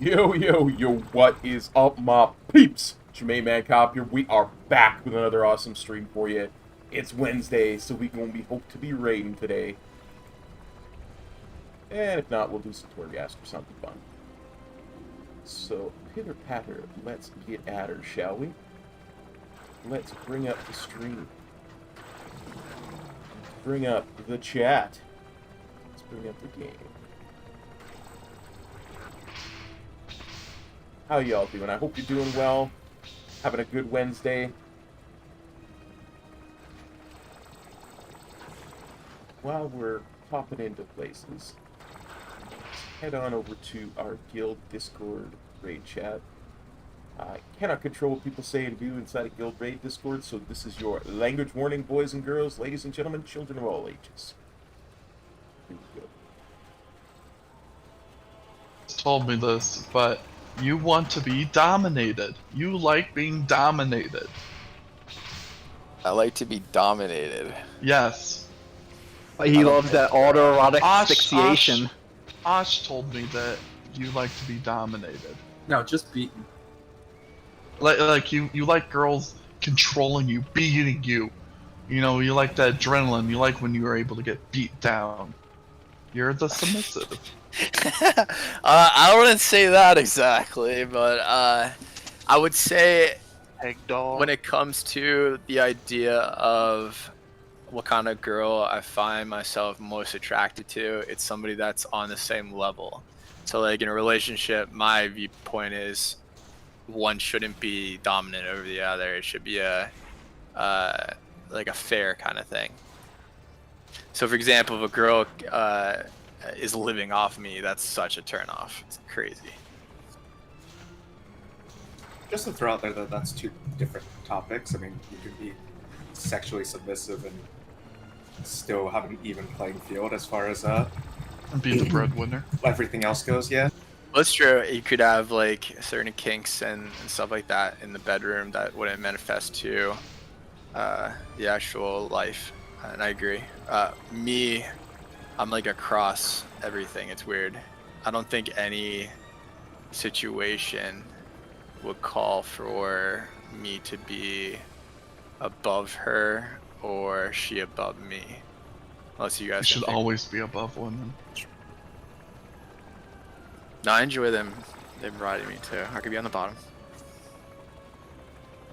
Yo, yo, yo, what is up, my peeps? Jermaine Mancop here. We are back with another awesome stream for you. It's Wednesday, so we gonna be hope to be raiding today. And if not, we'll do some Torghast or something fun. So, pitter patter, let's get at her, shall we? Let's bring up the stream. Bring up the chat. Let's bring up the game. How y'all doing? I hope you're doing well. Having a good Wednesday. While we're popping into places, let's head on over to our guild Discord raid chat. I cannot control what people say and do inside a guild raid Discord, so this is your language warning, boys and girls, ladies and gentlemen, children of all ages. Here we go. Told me this, but you want to be dominated. You like being dominated. I like to be dominated. Yes. He loves that autoerotic asphyxiation. Osh told me that you like to be dominated. No, just beaten. Like you like girls controlling you, beating you. You know, you like that adrenaline. You like when you are able to get beat down. You're the submissive. I wouldn't say that exactly, but I would say when it comes to the idea of what kind of girl I find myself most attracted to, it's somebody that's on the same level. So like in a relationship, my viewpoint is one shouldn't be dominant over the other. It should be a like a fair kind of thing. So for example, if a girl is living off me, that's such a turn off. It's crazy. Just to throw out there that that's two different topics. I mean, you can be sexually submissive and still have an even playing field as far as Be the breadwinner. everything else goes, yeah. That's true. You could have like certain kinks and stuff like that in the bedroom that wouldn't manifest to the actual life. And I agree. Me, I'm like across everything. It's weird. I don't think any situation would call for me to be above her or she above me. Unless you guys You should always be above women. No, I enjoy them. They've riding me too. I could be on the bottom.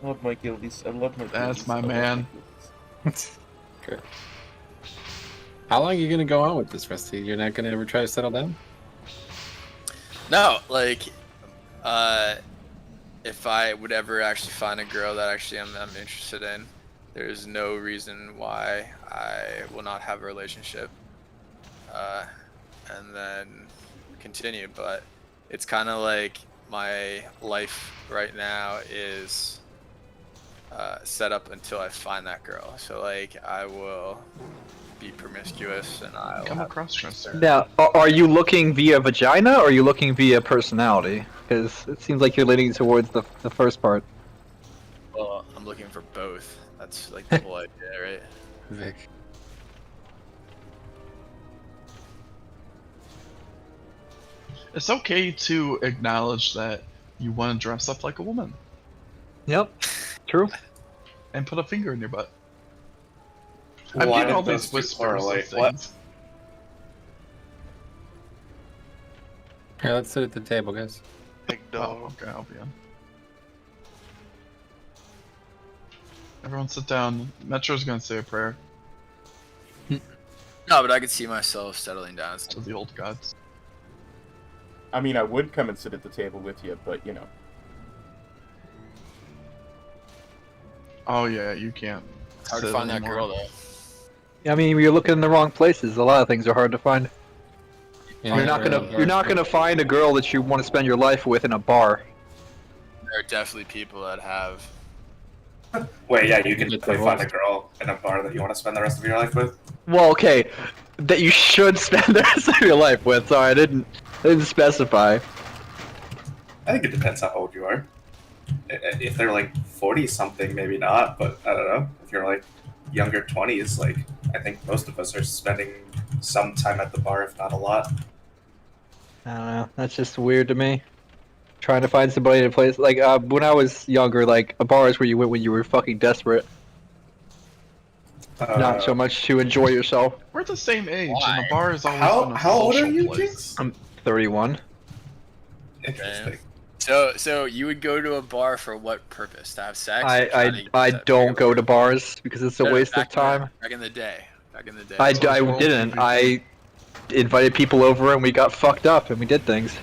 I love my guildies. I love my guildies. That's my man. Okay. How long are you gonna go on with this, Rusty? You're not gonna ever try to settle down? No, like, if I would ever actually find a girl that actually I'm interested in, there's no reason why I will not have a relationship. And then continue, but it's kind of like my life right now is set up until I find that girl. So like I will be promiscuous and I will Come have across dresser. Now, are you looking via vagina or are you looking via personality? Because it seems like you're leaning towards the first part. Well, I'm looking for both. That's like the whole idea, right? Vic. It's okay to acknowledge that you want to dress up like a woman Yep. True. and put a finger in your butt. Why I'm getting did all those these two whispers of correlate? What? things. Here, let's sit at the table, guys. Big dog. Oh, okay, I'll be on. Everyone sit down. Metro's gonna say a prayer No, but I could see myself settling down. to the old gods. I mean, I would come and sit at the table with you, but you know. Oh yeah, you can't. It's hard to sit find that anymore. girl though. I mean, you're looking in the wrong places. A lot of things are hard to find. Yeah, You're not gonna find a girl that you want to spend your life with in a bar. There are definitely people that have. Wait, yeah, you can Get definitely the find a roles. girl in a bar that you want to spend the rest of your life with. Well, okay, that you should spend the rest of your life with. Sorry, I didn't specify. I think it depends how old you are. If they're like 40 something, maybe not, but I don't know. If you're like younger 20s, like I think most of us are spending some time at the bar, if not a lot. I don't know. That's just weird to me. Trying to find somebody to play. Like when I was younger, like a bar is where you went when you were fucking desperate, not so much to enjoy yourself. We're the same age, and Why? the bar is always How been a how old are social you, place. Jinx? I'm 31. Interesting. So you would go to a bar for what purpose? To have sex? Or try I to I get don't go paid? to bars because it's a No, waste of back in the- time. Back in the day. Back in the day. I That's what's didn't. wrong. I invited people over and we got fucked up and we did things.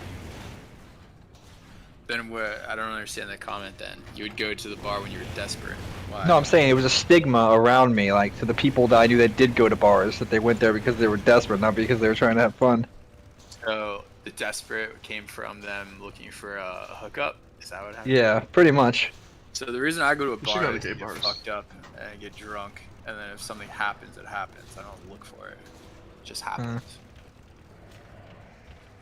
Then what? I don't understand that comment. Then you would go to the bar when you were desperate. Why? No, I'm saying it was a stigma around me, like to the people that I knew that did go to bars, that they went there because they were desperate, not because they were trying to have fun. So the desperate came from them looking for a hookup. Is that what happened? Yeah, pretty much. So the reason I go to a We should bar go to is to gay get bars. fucked up and get drunk, and then if something happens, it happens. I don't look for it. It just happens.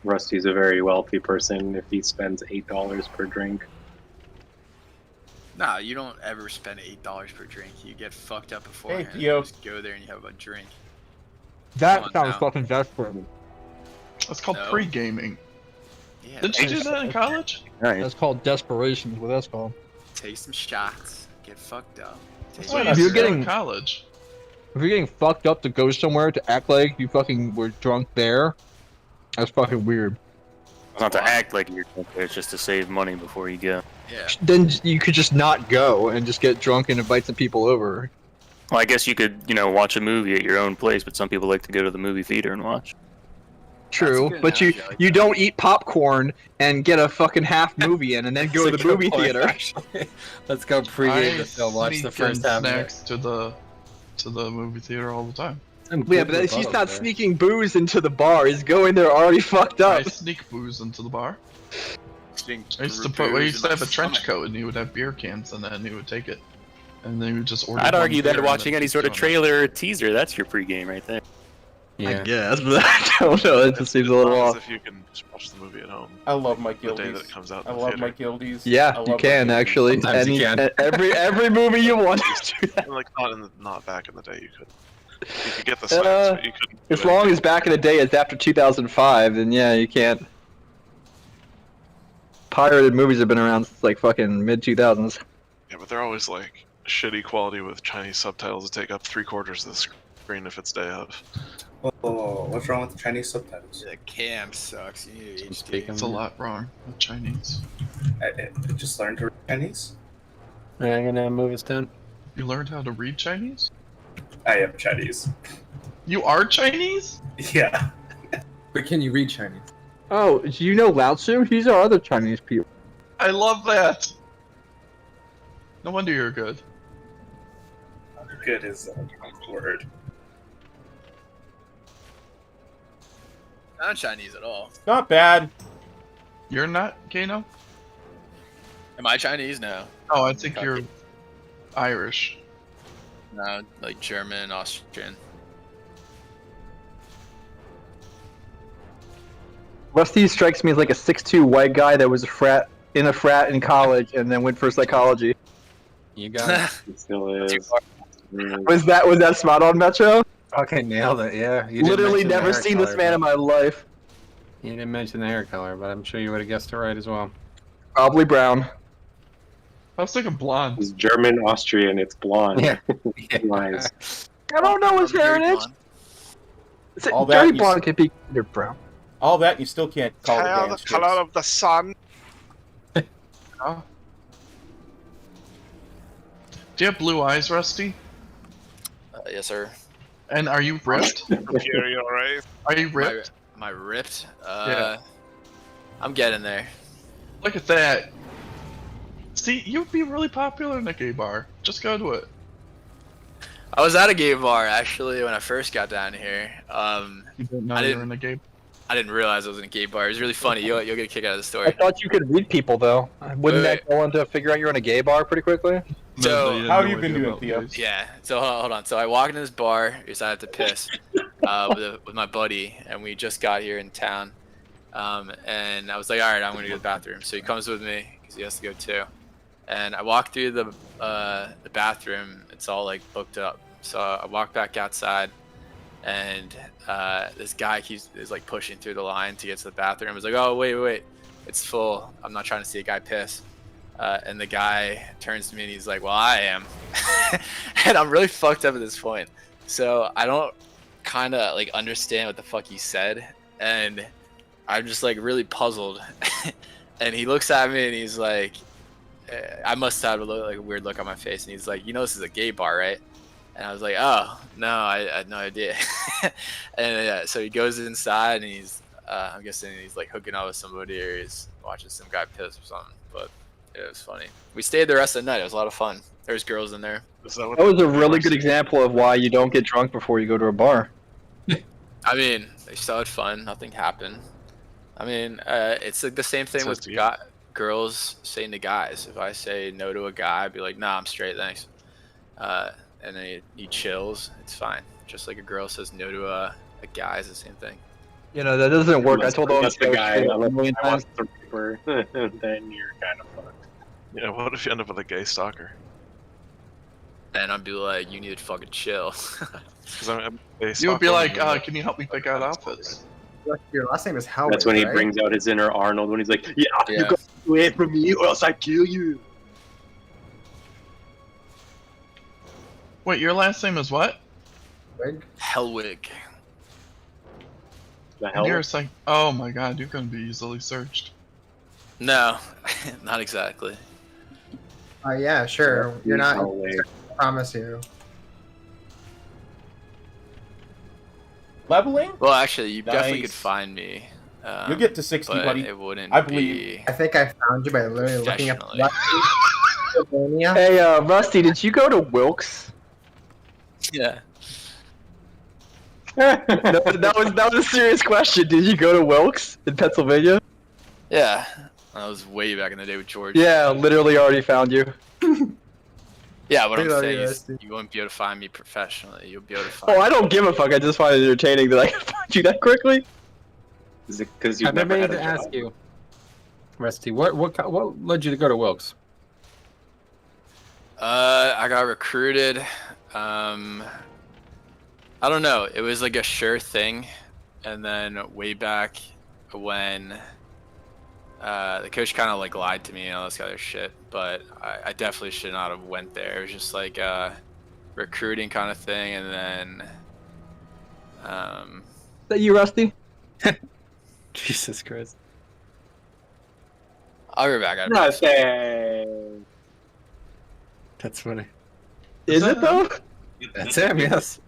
Rusty's a very wealthy person if he spends $8 per drink. Nah, you don't ever spend $8 per drink. You get fucked up beforehand. Theo. You just go there and you have a drink. That Come on sounds now. fucking desperate. That's called No. pre-gaming. Yeah. Didn't you do that in college? Right. That's called desperation, is what that's called. Take some shots. Get fucked up. Take That's what some I if used you're to do getting- in college. If you're getting fucked up to go somewhere to act like you fucking were drunk there, that's fucking weird. It's not to act like you're drunk there, it's just to save money before you go. Yeah. Then you could just not go and just get drunk and invite some people over. Well, I guess you could, watch a movie at your own place, but some people like to go to the movie theater and watch. True, good but you analogy, I like you that. don't eat popcorn and get a fucking half movie in and then go to That's the a movie good point, theater. actually. Let's go pregame the film, watch the sneak first in half of it. snacks to the movie theater all the time. Some Yeah, good but he's rebuttals not there. sneaking booze into the bar. He's going there already fucked I up. sneak booze into the bar. Sneak I used to booze we used to in have my a trench stomach. coat, and he would have beer cans, and then he would take it, and then he would just order. I'd one argue beer that and watching then any keep sort of going. trailer or teaser, that's your pregame right there. I Yeah. guess, but I don't know. It just seems a little off. If you can just watch the movie at home I love my the day that it guildies. comes out. I in the love theater. my guildies. I Yeah, love you my can guildies. actually. Sometimes you can. Every movie you want to do that. Like not back in the day, you could. You could get the snacks, but you couldn't. do As long anything. as back in the day it's after 2005, then yeah, you can't. Pirated movies have been around since like fucking mid 2000s. Yeah, but they're always like shitty quality with Chinese subtitles that take up 3/4 of the screen if it's day of. Oh, what's wrong with the Chinese subtitles? The cam sucks. You need Some HD. speaking. It's a lot wrong with Chinese. I just learned to read Chinese. Alright, I'm gonna move us down. You learned how to read Chinese? I am Chinese. You are Chinese? Yeah. But can you read Chinese? Oh, do you know Lao Tzu? These are other Chinese people. I love that. No wonder you're good. Good is a word. Not Chinese at all. Not bad. You're not Kano? Am I Chinese? No. Oh, I think you're Irish. No, like German, Austrian. Rusty strikes me as like a 6'2" white guy that was in a frat in college and then went for psychology. You got it. It still is. Was that spot on, Metro? Fucking nailed it, yeah. You didn't Literally mention the never hair seen this color, man in my life. You didn't mention the hair color, but I'm sure you would have guessed it right as well. Probably brown. I was thinking blonde. It's German, Austrian, it's blonde. Yeah. Nice. I don't know his heritage. Is it All that dirty you blonde could be either brown. All that you still can't call the damn chips. of the sun. Oh. Do you have blue eyes, Rusty? Yes, sir. And are you ripped? Here, you alright? Are you ripped? Am I ripped? Yeah. I'm getting there. Look at that. See, you'd be really popular in a gay bar. Just go to it. I was at a gay bar actually when I first got down here. You didn't know I you didn't- were in a gay bar. I didn't realize I was in a gay bar. It was really funny. You'll get a kick out of the I story. thought you could read people though. Wouldn't Wait. that go into figure out you're in a gay bar pretty quickly? So, you had how have no you been idea doing, about Theo? gays. Yeah. So hold on. So I walked in this bar because I had to piss with my buddy, and we just got here in town. And I was like, all right, I'm gonna go to the bathroom. So he comes with me because he has to go too. And I walk through the bathroom. It's all like booked up. So I walk back outside, and this guy is like pushing through the line to get to the bathroom. I was like, oh wait, it's full. I'm not trying to see a guy piss. And the guy turns to me and he's like, well, I am. And I'm really fucked up at this point. So I don't kind of like understand what the fuck he said. And I'm just like really puzzled. And he looks at me and he's like, I must have like a weird look on my face. And he's like, you know, this is a gay bar, right? And I was like, oh, no, I had no idea. And so he goes inside and he's, I'm guessing he's like hooking up with somebody or he's watching some guy piss or something. But it was funny. We stayed the rest of the night. It was a lot of fun. There's girls in there. Oh, That was a really good example of why you don't get drunk before you go to a bar. I mean, they still had fun. Nothing happened. I mean, it's like the same thing with girls saying to guys. If I say no to a guy, I'd be like, nah, I'm straight, thanks. And then he chills. It's fine. Just like a girl says no to a guy is the same thing. You know, that doesn't work. I told That's the him guy. a million I times. want the Reaper. Then you're kind of fucked. Yeah, what if you end up with a gay stalker? And I'd be like, you need to fucking chill. Because I'm a You would be stalker. like, can you help me pick out outfits? Your last name is Howard. That's when he right? brings out his inner Arnold when he's like, yeah, Yeah. you got away from me or else I kill you. Wait, your last name is what? Wig? Hellwig. The hell? You're like, oh my god, you're gonna be easily searched. No, not exactly. Yeah, sure. You're not. No way. I promise you. Leveling? Well, actually, you definitely Nice. could find me. You'll get to 60, but buddy. it wouldn't I believe be. I think I found you by literally looking up. Professionally. Hey, Rusty, did you go to Wilkes? Yeah. that was a serious question. Did you go to Wilkes in Pennsylvania? Yeah. That was way back in the day with George. Yeah, literally already found you. Yeah, what I'm Literally, saying is yes. you won't be able to find me professionally. You'll be able to find Oh, I don't give a fuck. I just find it entertaining that I can find you that quickly. Is it because you've I've been never meaning had to a ask job? you, Rusty, what led you to go to Wilkes? I got recruited. I don't know. It was like a sure thing. And then way back when the coach kind of like lied to me and all this other shit, but I definitely should not have went there. It was just like a recruiting kind of thing, and then Is that you, Rusty? Jesus Christ. I'll go back. Nothing. That's funny. Is it though? That's him, yes.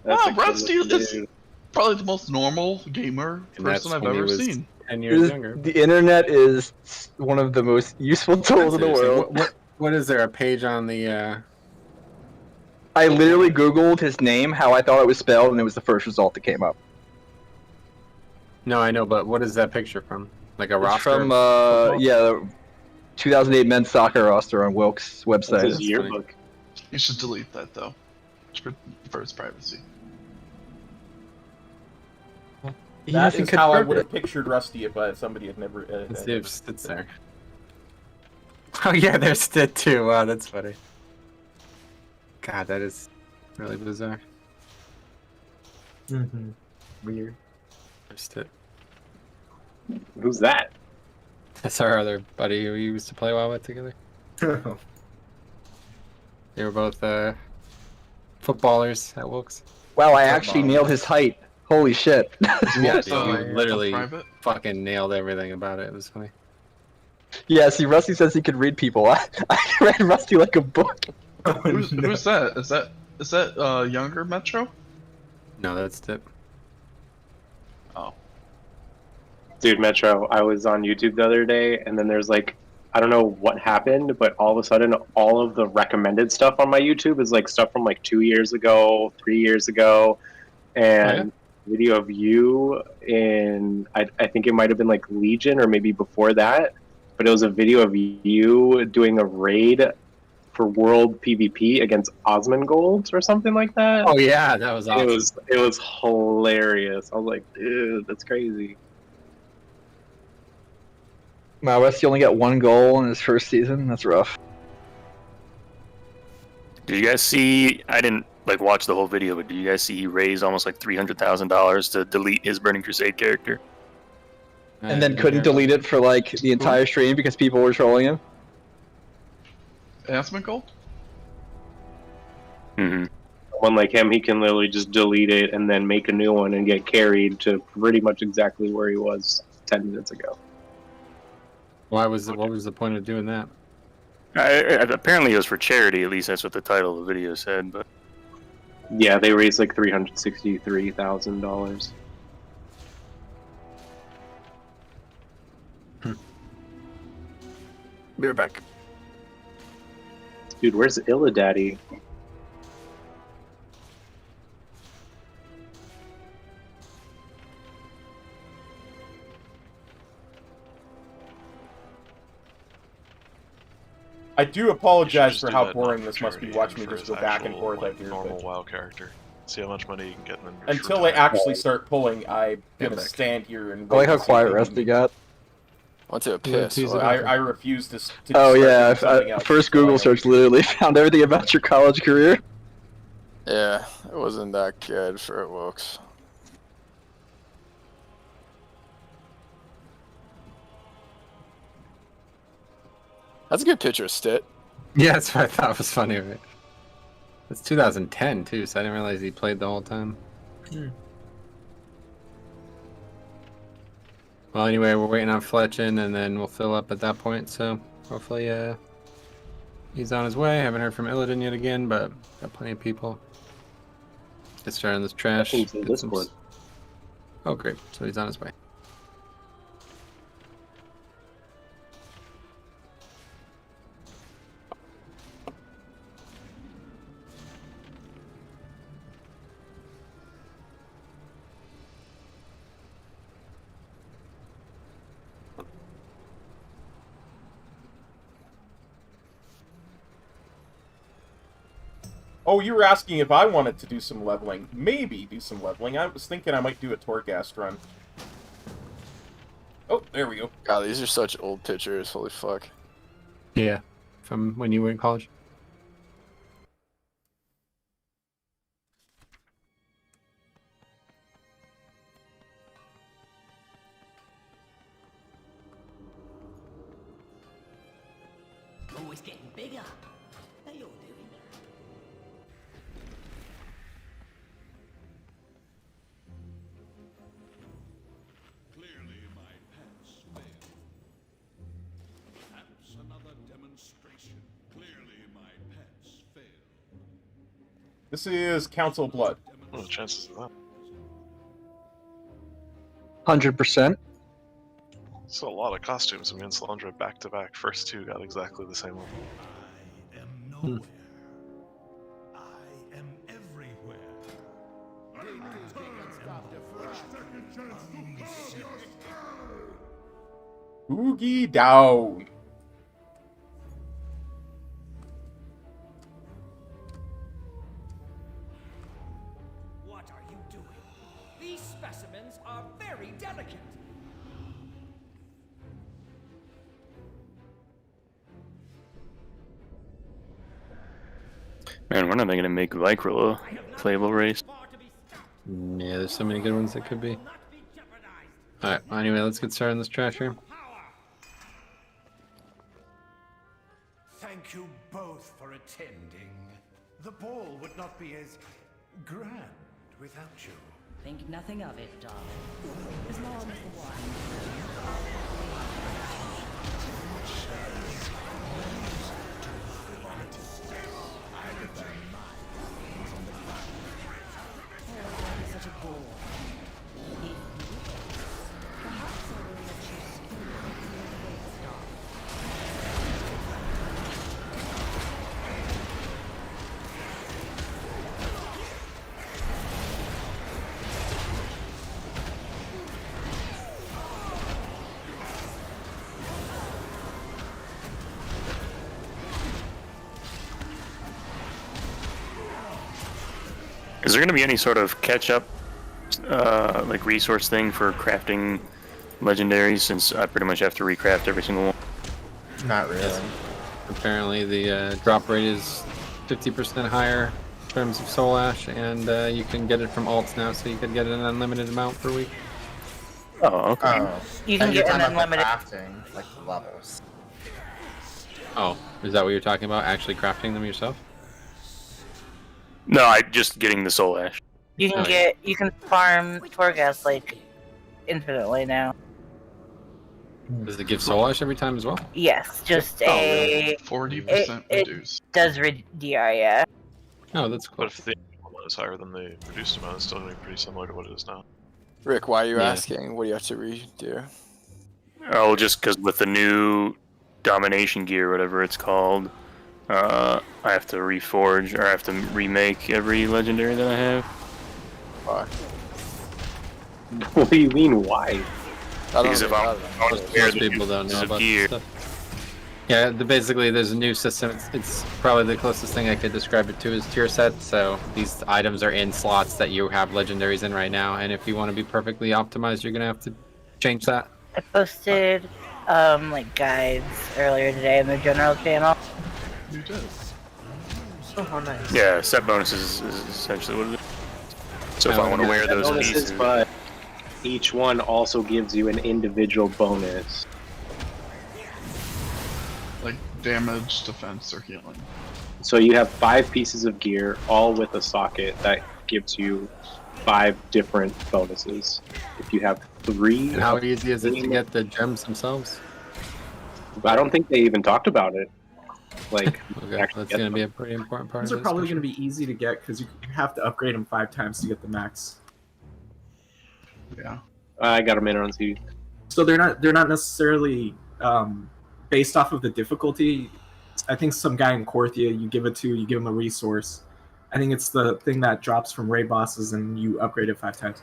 That's Wow, a good Rusty looking is dude. probably the most normal gamer And person that's I've when he ever was seen. 10 years younger. The internet is one of the most useful tools in the Seriously, world. what is there, a page on the, I literally Googled his name, how I thought it was spelled, and it was the first result that came up. No, I know, but what is that picture from? Like a It's roster? from of football? yeah, 2008 men's soccer roster on Wilk's That's website. his yearbook. You should delete that though, for its privacy. He That hasn't is how I confirmed would it. have pictured Rusty if somebody had never. Let's see if it's there. Oh yeah, there's Stit too. Wow, that's funny. God, that is really bizarre. Mm-hmm. Weird. There's Stit. Who's that? That's our other buddy who we used to play WoW with together. They were both footballers at Wilkes. Wow, I actually nailed his height. Holy shit. Yeah, So, you literally private? fucking nailed everything about it. It was funny. Yeah, see, Rusty says he could read people. I read Rusty like a book. Who's that? Is that younger Metro? No, that's Stit. Oh. Dude, Metro, I was on YouTube the other day, and then there's like, I don't know what happened, but all of a sudden, all of the recommended stuff on my YouTube is like stuff from like 2 years ago, 3 years ago, and video of you in, I think it might have been like Legion or maybe before that, but it was a video of you doing a raid for World PvP against Osmongold or something like that. Oh yeah, that was awesome. It was hilarious. I was like, dude, that's crazy. Wow, Rusty only got 1 goal in his first season. That's rough. Did you guys see? I didn't like watch the whole video, but did you guys see he raised almost like $300,000 to delete his Burning Crusade character? And then couldn't delete it for like the entire stream because people were trolling him. Announcement goal? Mm-hmm. Someone like him, he can literally just delete it and then make a new one and get carried to pretty much exactly where he was 10 minutes ago. What was the point of doing that? Apparently it was for charity, at least that's what the title of the video said, but Yeah, they raised like $363,000. Be right back. Dude, where's Illadaddy? I do apologize just for do how that boring not this must be, charity watching me for just his go back and actual, forth like, like this. normal WoW character. See how much money you can get in your Until short they time. actually start pulling, I'm Yeah, gonna back. stand here and I like wait how to see quiet if they Rusty can- got. Went to a Yeah, piss. tease it What? up. I refuse to Oh start yeah, doing something else. first until I Google know. search literally found everything about your college career. Yeah, it wasn't that good for it, Wilkes. That's a good picture of Stit. Yeah, that's what I thought was funny of it. It's 2010 too, so I didn't realize he played the whole time. Well, anyway, we're waiting on Fletch in, and then we'll fill up at that point. So hopefully, he's on his way. Haven't heard from Illidan yet again, but got plenty of people. Get started on this trash. He's in Get some Discord. Oh, great! So he's on his way. Oh, you were asking if I wanted to do some leveling. Maybe do some leveling. I was thinking I might do a Torghast run. Oh, there we go. God, these are such old pictures. Holy fuck. Yeah, from when you were in college. Oh, it's getting bigger. How you all doing? Clearly my pets failed. Perhaps another demonstration. Clearly my pets failed. This is Council Blood. What are the chances of that? 100%. It's a lot of costumes. I mean, Salandra back to back. First two got exactly the same one. I am nowhere. I am everywhere. Boogie down. What are you doing? These specimens are very delicate. Man, we're not going to make Vicrola playable race. Yeah, there's so many good ones that could be. Alright, well, anyway, let's get started on this trash here. Thank you both for attending. The ball would not be as grand without you. Think nothing of it, darling. As long as the wine. Such a bore. If you perhaps I will let you skin the weights, darling. Is there going to be any sort of catch-up, like resource thing for crafting legendaries? Since I pretty much have to recraft every single one. Not really. Apparently, the drop rate is 50% higher in terms of Soul Ash, and you can get it from alts now, so you can get an unlimited amount per week. Oh, okay. Oh, You can you're get an talking about the unlimited. crafting, like the levels. Oh, is that what you're talking about? Actually crafting them yourself? No, I just getting the Soul Ash. You can Oh, you can farm Torghast like infinitely now. Does it give Soul Ash every time as well? Yes, just Oh, a 40% it reduce. does DR, yeah. Oh, that's cool. But if the amount is higher than the reduced amount, it's still going to be pretty similar to what it is now. Rick, why are you Yeah. asking? What do you have to redo? Oh, just because with the new domination gear, whatever it's called, I have to reforge or I have to remake every legendary that I have. Why? What do you mean, why? I don't Because if know. I want to wear Most the people new don't pieces know of about gear, this stuff. Yeah, basically there's a new system. It's probably the closest thing I could describe it to is tier set. So these items are in slots that you have legendaries in right now, and if you want to be perfectly optimized, you're gonna have to change that. I posted like guides earlier today in the general channel. You did. Oh, nice. yeah, set bonuses is essentially what it is. So if I want to wear those Bonuses, pieces, but each one also gives you an individual bonus. Like damage, defense, or healing. So you have 5 pieces of gear, all with a socket that gives you 5 different bonuses. If you have 3, And how easy is it to get the gems themselves? I don't think they even talked about it. Like, Okay, actually that's get gonna them. be a pretty important part These of are this. probably going to be easy to get because you have to upgrade them 5 times to get the max. Yeah. I got them in on C. So they're not necessarily based off of the difficulty. I think some guy in Korthia, you give him a resource. I think it's the thing that drops from raid bosses and you upgrade it 5 times.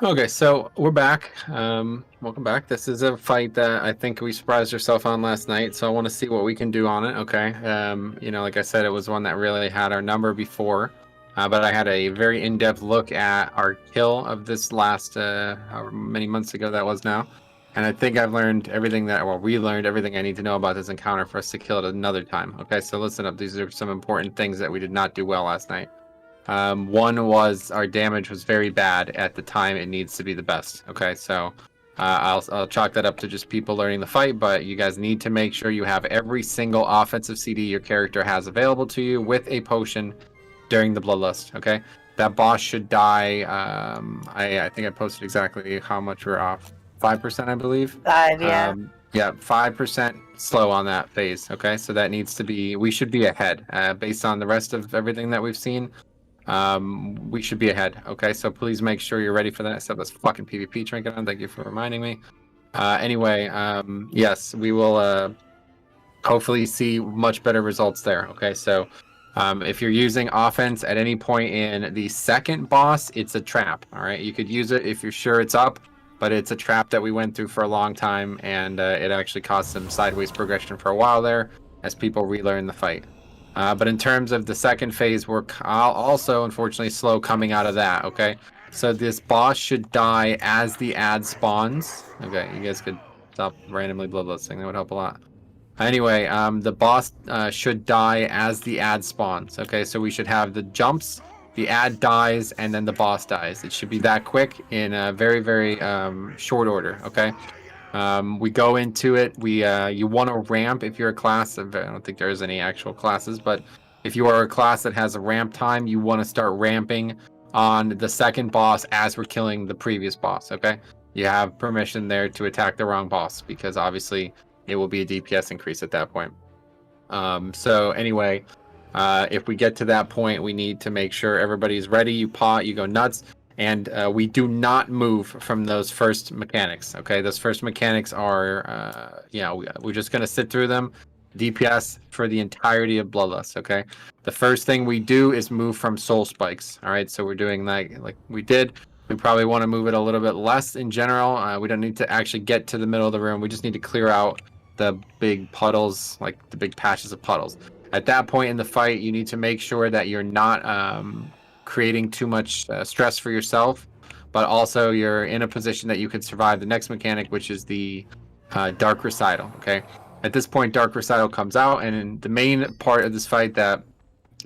Okay, so we're back. Welcome back. This is a fight that I think we surprised ourselves on last night, so I want to see what we can do on it. Okay, you know, like I said, it was one that really had our number before, but I had a very in-depth look at our kill of this last, however many months ago that was now, and I think I've learned everything we learned everything I need to know about this encounter for us to kill it another time. Okay, so listen up. These are some important things that we did not do well last night. One was our damage was very bad at the time it needs to be the best. Okay, so I'll chalk that up to just people learning the fight, but you guys need to make sure you have every single offensive CD your character has available to you with a potion during the bloodlust. Okay, that boss should die. I think I posted exactly how much we're off. 5%, I believe. 5, yeah. Yeah, 5% slow on that phase. Okay, so that needs to be. We should be ahead based on the rest of everything that we've seen. We should be ahead. Okay, so please make sure you're ready for that. Except this fucking PvP trinket on. Thank you for reminding me. Anyway, yes, we will hopefully see much better results there. Okay, so If you're using offense at any point in the second boss, it's a trap. All right, you could use it if you're sure it's up, but it's a trap that we went through for a long time, and it actually caused some sideways progression for a while there as people relearn the fight. But in terms of the second phase, we're also unfortunately slow coming out of that. Okay, so this boss should die as the ad spawns. Okay, you guys could stop randomly bloodlusting. That would help a lot. Anyway, the boss should die as the ad spawns. Okay, so we should have the jumps, the ad dies, and then the boss dies. It should be that quick in a very, very short order. Okay, we go into it. You want to ramp if you're a class. I don't think there's any actual classes, but if you are a class that has a ramp time, you want to start ramping on the second boss as we're killing the previous boss. Okay, you have permission there to attack the wrong boss because obviously it will be a DPS increase at that point. So anyway, if we get to that point, we need to make sure everybody's ready. You pot, you go nuts, and we do not move from those first mechanics. Okay, those first mechanics are, we're just gonna sit through them. DPS for the entirety of Bloodlust. Okay, the first thing we do is move from soul spikes. All right, so we're doing that like we did. We probably want to move it a little bit less in general. We don't need to actually get to the middle of the room. We just need to clear out the big puddles, like the big patches of puddles. At that point in the fight, you need to make sure that you're not creating too much stress for yourself, but also you're in a position that you can survive the next mechanic, which is the Dark Recital. Okay, at this point, Dark Recital comes out, and the main part of this fight that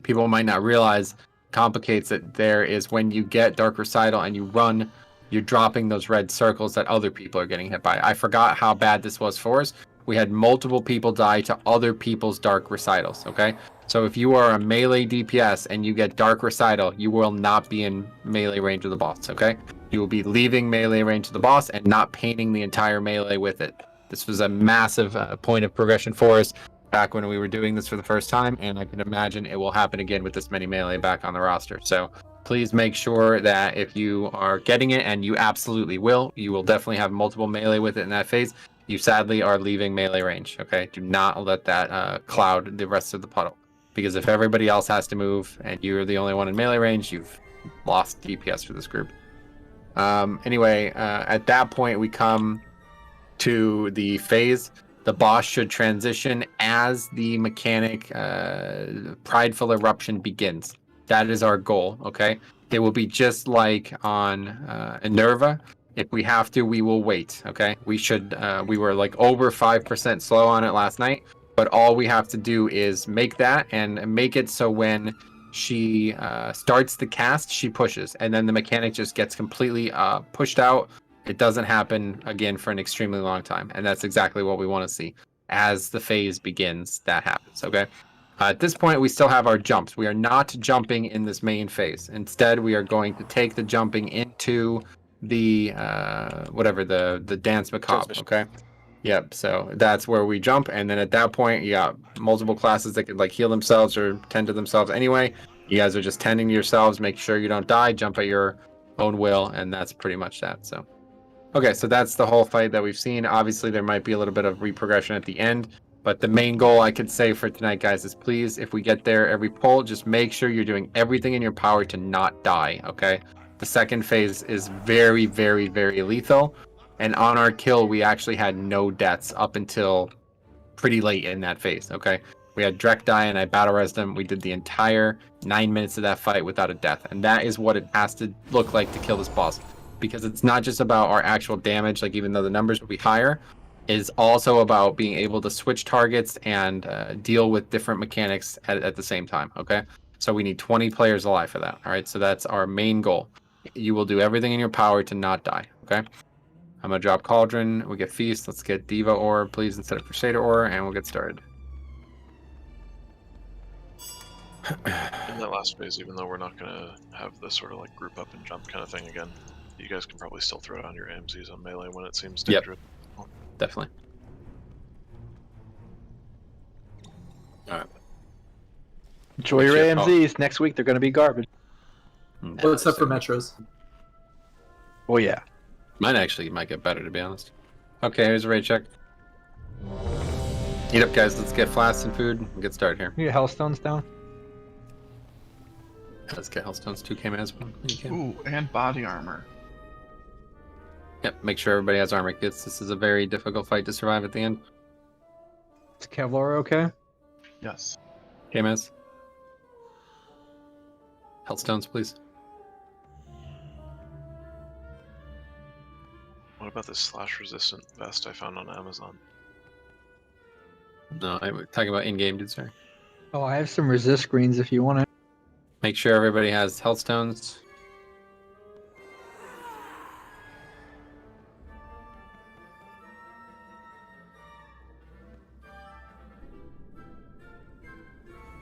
people might not realize complicates it there is when you get Dark Recital and you run, you're dropping those red circles that other people are getting hit by. I forgot how bad this was for us. We had multiple people die to other people's Dark Recitals, okay? So if you are a melee DPS and you get Dark Recital, you will not be in melee range of the boss, okay? You will be leaving melee range of the boss and not painting the entire melee with it. This was a massive point of progression for us back when we were doing this for the first time, and I can imagine it will happen again with this many melee back on the roster. So please make sure that if you are getting it, and you absolutely will, you will definitely have multiple melee with it in that phase, you sadly are leaving melee range, okay? Do not let that cloud the rest of the puddle, because if everybody else has to move and you're the only one in melee range, you've lost DPS for this group. Anyway, at that point we come to the phase. The boss should transition as the mechanic Prideful Eruption begins. That is our goal, okay? It will be just like on Enerva. If we have to, we will wait, okay? We were like over 5% slow on it last night, but all we have to do is make that and make it so when she starts the cast, she pushes, and then the mechanic just gets completely pushed out. It doesn't happen again for an extremely long time, and that's exactly what we want to see. As the phase begins, that happens, okay? At this point, we still have our jumps. We are not jumping in this main phase. Instead, we are going to take the jumping into the the Dance Macabre, okay? Yep, so that's where we jump, and then at that point, you got multiple classes that could like heal themselves or tend to themselves anyway. You guys are just tending to yourselves, make sure you don't die, jump at your own will, and that's pretty much that, so. Okay, so that's the whole fight that we've seen. Obviously, there might be a little bit of reprogression at the end, but the main goal I could say for tonight, guys, is please, if we get there every pull, just make sure you're doing everything in your power to not die, okay? The second phase is very, very, very lethal, and on our kill, we actually had no deaths up until pretty late in that phase, okay? We had Drek die, and I battle-resed him. We did the entire 9 minutes of that fight without a death, and that is what it has to look like to kill this boss. Because it's not just about our actual damage, like even though the numbers will be higher, it's also about being able to switch targets and deal with different mechanics at the same time, okay? So we need 20 players alive for that, all right? So that's our main goal. You will do everything in your power to not die, okay? I'm gonna drop Cauldron, we get Feast, let's get Diva Ore, please, instead of Crusader Ore, and we'll get started. In that last phase, even though we're not gonna have the sort of like group up and jump kind of thing again, you guys can probably still throw down your AMZs on melee when it seems dangerous. Yep. Definitely. Alright. Enjoy your AMZs. Next week they're going to be garbage. Well, except for Metros. Well, yeah. Mine actually might get better, to be honest. Okay, here's a raid check. Eat up, guys. Let's get flasks and food and get started here. You get Hellstones down? Let's get Hellstones 2K as well. You can. Ooh, and body armor. Yep, make sure everybody has armor kits. This is a very difficult fight to survive at the end. Is Kevlar okay? Yes. KMS. Hellstones, please. What about this slash resistant vest I found on Amazon? No, I'm talking about in-game, dude, sorry. Oh, I have some resist screens if you want it. Make sure everybody has Hellstones.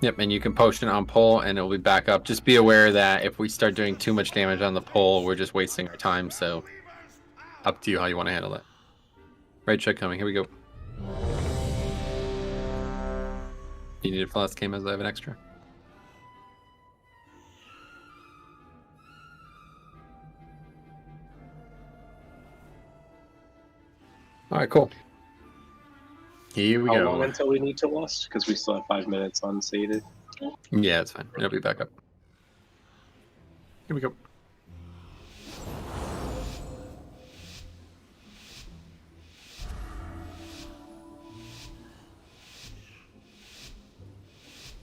Yep, and you can potion on pole and it'll be back up. Just be aware that if we start doing too much damage on the pole, we're just wasting our time, so up to you how you want to handle that. Raid check coming, here we go. You need a flask game as I have an extra. Alright, cool. Here we How go. long until we need to lust? Because we still have 5 minutes unsated. Yeah, it's fine. It'll be back up. Here we go.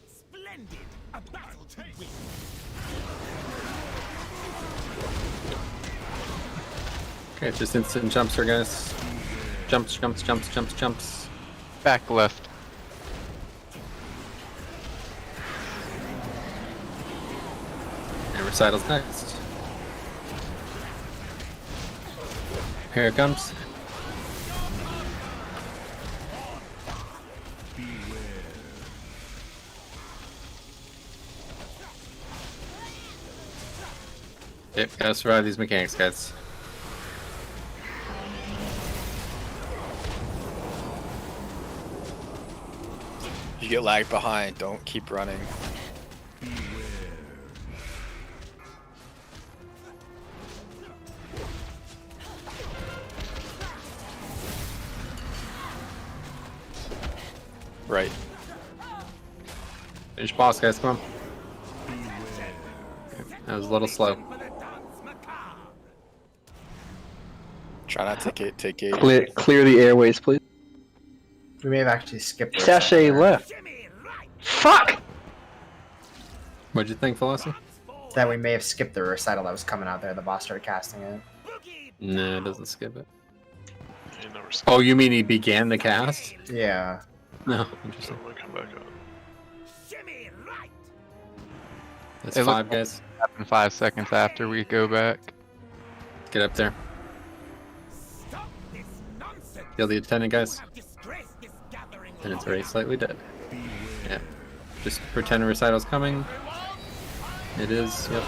Splendid! A battle to win! Okay, it's just instant jumps here, guys. Jumps, jumps, jumps, jumps, jumps. Back left. And recitals next. Here it comes. Yep, gotta survive these mechanics, guys. You get lagged behind, don't keep running. Right. Finish boss, guys, come on. Okay, that was a little slow. Try not to take it. Clear the airways, please. We may have actually skipped this. Sachet left. Fuck! What'd you think, Philosophy? That we may have skipped the recital that was coming out there. The boss started casting it. No, it doesn't skip it. He never Oh, you mean he began the cast? Yeah. No, interesting. I'm gonna come back up. That's It 5, looked- guys. Happen 5 seconds after we go back. Get up there. Kill the attendant, guys. And it's already slightly dead. Yeah. Just pretend a recital's coming. It is, yep.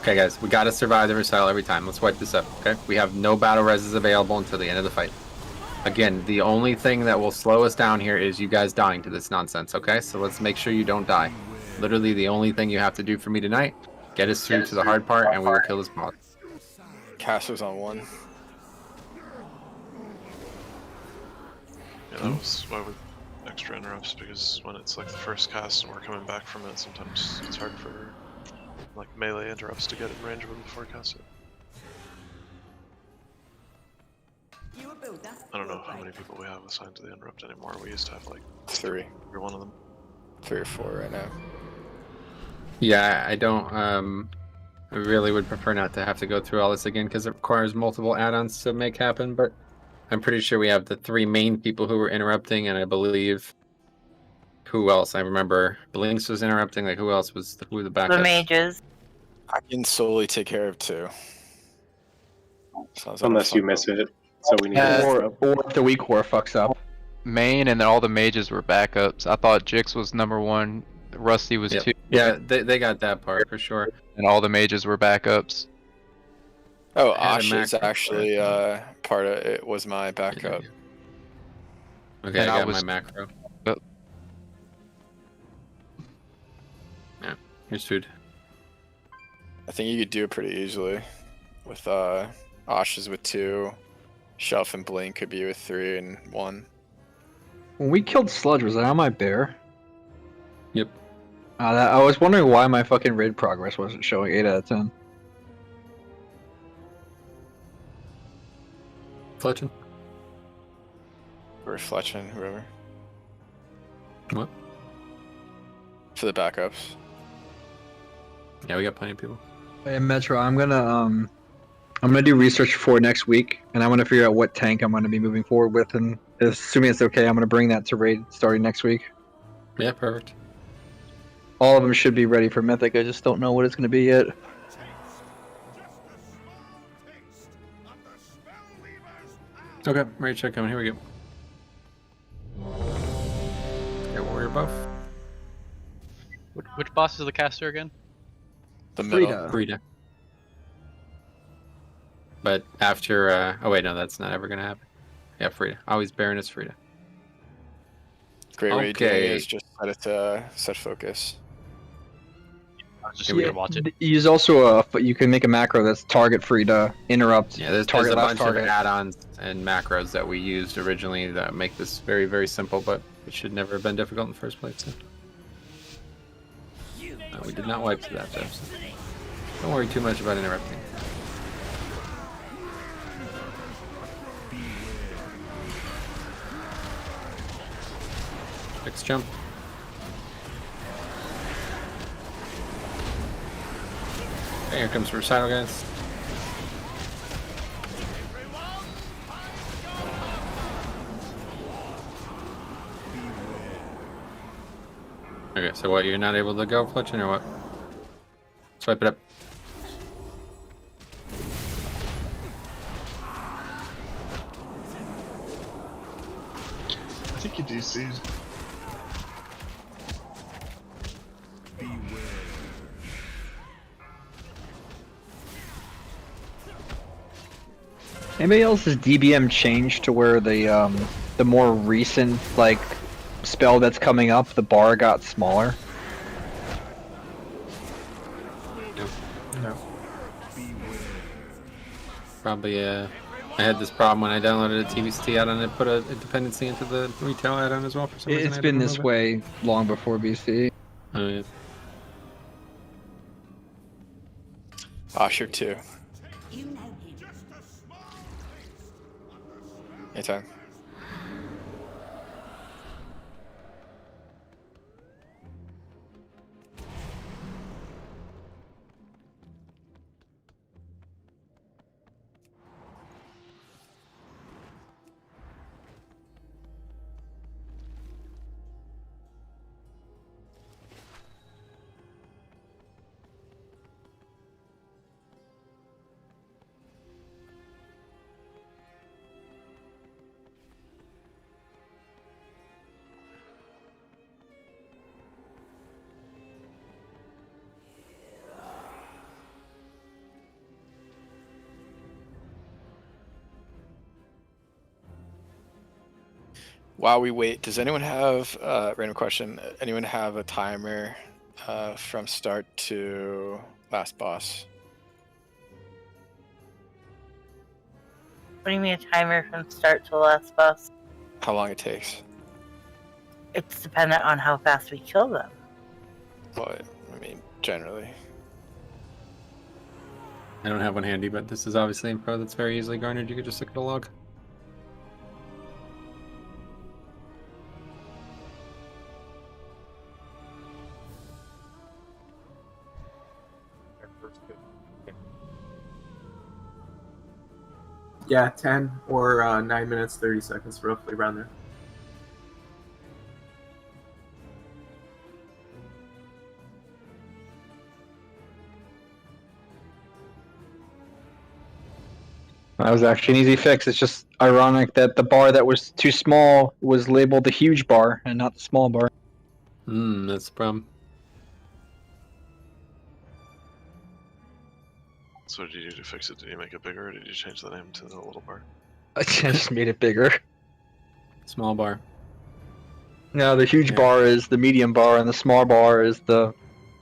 Okay, guys, we gotta survive the recital every time. Let's wipe this up, okay? We have no battle reses available until the end of the fight. Again, the only thing that will slow us down here is you guys dying to this nonsense, okay? So let's make sure you don't die. Literally, the only thing you have to do for me tonight, get us through to the hard part, and we will kill this boss. Castle's on 1. Yeah, that was why we extra interrupts, because when it's like the first cast and we're coming back from it, sometimes it's hard for like melee interrupts to get in range of them before cast it. I don't know how many people we have assigned to the interrupt anymore. We used to have like 3. every one of them. 3 or 4 right now. Yeah, I don't, I really would prefer not to have to go through all this again because it requires multiple add-ons to make happen, but I'm pretty sure we have the 3 main people who were interrupting, and I believe... Who else? I remember Blinks was interrupting, like who else was who the backup? The mages. I can solely take care of 2. Sounds like Unless you miss it. So we need Or if the weak core fucks up. Main and then all the mages were backups. I thought Jix was number 1, Rusty was 2. Yeah, they got that part for sure. And all the mages were backups. Oh, I had a Ash is macro actually part of it. Was my backup. Okay, And I I got was- my macro. But- Yeah, here's food. I think you could do it pretty easily. With Ash is with 2, Shelf and Blink could be with 3 and 1. When we killed Sludge, was that on my bear? Yep. I was wondering why my fucking raid progress wasn't showing 8 out of 10. Fletching. Or Fletching, whoever. What? For the backups. Yeah, we got plenty of people. Hey Metro, I'm gonna do research for next week, and I want to figure out what tank I'm gonna be moving forward with, and assuming it's okay, I'm gonna bring that to raid starting next week. Yeah, perfect. All of them should be ready for Mythic. I just don't know what it's gonna be yet. Okay, ready to check coming. Here we go. Okay, warrior buff. Which boss is the caster again? The middle. Frida. But after, oh wait, no, that's not ever gonna happen. Yeah, Frida. Always Baroness Frida. Great way to do Okay. it is just set it to set focus. Just so we can watch it. Use also you can make a macro that's target free to interrupt. Yeah, there's target a last bunch target. of add-ons and macros that we used originally that make this very, very simple, but it should never have been difficult in the first place. So. We did not wipe to that though, so don't worry too much about interrupting. Next jump. Okay, here comes Recital, guys. Okay, so what, you're not able to go, Fletching, or what? Swipe it up. I think you DC'd. Anybody else's DBM changed to where the more recent like spell that's coming up, the bar got smaller? No. Probably, I had this problem when I downloaded a TVCT add-on and put a dependency into the retail add-on as well for some reason. It's been this way long before BC. Oh, yeah. Osher 2. Anytime. While we wait, does anyone have random question? Anyone have a timer from start to last boss? What do you mean a timer from start to last boss? How long it takes? It's dependent on how fast we kill them. But I mean, generally. I don't have one handy, but this is obviously info that's very easily garnered. You could just look at a log. Yeah, 10 or 9 minutes, 30 seconds, roughly around there. That was actually an easy fix. It's just ironic that the bar that was too small was labeled the huge bar and not the small bar. That's the problem. So what did you do to fix it? Did you make it bigger, or did you change the name to the little bar? I just made it bigger. Small bar. No, the huge bar is the medium bar, and the small bar is the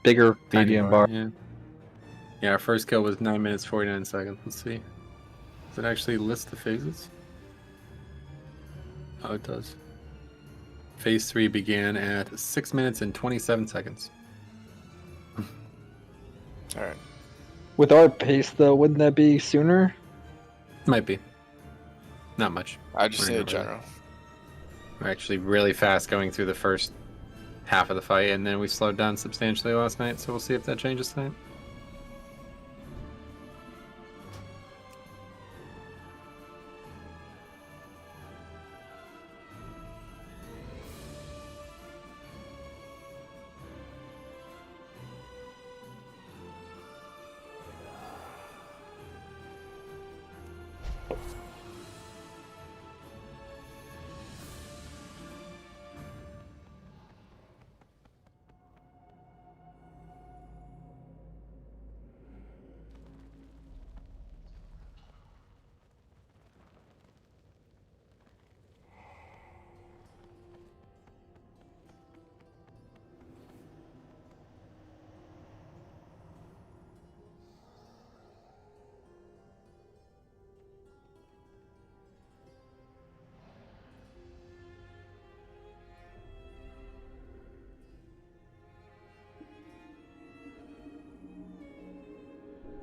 bigger Tiny medium bar. Yeah. Yeah, our first kill was 9 minutes 49 seconds. Let's see. Does it actually list the phases? Oh, it does. Phase 3 began at 6 minutes and 27 seconds. turn. With our pace, though, wouldn't that be sooner? Might be. Not much. I just We're say not really- general. We're actually really fast going through the first half of the fight, and then we slowed down substantially last night, so we'll see if that changes tonight.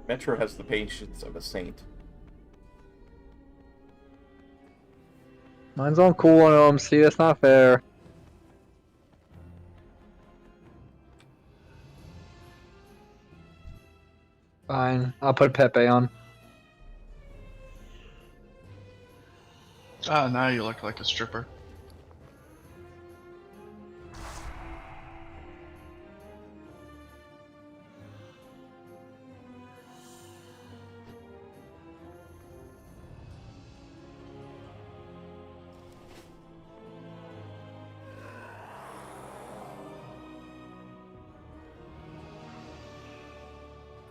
Metro has the patience of a saint. Mine's on cool on OMC, that's not fair. Fine, I'll put Pepe on. Ah, now you look like a stripper.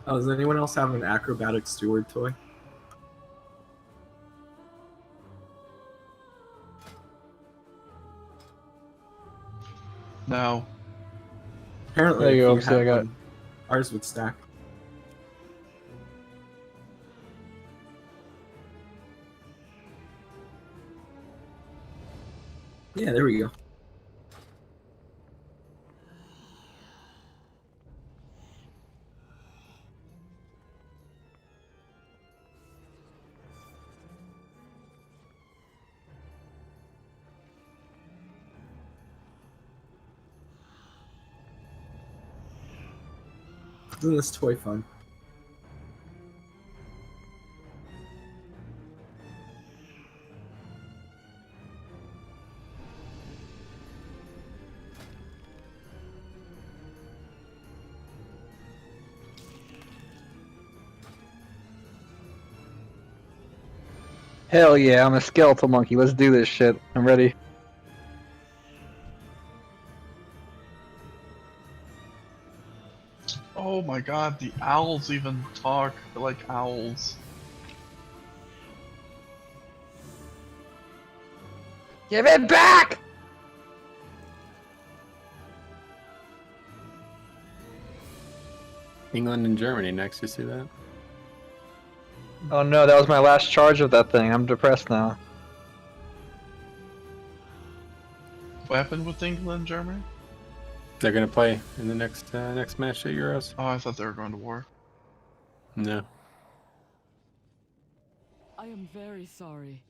Oh, does anyone else have an acrobatic steward toy? No. Apparently, There you go, if see, I had got- one, ours would stack. Yeah, there we go. Isn't this toy fun? Hell yeah, I'm a skeletal monkey. Let's do this shit. I'm ready. Oh my god, the owls even talk like owls. Give it back! England and Germany next, you see that? Oh no, that was my last charge of that thing. I'm depressed now. What happened with England and Germany? They're gonna play in the next next match at Euros. Oh, I thought they were going to war. No. I am very sorry.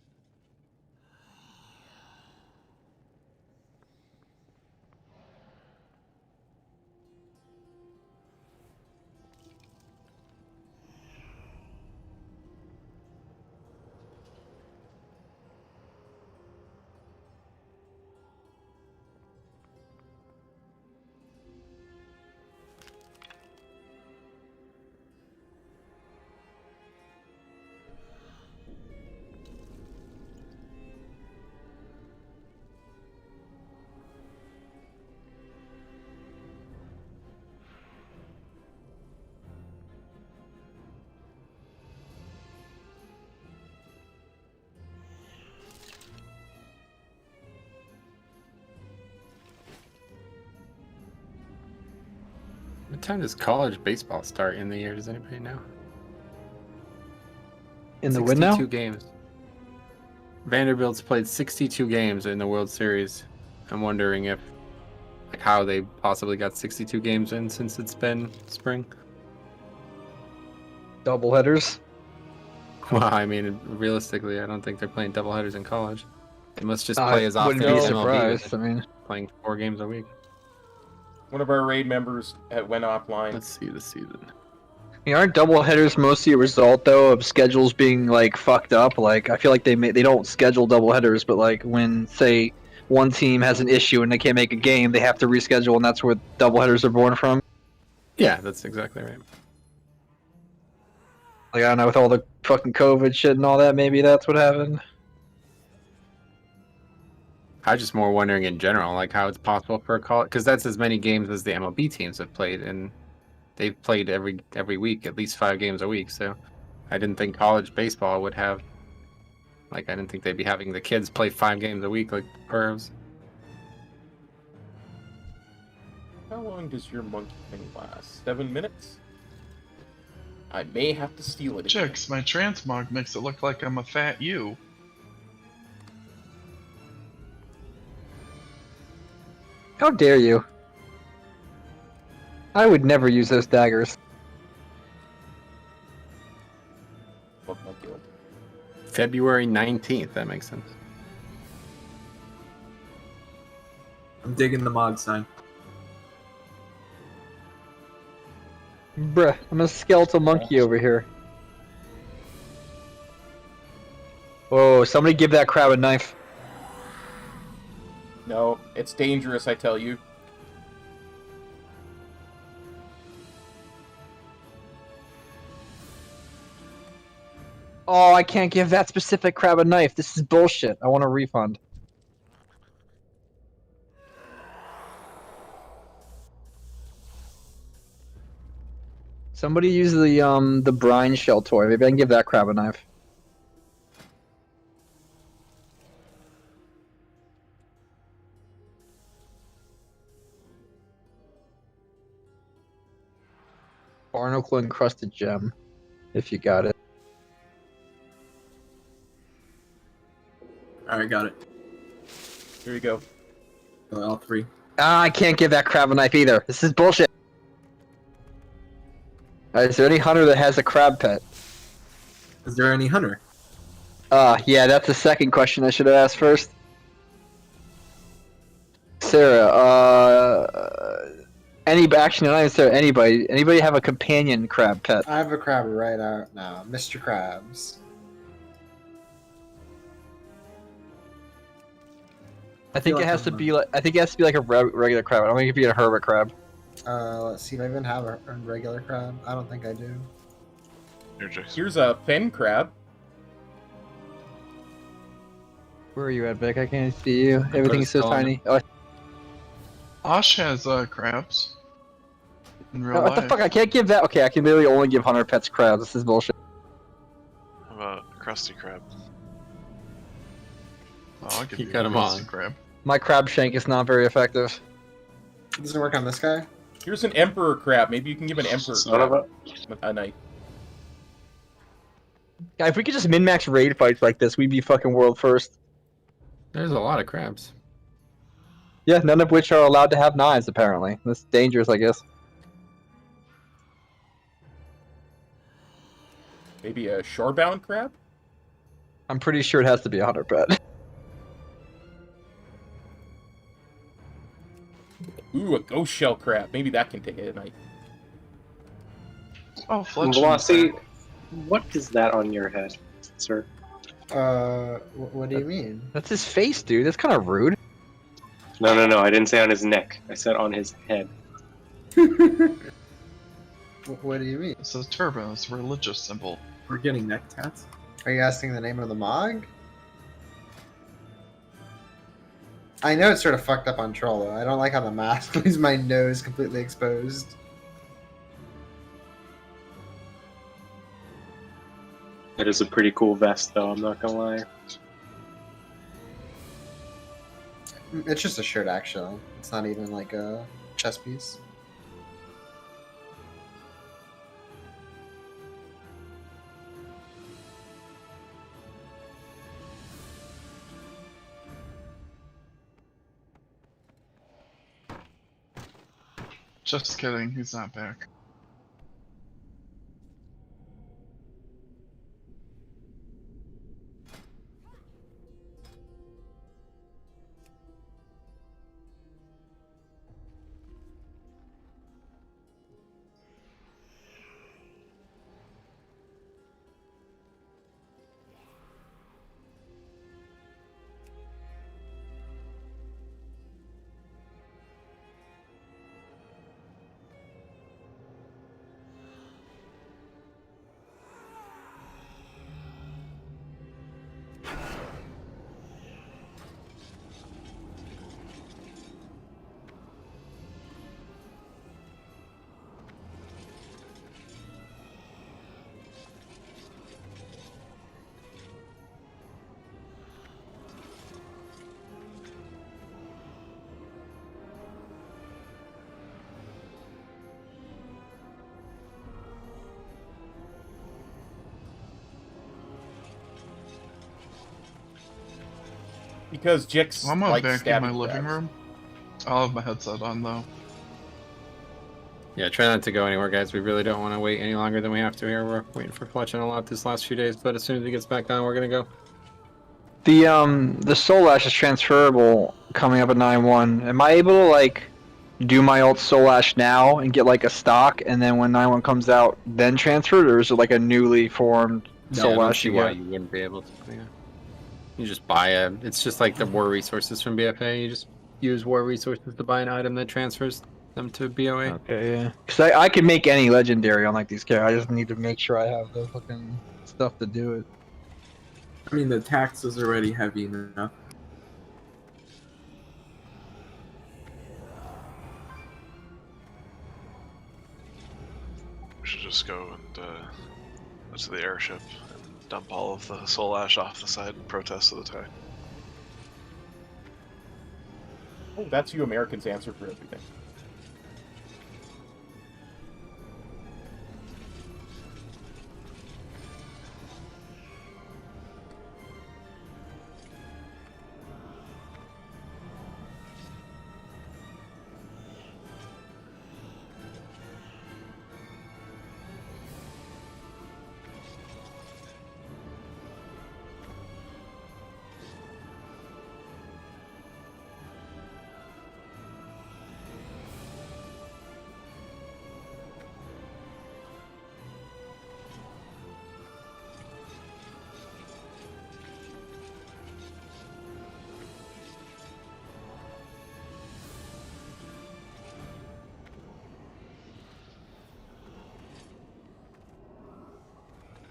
What time does college baseball start in the year? Does anybody know? In the win now? 62 games. Vanderbilt's played 62 games in the World Series. I'm wondering if, like, how they possibly got 62 games in since it's been spring. Double headers. Well, I mean, realistically, I don't think they're playing doubleheaders in college. They must just I play as often wouldn't be as MLB. surprised. I mean, playing 4 games a week. One of our raid members went offline. Let's see the season. aren't double headers mostly a result though of schedules being like fucked up? Like I feel like they don't schedule double headers, but like when say one team has an issue and they can't make a game, they have to reschedule, and that's where double headers are born from. Yeah, that's exactly right. Like I don't know, with all the fucking COVID shit and all that, maybe that's what happened. I was just more wondering in general, like how it's possible for a college, because that's as many games as the MLB teams have played, and they've played every week, at least 5 games a week. So I didn't think college baseball would have, like, I didn't think they'd be having the kids play 5 games a week like pros. How long does your monkey thing last? 7 minutes? I may have to steal it. Chicks, my transmog makes it look like I'm a fat you. How dare you? I would never use those daggers. Fuck my guild. February 19th, that makes sense. I'm digging the mod sign. Bruh, I'm a skeletal monkey over here. Whoa, somebody give that crab a knife. No, it's dangerous, I tell you. Oh, I can't give that specific crab a knife. This is bullshit. I want a refund. Somebody use the brine shell toy. Maybe I can give that crab a knife. Barnacle encrusted gem, if you got it. Alright, got it. Here you go. All 3. Ah, I can't give that crab a knife either. This is bullshit. Is there any hunter that has a crab pet? Is there any hunter? Yeah, that's the second question I should have asked first. Sarah, actually, not even Sarah, anybody have a companion crab pet? I have a crab right out now, Mr. Krabs. I think it has to be like a regular crab. I don't think it can be a hermit crab. Let's see if I even have a regular crab. I don't think I do. Here's a fen crab. Where are you at, Vic? I can't see you. Everything's so tiny. Oh, Osh has crabs. In real what the life. fuck? I can't give that. Okay, I can literally only give hunter pets crabs. This is bullshit. How about Krusty Krab? Oh, I'll give You you got a him Krusty on. Krab. My crab shank is not very effective. Does it work on this guy? Here's an emperor crab. Maybe you can give an emperor crab a knife. Yeah, if we could just min-max raid fights like this, we'd be fucking world first. There's a lot of crabs. Yeah, none of which are allowed to have knives, apparently. That's dangerous, I guess. Maybe a shorebound crab? I'm pretty sure it has to be a hunter pet. Ooh, a ghost shell crab. Maybe that can take a knife. Oh, Fletch. Velocity, what is that on your head, sir? What do you mean? That's his face, dude. That's kind of rude. No, I didn't say on his neck. I said on his head. What do you mean? It's a turbo. It's a religious symbol. We're getting neck tats. Are you asking the name of the Mog? I know it's sort of fucked up on Troll, though. I don't like how the mask leaves my nose completely exposed. It is a pretty cool vest, though, I'm not gonna lie. It's just a shirt, actually. It's not even like a chest piece. Just kidding. He's not back. Because Jix I'm gonna likes back in stabbing my living crabs. room. I'll have my headset on though. Yeah, try not to go anywhere, guys. We really don't want to wait any longer than we have to here. We're waiting for Fletching a lot this last few days, but as soon as he gets back on, we're gonna go. The Soul Ash is transferable coming up at 9-1. Am I able to like do my ult Soul Ash now and get like a stock, and then when 9-1 comes out, then transfer it, or is it like a newly formed Soul I don't Ash see you why get? you wouldn't be able to. Yeah. You just buy a. It's just like the war resources from BFA. You just use war resources to buy an item that transfers them to BOA. Okay, yeah. Because I can make any legendary on like these characters. I just need to make sure I have the fucking stuff to do it. I mean, the tax is already heavy enough. We should just go and go to the airship and dump all of the soul ash off the side and protest the attack. Oh, that's you Americans' answer for everything.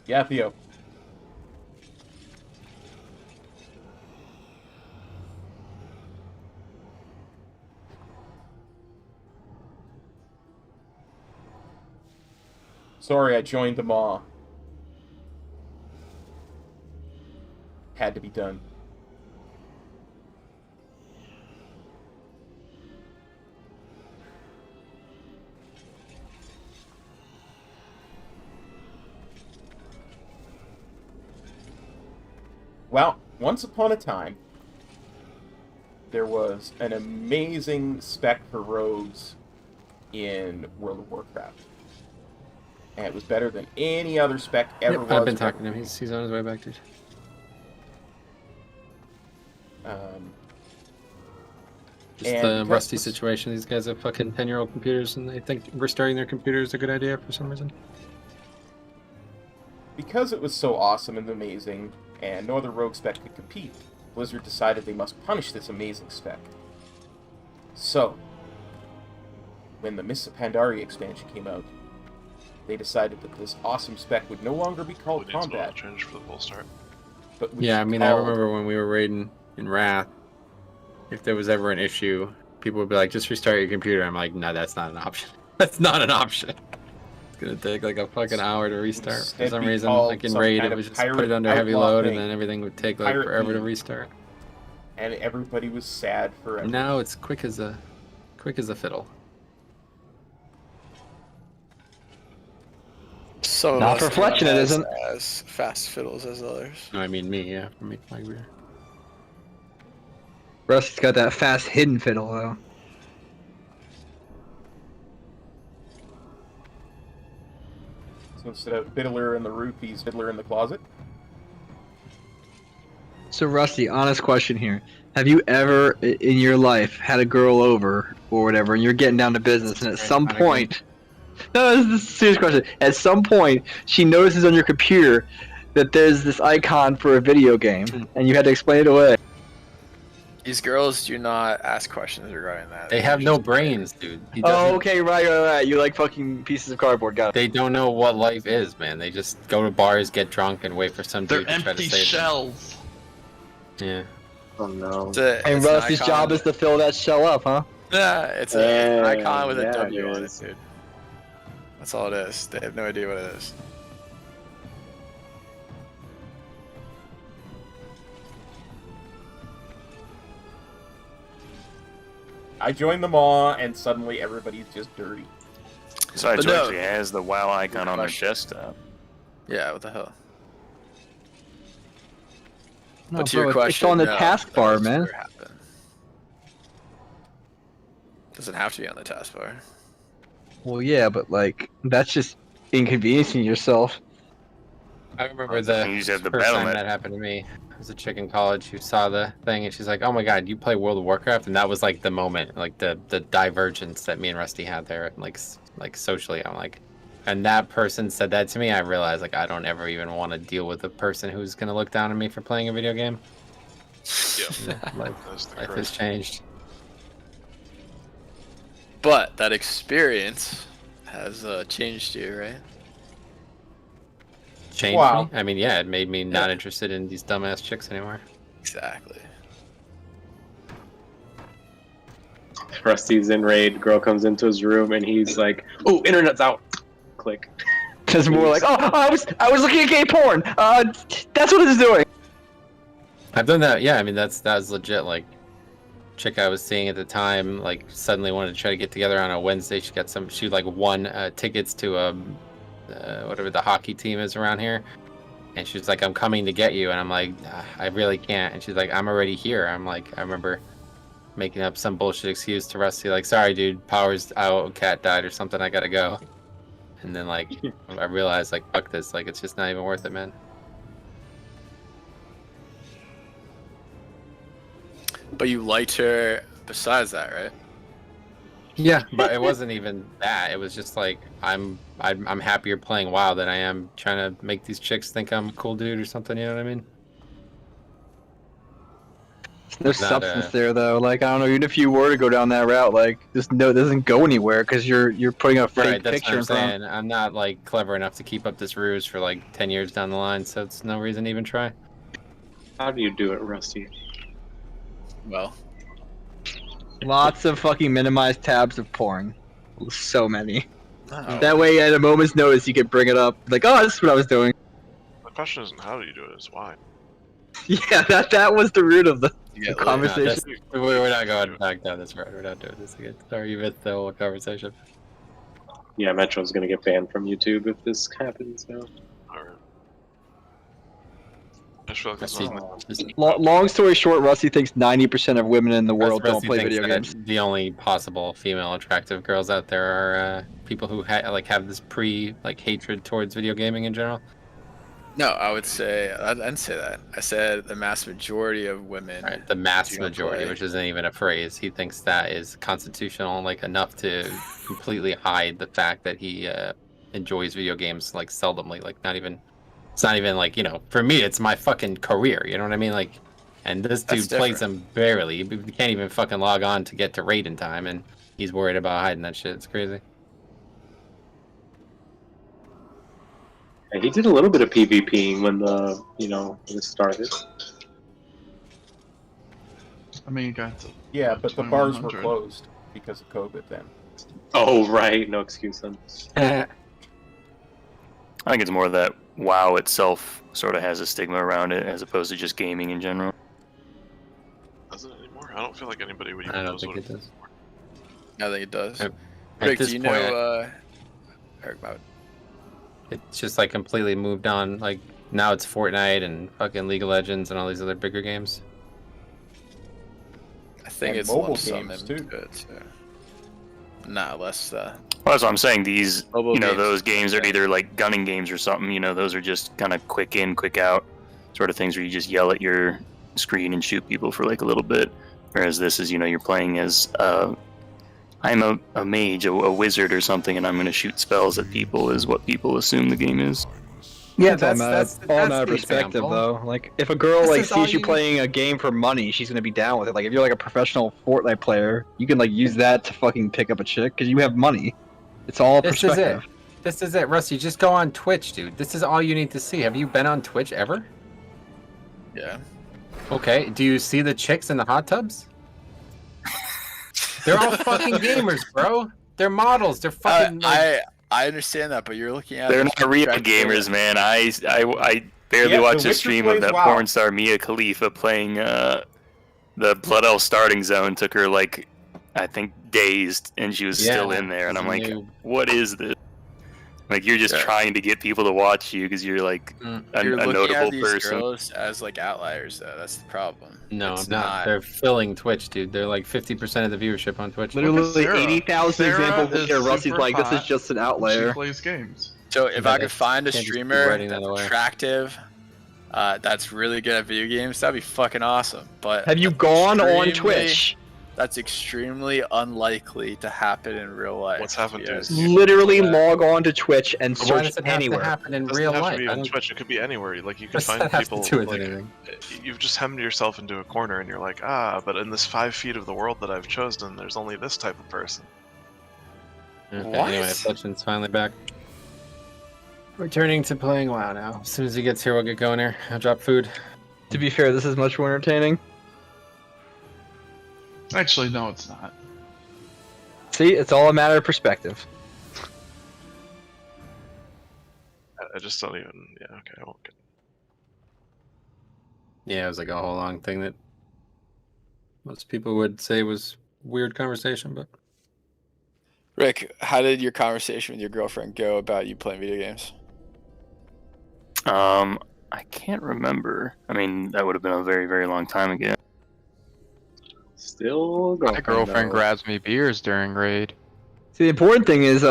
Yeah, Theo. Sorry, I joined the maw. Had to be done. Well, once upon a time, there was an amazing spec for rogues in World of Warcraft. And it was better than any other spec ever was. I've been talking to him. He's on his way back, dude. Just the Rusty situation. These guys have fucking 10-year-old computers, and they think restarting their computer is a good idea for some reason. Because it was so awesome and amazing, and no other rogue spec could compete, Blizzard decided they must punish this amazing spec. So, when the Mists of Pandaria expansion came out, they decided that this awesome spec would no longer be called combat. Change for the full start. But Yeah, I mean, I remember when we were raiding in Wrath, if there was ever an issue, people would be like, just restart your computer. I'm like, no, that's not an option. That's not an option. It's gonna take like a fucking hour to restart. For some reason, like in Raid, it was just put it under heavy load, and then everything would take like forever to restart. And everybody was sad forever. Now it's quick as a fiddle. Some of Not us for Fletching, it isn't. as fast fiddles as others. No, I mean me, yeah, for me, my beer. Rusty's got that fast hidden fiddle though. So instead of fiddler in the roof, he's fiddler in the closet. So Rusty, honest question here. Have you ever in your life had a girl over or whatever and you're getting down to business and at some point... No, this is a serious question. At some point, she notices on your computer that there's this icon for a video game and you had to explain it away. These girls do not ask questions regarding that. They have no brains, dude. Oh, okay, right. You like fucking pieces of cardboard, got it. They don't know what life is, man. They just go to bars, get drunk, and wait for some dude to try to save shells. them. Yeah. Oh no. And Rusty's job is to fill that shell up, huh? Yeah, it's an icon with a W on it, dude. That's all it is. They have no idea what it is. I joined the maw, and suddenly everybody's just dirty. Besides, who actually has the WoW icon on their desktop? Yeah, what the hell? No, But to your bro, question, it's on the no, taskbar, that man. never happened. Doesn't have to be on the taskbar. Well, yeah, but like that's just inconveniencing yourself. I remember You the just have the first battle time map. that happened to me. I was a chick in college who saw the thing, and she's like, "Oh my god, you play World of Warcraft?" And that was like the moment, like the divergence that me and Rusty had there, like socially. I'm like, and that person said that to me. I realized like I don't ever even want to deal with a person who's gonna look down on me for playing a video game. Yeah. Life has changed. But that experience has changed you, right? Changed Wow. me? I mean, yeah, it made me not interested in these dumbass chicks anymore. Exactly. Rusty's in raid. Girl comes into his room and he's like, "Oh, internet's out." Click. Because more like, oh, I was looking at gay porn. That's what it's doing. I've done that. Yeah, I mean that was legit. Like, chick I was seeing at the time, like suddenly wanted to try to get together on a Wednesday. She like won tickets to whatever the hockey team is around here, and she's like, "I'm coming to get you," and I'm like, "I really can't." And she's like, "I'm already here." I'm like, I remember making up some bullshit excuse to Rusty, like, "Sorry, dude, power's out, cat died or something. I gotta go." And then like I realized like, fuck this, like it's just not even worth it, man. But you liked her besides that, right? Yeah, but it wasn't even that. It was just like I'm happier playing WoW than I am trying to make these chicks think I'm a cool dude or something. You know what I mean? There's Not, substance there though. Like I don't know, even if you were to go down that route, like just no, it doesn't go anywhere because you're putting a fake Right, that's picture what I'm in front. saying. I'm not like clever enough to keep up this ruse for like 10 years down the line, so it's no reason to even try. How do you do it, Rusty? Well, Lots of fucking minimized tabs of porn. So many. Oh. That way, at a moment's notice, you could bring it up. Like, oh, this is what I was doing. The question isn't how do you do it, it's why. Yeah, that was the root of the Yeah, conversation. We're not going back down this road. We're not doing this again. Sorry, you missed the whole conversation. Yeah, Metro's gonna get banned from YouTube if this happens. So. Alright. I just feel like it's not Long story short, Rusty thinks 90% of women in the world don't Rusty play thinks video that games. The only possible female attractive girls out there are people who have this hatred towards video gaming in general. No, I would say I didn't say that. I said the mass majority of women. Right, the mass do majority, play. which isn't even a phrase. He thinks that is constitutional, like enough to completely hide the fact that he enjoys video games like seldomly, like not even. It's not even like, for me, it's my fucking career. You know what I mean? Like, and this That's dude plays them barely. He can't even fucking log on to get to raid in time, and he's worried about hiding that shit. It's crazy. Yeah, he did a little bit of PvPing when when it started. I mean, you got the Yeah, but the bars were 2100. closed because of COVID then. Oh right, no excuse then. I think it's more that WoW itself sort of has a stigma around it, as opposed to just gaming in general. Doesn't it anymore? I don't feel like anybody would even I don't knows think what it does. I think it does. At Rick, this do you point, know? Eric, about It's just like completely moved on. Like now it's Fortnite and fucking League of Legends and all these other bigger games. I think And it's mobile lump sum games, into too. it, too. Not less. Well, that's what I'm saying. These, Mobile games. those games are either like gunning games or something. Those are just kind of quick in, quick out sort of things where you just yell at your screen and shoot people for like a little bit. Whereas this is, you're playing as I'm a mage, a wizard or something, and I'm going to shoot spells at people is what people assume the game is. Yeah, that's all the matter of perspective, example. though. Like, if a girl This is all sees you you- playing a game for money, she's gonna be down with it. Like, if you're like a professional Fortnite player, you can use that to fucking pick up a chick because you have money. It's all This is perspective. it. This is it, Rusty. Just go on Twitch, dude. This is all you need to see. Have you been on Twitch ever? Yeah. Okay. Do you see the chicks in the hot tubs? They're all fucking gamers, bro. They're models. They're fucking. I understand that, but you're looking at. They're it not real from gamers, man. I barely Yeah, watched The a Witcher stream of plays that WoW. porn star Mia Khalifa playing the Blood Elf starting zone. Took her I think days, and she was Yeah, still in there. And I'm like, new. what is this? Like you're just trying to get people to watch you because you're like a You're looking notable at these person. girls as like outliers, though. That's the problem. No, It's not. They're filling Twitch, dude. They're like 50% of the viewership on Twitch. Literally 80,000 examples here. Rusty's like, this is just an outlier. She plays games. So if I could find a can't just keep streamer writing that that's away. attractive, that's really good at video games, that'd be fucking awesome. But Have you gone on extremely- Twitch? That's extremely unlikely to happen in real life. What's happened to Yes. Literally log on to Twitch and Why search does it have anywhere. to happen in It doesn't real have life? to be I on don't- Twitch. It could be anywhere. Like you can What's find that have to people. do with Like anything? you've just hemmed yourself into a corner, and you're like, but in this 5 feet of the world that I've chosen, there's only this type of person. Okay, What? anyway, Fletchen's finally back. Returning to playing WoW now. As soon as he gets here, we'll get going here. I'll drop food. To be fair, this is much more entertaining. Actually, no, it's not. See, it's all a matter of perspective. I just don't even. Yeah, okay, I won't get. Yeah, it was like a whole long thing that most people would say was weird conversation, but Rick, how did your conversation with your girlfriend go about you playing video games? I can't remember. I mean, that would have been a very, very long time ago. Still My girlfriend grabs me beers during raid. See, the important thing is,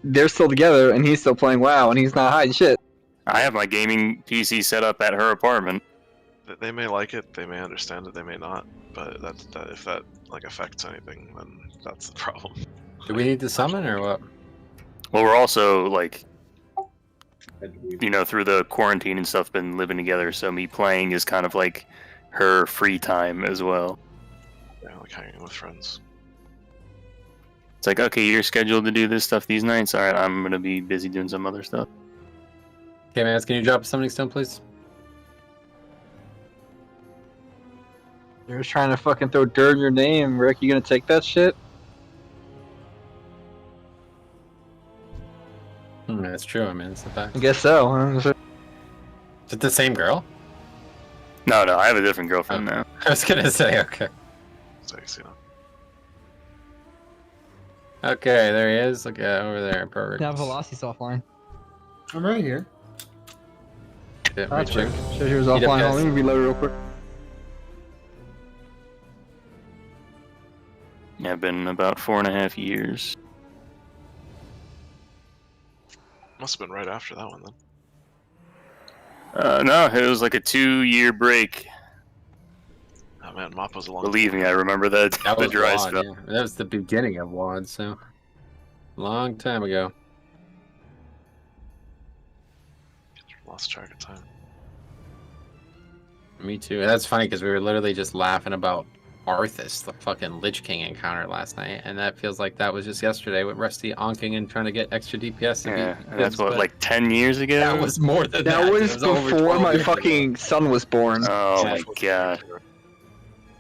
they're still together, and he's still playing WoW, and he's not hiding shit. I have my gaming PC set up at her apartment. They may like it, they may understand it, they may not. But that if that like affects anything, then that's the problem. do we need to summon or what? Well, we're also like, through the quarantine and stuff, been living together. So me playing is kind of like her free time as well. Yeah, like hanging with friends. It's like, okay, you're scheduled to do this stuff these nights. All right, I'm gonna be busy doing some other stuff. Okay, man, can you drop a summoning stone, please? They're just trying to fucking throw dirt in your name, Rick. You gonna take that shit? That's true. I mean, it's the fact. I guess so. Huh? Is it the same girl? No, I have a different girlfriend now. I was gonna say, okay. Thanks, Okay, there he is. Look at over there. Perfect. Now Velocity's offline. I'm right here. Yeah, That's reaching. weird. Sure, he was Eat up, offline. guys. Let me reload real quick. Yeah, been about 4.5 years. Must have been right after that one then. No, it was like a 2-year break. Oh man, Mop was a long. Believe me, I remember that. That the was dry WoD, spell. yeah. That was the beginning of WoD, so long time ago. Lost track of time. Me too. And that's funny because we were literally just laughing about Arthas, the fucking Lich King encounter last night, and that feels like that was just yesterday with Rusty onking and trying to get extra DPS. To Yeah, beat and that's Vids, what, but like 10 years ago? that was more than that. That was It over before 12 my years ago. fucking son was born. Oh Yeah. my god.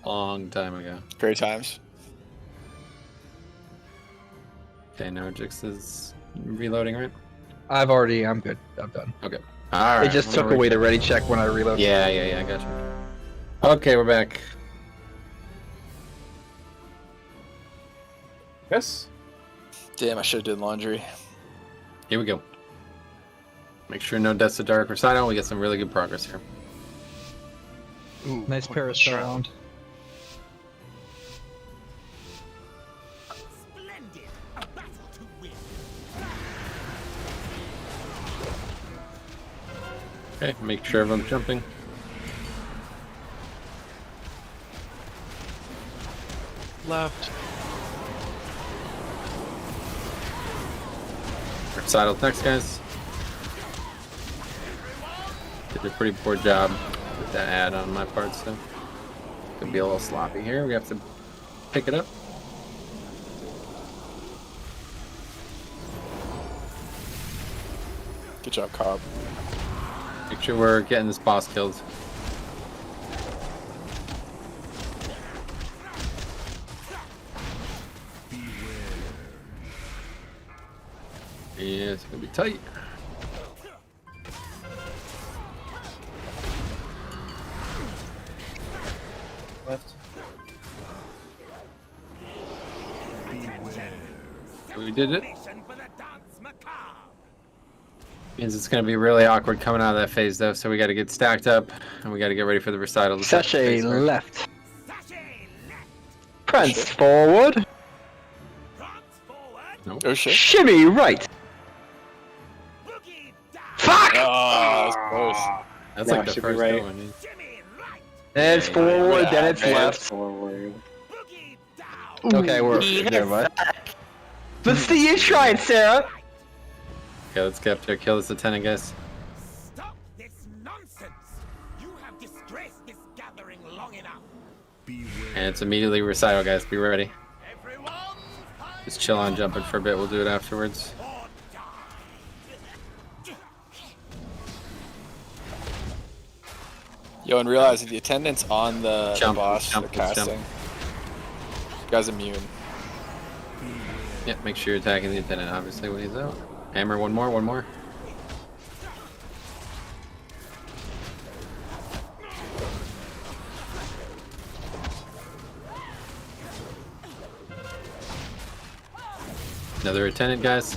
Long time ago. Great times. Okay, now Jix is reloading, right? I'm good. I'm done. Okay. All right. It just took away the ready check when I reloaded. Yeah, I got you. Okay, we're back. Yes. Damn, I should have did laundry. Here we go. Make sure no deaths to Dark Recital. We get some really good progress here. Ooh, nice parasol round. Splendid! A battle to win. Okay, make sure everyone's jumping. Left. Recital's next, guys. Did a pretty poor job with that ad on my part, so could be a little sloppy here. We have to pick it up. Good job, Cobb. Make sure we're getting this boss killed. Yeah, it's gonna be tight. Left. We did it. For the dance macabre. Means it's going to be really awkward coming out of that phase, though. So we got to get stacked up, and we got to get ready for the recital. Sachet left. Prance forward. Nope. Oh shit. Shimmy right. Fuck! Oh, that's close. That's No, like the should be first right. one. Then it's forward, then it's man. left. Forward. Okay, we're there, what? Let's see you try it, Sarah. Okay, let's get up there. Kill this lieutenant, guys. Stop this nonsense! You have disgraced this gathering long enough. And it's immediately recital, guys. Be ready. Just chill on jumping for a bit. We'll do it afterwards. Yo, and realize that the attendance on the boss, jump, the casting, jump. you guys immune. Yep, make sure you're attacking the attendant, obviously, when he's out. Hammer, one more, one more. Another attendant, guys.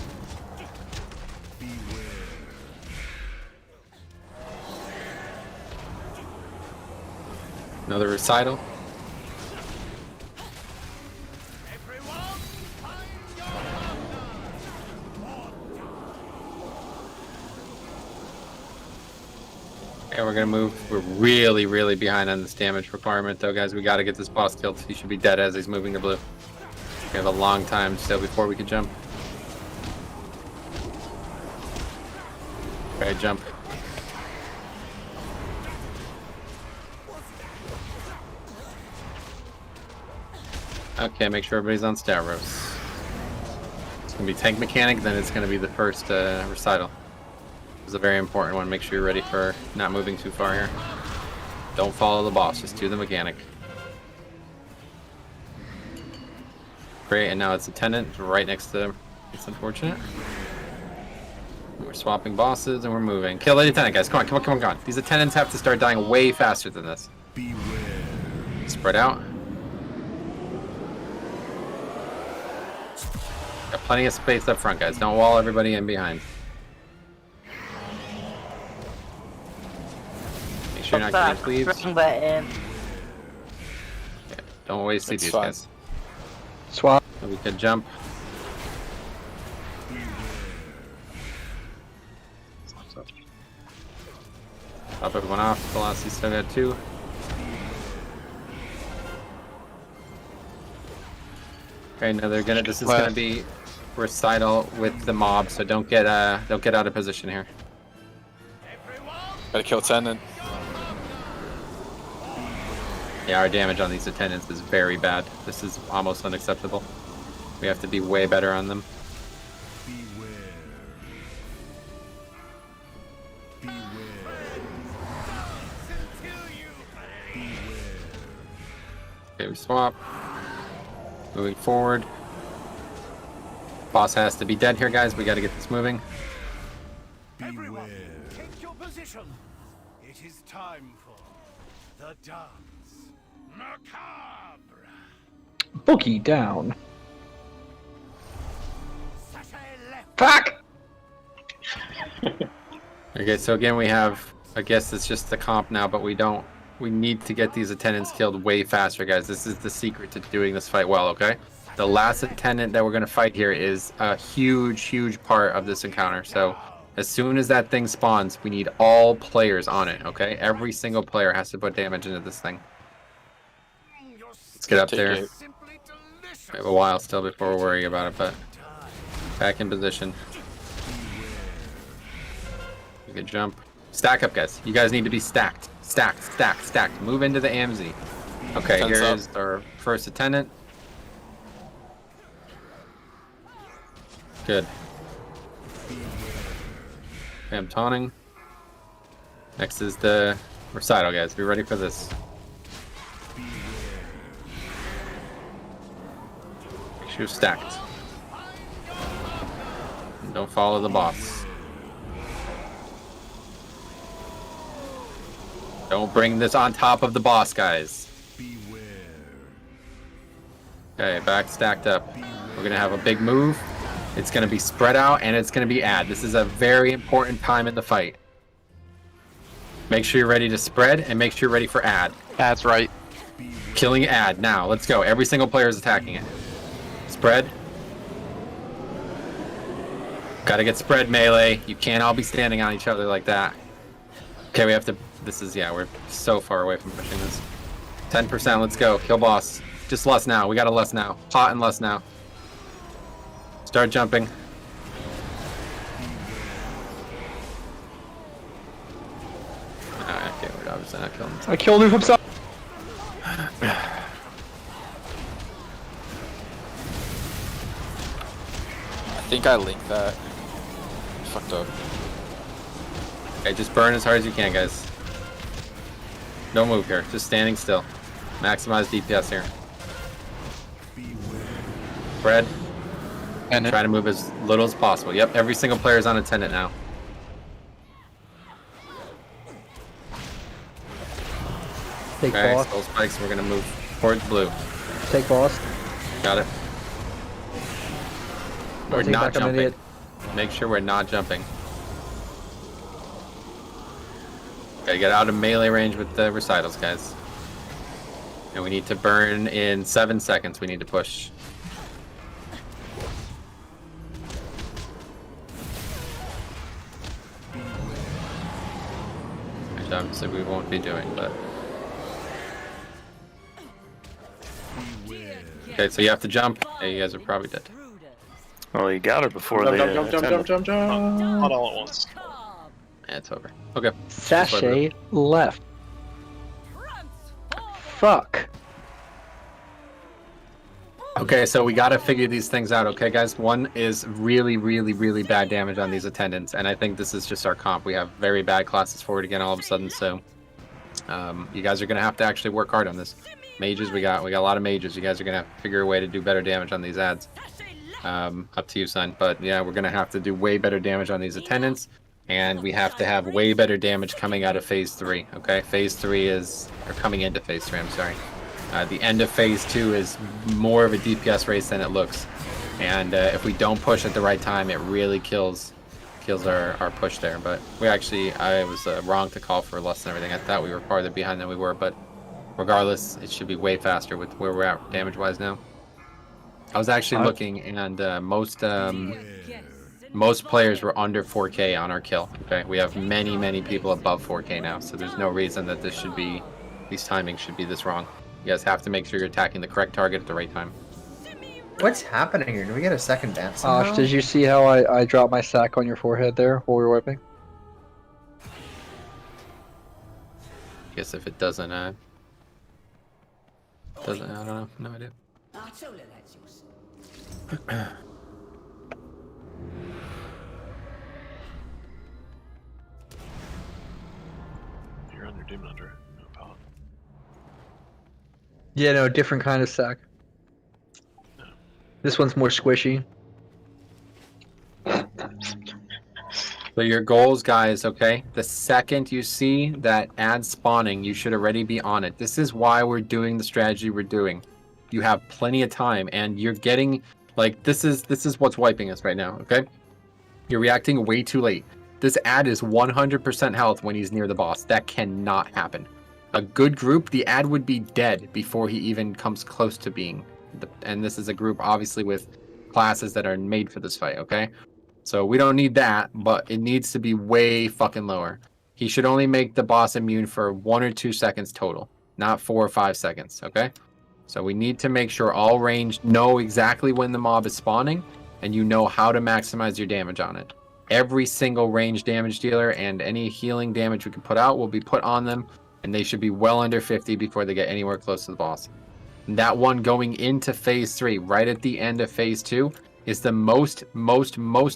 Another recital. Okay, we're gonna move. We're really, really behind on this damage requirement, though, guys. We gotta get this boss killed. He should be dead as he's moving to blue. We have a long time still before we can jump. Okay, jump. Okay, make sure everybody's on Stavros. It's gonna be tank mechanic, then it's gonna be the first recital. It's a very important one. Make sure you're ready for not moving too far here. Don't follow the boss, just do the mechanic. Great, and now it's attendant right next to. It's unfortunate. We're swapping bosses and we're moving. Kill the attendant, guys. Come on, come on, come on, come on. These attendants have to start dying way faster than this. Spread out. Got plenty of space up front, guys. Don't wall everybody in behind. Make sure you're not getting cleaves. Button. Yeah, don't waste That's CDs, fine. guys. Swap. So we could jump. Top everyone off. Velocity still got 2. Okay, no, they're gonna. This is gonna be recital with the mob, so don't get out of position here. Gotta kill attendant. Yeah, our damage on these attendants is very bad. This is almost unacceptable. We have to be way better on them. Okay, we swap. Moving forward. Boss has to be dead here, guys. We gotta get this moving. Everyone, take your position. It is time for the dance. Macabre. Boogie down. Fuck! Okay, so again we have, I guess it's just the comp now, but we need to get these attendants killed way faster, guys. This is the secret to doing this fight well, okay? The last attendant that we're gonna fight here is a huge, huge part of this encounter. So as soon as that thing spawns, we need all players on it, okay? Every single player has to put damage into this thing. Let's get up there. We have a while still before we're worrying about it, but back in position. We can jump. Stack up, guys. You guys need to be stacked. Stacked, stacked, stacked. Move into the AMZ. Okay, Tense here up. is our first attendant. Good. Okay, I'm taunting. Next is the recital, guys. Be ready for this. Make sure you're stacked. And don't follow the boss. Don't bring this on top of the boss, guys. Okay, back stacked up. We're gonna have a big move. It's going to be spread out, and it's going to be add. This is a very important time in the fight. Make sure you're ready to spread, and make sure you're ready for add. That's right. Killing add. Now, let's go. Every single player is attacking it. Spread. Gotta get spread melee. You can't all be standing on each other like that. Okay, we have to... This is... Yeah, we're so far away from pushing this. 10%, let's go. Kill boss. Just less now. We got a less now. Hot and less now. Start jumping. Okay, we're obviously not killing him. I killed him himself. I think I linked that. Fucked up. Okay, just burn as hard as you can, guys. Don't move here. Just standing still. Maximize DPS here. Spread. And try to move as little as possible. Yep, every single player is on attendant now. Take okay, boss. Soul spikes. We're gonna move towards blue. Take boss. Got it. We're Take not back, I'm an jumping. idiot. Make sure we're not jumping. Okay, get out of melee range with the recitals, guys. And we need to burn in 7 seconds. We need to push. Which obviously we won't be doing, but... Okay, so you have to jump. Yeah, you guys are probably dead. Well, you got her before Jump, they jump, jump, jump, jump, jump. Not all at once. Yeah, it's over. Okay. Sachet left. Fuck. Okay, so we gotta figure these things out, okay, guys? One is really, really, really bad damage on these attendants, and I think this is just our comp. We have very bad classes forward again all of a sudden, so you guys are gonna have to actually work hard on this. Mages, we got a lot of mages. You guys are gonna have to figure a way to do better damage on these ads. Up to you, son. But yeah, we're gonna have to do way better damage on these attendants, and we have to have way better damage coming out of phase 3. Okay, phase 3 is, or coming into phase 3. I'm sorry. The end of phase 2 is more of a DPS race than it looks, and if we don't push at the right time, it really kills our push there. But I was wrong to call for less than everything. I thought we were farther behind than we were, but regardless, it should be way faster with where we're at damage-wise now. I was actually looking, and most players were under 4K on our kill. Okay, we have many people above 4K now, so there's no reason that these timings should be this wrong. You guys have to make sure you're attacking the correct target at the right time. What's happening here? Do we get a second dance somehow? Osh, did you see how I dropped my sack on your forehead there while we were wiping? Guess if it doesn't, I don't know. No idea. You're on your Demon Hunter. No problem. Yeah, no, different kind of sack. This one's more squishy. So your goals, guys, okay? The second you see that ad spawning, you should already be on it. This is why we're doing the strategy we're doing. You have plenty of time, and you're getting, like, this is what's wiping us right now, okay? You're reacting way too late. This ad is 100% health when he's near the boss. That cannot happen. A good group, the ad would be dead before he even comes close to being. And this is a group, obviously, with classes that are made for this fight, okay? So we don't need that, but it needs to be way fucking lower. He should only make the boss immune for 1 or 2 seconds total, not 4 or 5 seconds, okay? So we need to make sure all ranged know exactly when the mob is spawning, and you know how to maximize your damage on it. Every single ranged damage dealer and any healing damage we can put out will be put on them, and they should be well under 50 before they get anywhere close to the boss. And that one going into phase 3, right at the end of phase 2, is the most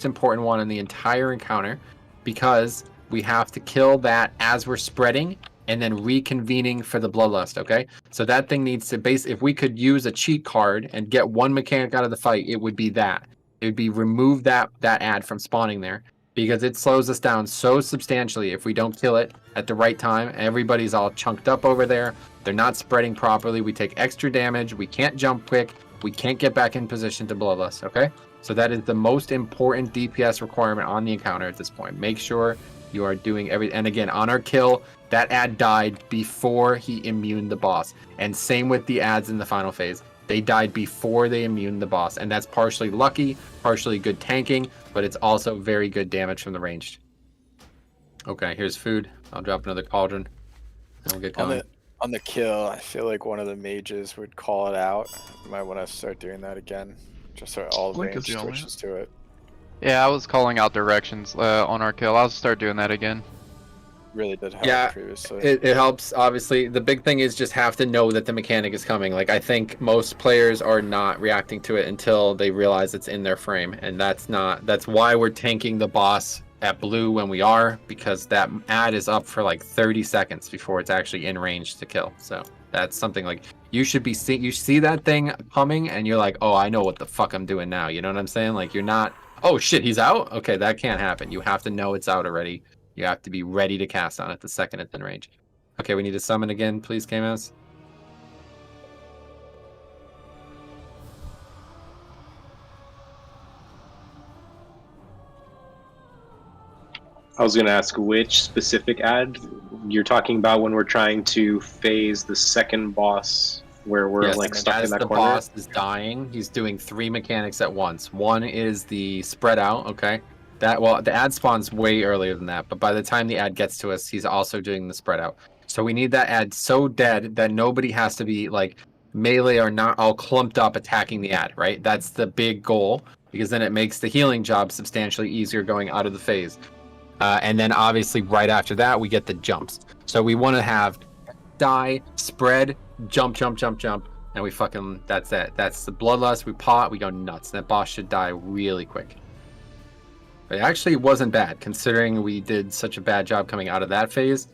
important one in the entire encounter, because we have to kill that as we're spreading and then reconvening for the bloodlust, okay? So that thing needs to if we could use a cheat card and get one mechanic out of the fight, it would be that. It would be remove that ad from spawning there, because it slows us down so substantially if we don't kill it at the right time. Everybody's all chunked up over there. They're not spreading properly. We take extra damage. We can't jump quick. We can't get back in position to bloodlust, okay? So that is the most important DPS requirement on the encounter at this point. Make sure you are doing and again, on our kill, that ad died before he immuned the boss. And same with the ads in the final phase. They died before they immuned the boss. And that's partially lucky, partially good tanking, but it's also very good damage from the ranged. Okay, here's food. I'll drop another cauldron. And we'll get going. On the kill, I feel like one of the mages would call it out. You might want to start doing that again, just so all Blink is range the only switches to it. Yeah, I was calling out directions on our kill. I'll start doing that again. Really did help previously. It helps, obviously. The big thing is just have to know that the mechanic is coming. Like, I think most players are not reacting to it until they realize it's in their frame. And that's why we're tanking the boss at blue when we are, because that ad is up for like 30 seconds before it's actually in range to kill. So that's something like you should be you see that thing coming and you're like, oh, I know what the fuck I'm doing now. You know what I'm saying? Like, you're not, oh shit, he's out? Okay, that can't happen. You have to know it's out already. You have to be ready to cast on it the second it's in range. Okay, we need to summon again, please, K-Mouse. I was going to ask which specific ad you're talking about when we're trying to phase the second boss where we're like stuck in that corner. As the boss is dying, he's doing 3 mechanics at once. One is the spread out, okay? The ad spawns way earlier than that, but by the time the ad gets to us, he's also doing the spread out. So we need that ad so dead that nobody has to be like melee or not all clumped up attacking the ad, right? That's the big goal, because then it makes the healing job substantially easier going out of the phase. And then obviously right after that, we get the jumps. So we want to have die, spread, jump, and we fucking, that's it. That's the bloodlust, we pot, we go nuts. That boss should die really quick. But it actually wasn't bad, considering we did such a bad job coming out of that phase.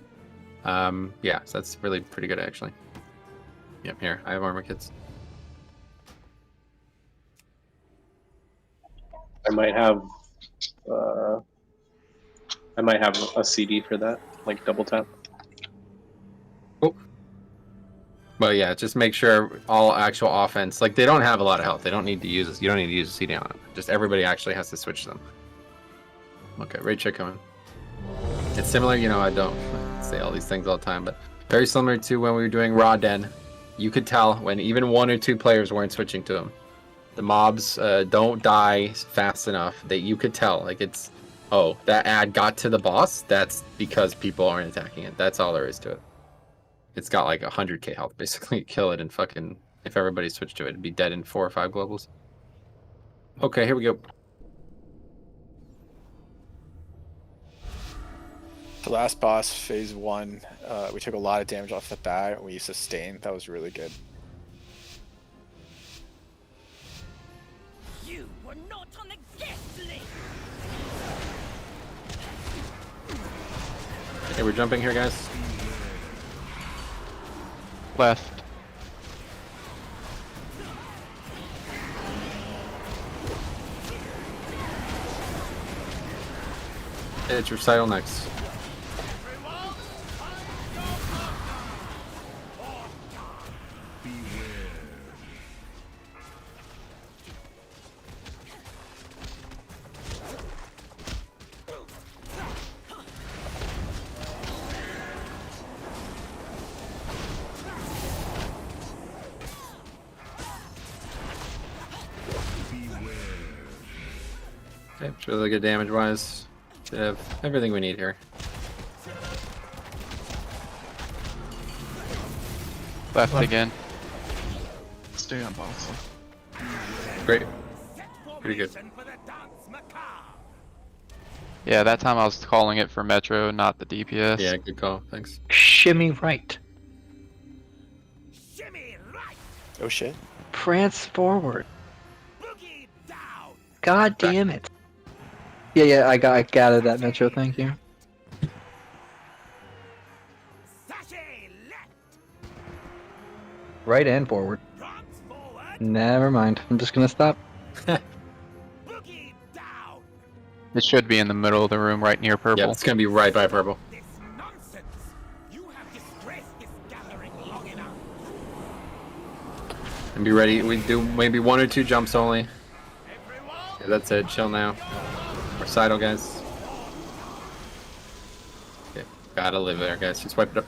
Yeah, so that's really pretty good, actually. Yep, here, I have armor kits. I might have a CD for that, like double tap. Oh. But yeah, just make sure all actual offense, like they don't have a lot of health. They don't need to use this. You don't need to use a CD on it. Just everybody actually has to switch them. Okay, raid check coming. It's similar, you know, I don't say all these things all the time, but very similar to when we were doing Raw Den. You could tell when even 1 or 2 players weren't switching to them. The mobs don't die fast enough that you could tell. Like, it's, oh, that ad got to the boss. That's because people aren't attacking it. That's all there is to it. It's got like 100k health, basically. Kill it and fucking, if everybody switched to it, it'd be dead in 4 or 5 globals. Okay, here we go. The last boss, phase 1, we took a lot of damage off the bat, and we sustained. That was really good. You were not on the guest list. Okay, we're jumping here, guys. Left. It's recital next. Okay, it's really good damage-wise. Should have everything we need here. Left again. Stay on boss. Great. Pretty good. Yeah, that time I was calling it for Metro, not the DPS. Yeah, good call. Thanks. Shimmy right. Oh shit. Prance forward. God damn it. Yeah, I gathered that, Metro, thank you. Right and forward. Never mind, I'm just gonna stop. It should be in the middle of the room, right near purple. Yeah, it's gonna be right by purple. And be ready. We do maybe 1 or 2 jumps only. Yeah, that's it. Chill now. Recital, guys. Okay, gotta live there, guys. Just wipe it up.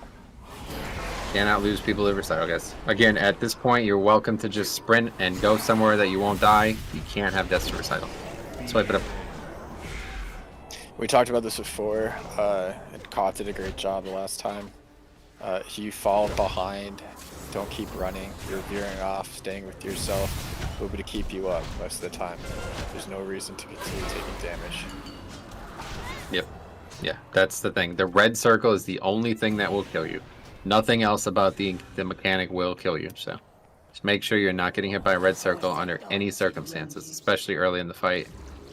Cannot lose people to recital, guys. Again, at this point, you're welcome to just sprint and go somewhere that you won't die. You can't have deaths to recital. Swipe it up. We talked about this before, and Kot did a great job the last time. You fall behind, don't keep running, you're veering off, staying with yourself, able to keep you up most of the time. There's no reason to continue taking damage. Yep. Yeah, that's the thing. The red circle is the only thing that will kill you. Nothing else about the mechanic will kill you, so just make sure you're not getting hit by a red circle under any circumstances, especially early in the fight.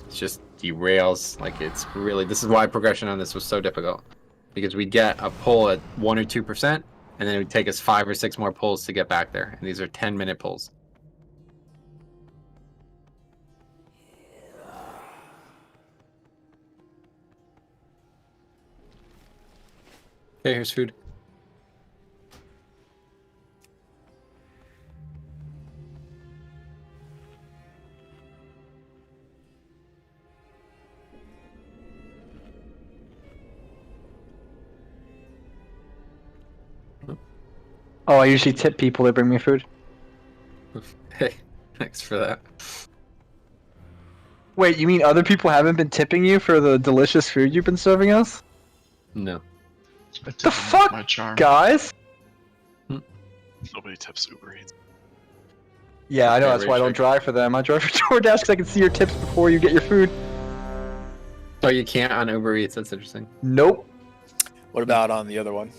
It's just derails. Like, it's really, this is why progression on this was so difficult, because we get a pull at 1 or 2%, and then it would take us 5 or 6 more pulls to get back there, and these are 10-minute pulls. Okay, here's food. Oh, I usually tip people that bring me food. Hey, thanks for that. Wait, you mean other people haven't been tipping you for the delicious food you've been serving us? No. The fuck, my charm. guys? Nobody tips Uber Eats. Yeah, I know, Okay, that's why I don't Richard. drive for them. I drive for DoorDash because I can see your tips before you get your food. Oh, you can't on Uber Eats. That's interesting. Nope. What about on the other one?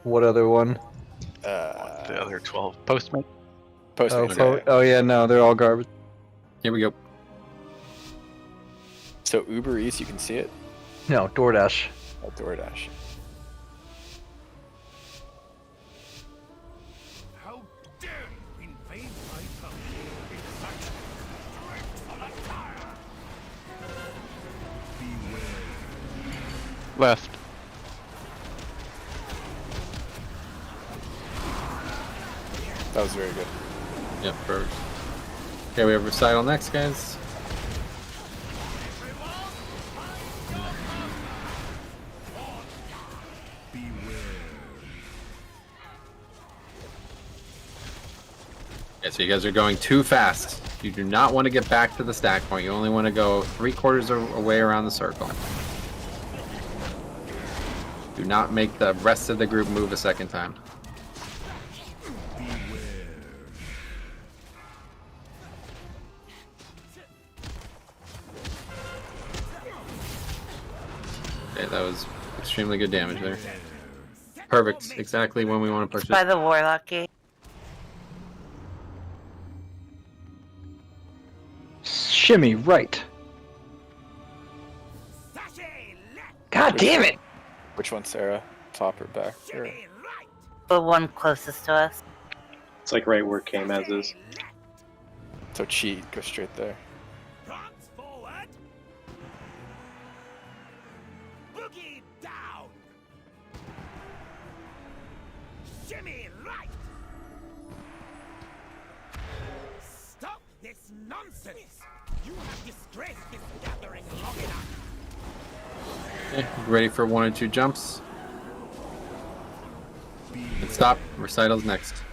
What other one? The other 12. Postman. Postmates. Oh yeah, no, they're all garbage. Here we go. So Uber Eats, you can see it? No, DoorDash. Oh, DoorDash. How dare you invade my country in such dreadful attire? Beware. Left. That was very good. Yep, perfect. Okay, we have recital next, guys. Yeah, so you guys are going too fast. You do not want to get back to the stack point. You only want to go 3/4 away around the circle. Do not make the rest of the group move a second time. Okay, that was extremely good damage there. Perfect. Exactly when we want to push By it. the Warlock gate. Shimmy right. God damn it! Which one, Sarah? Top or back? Or... The one closest to us. It's like right where K-Mez is. So cheat, go straight there. Boogie down. Shimmy right. Stop this nonsense. You have disgraced this gathering long enough. Okay, ready for 1 or 2 jumps. And stop. Recital's next.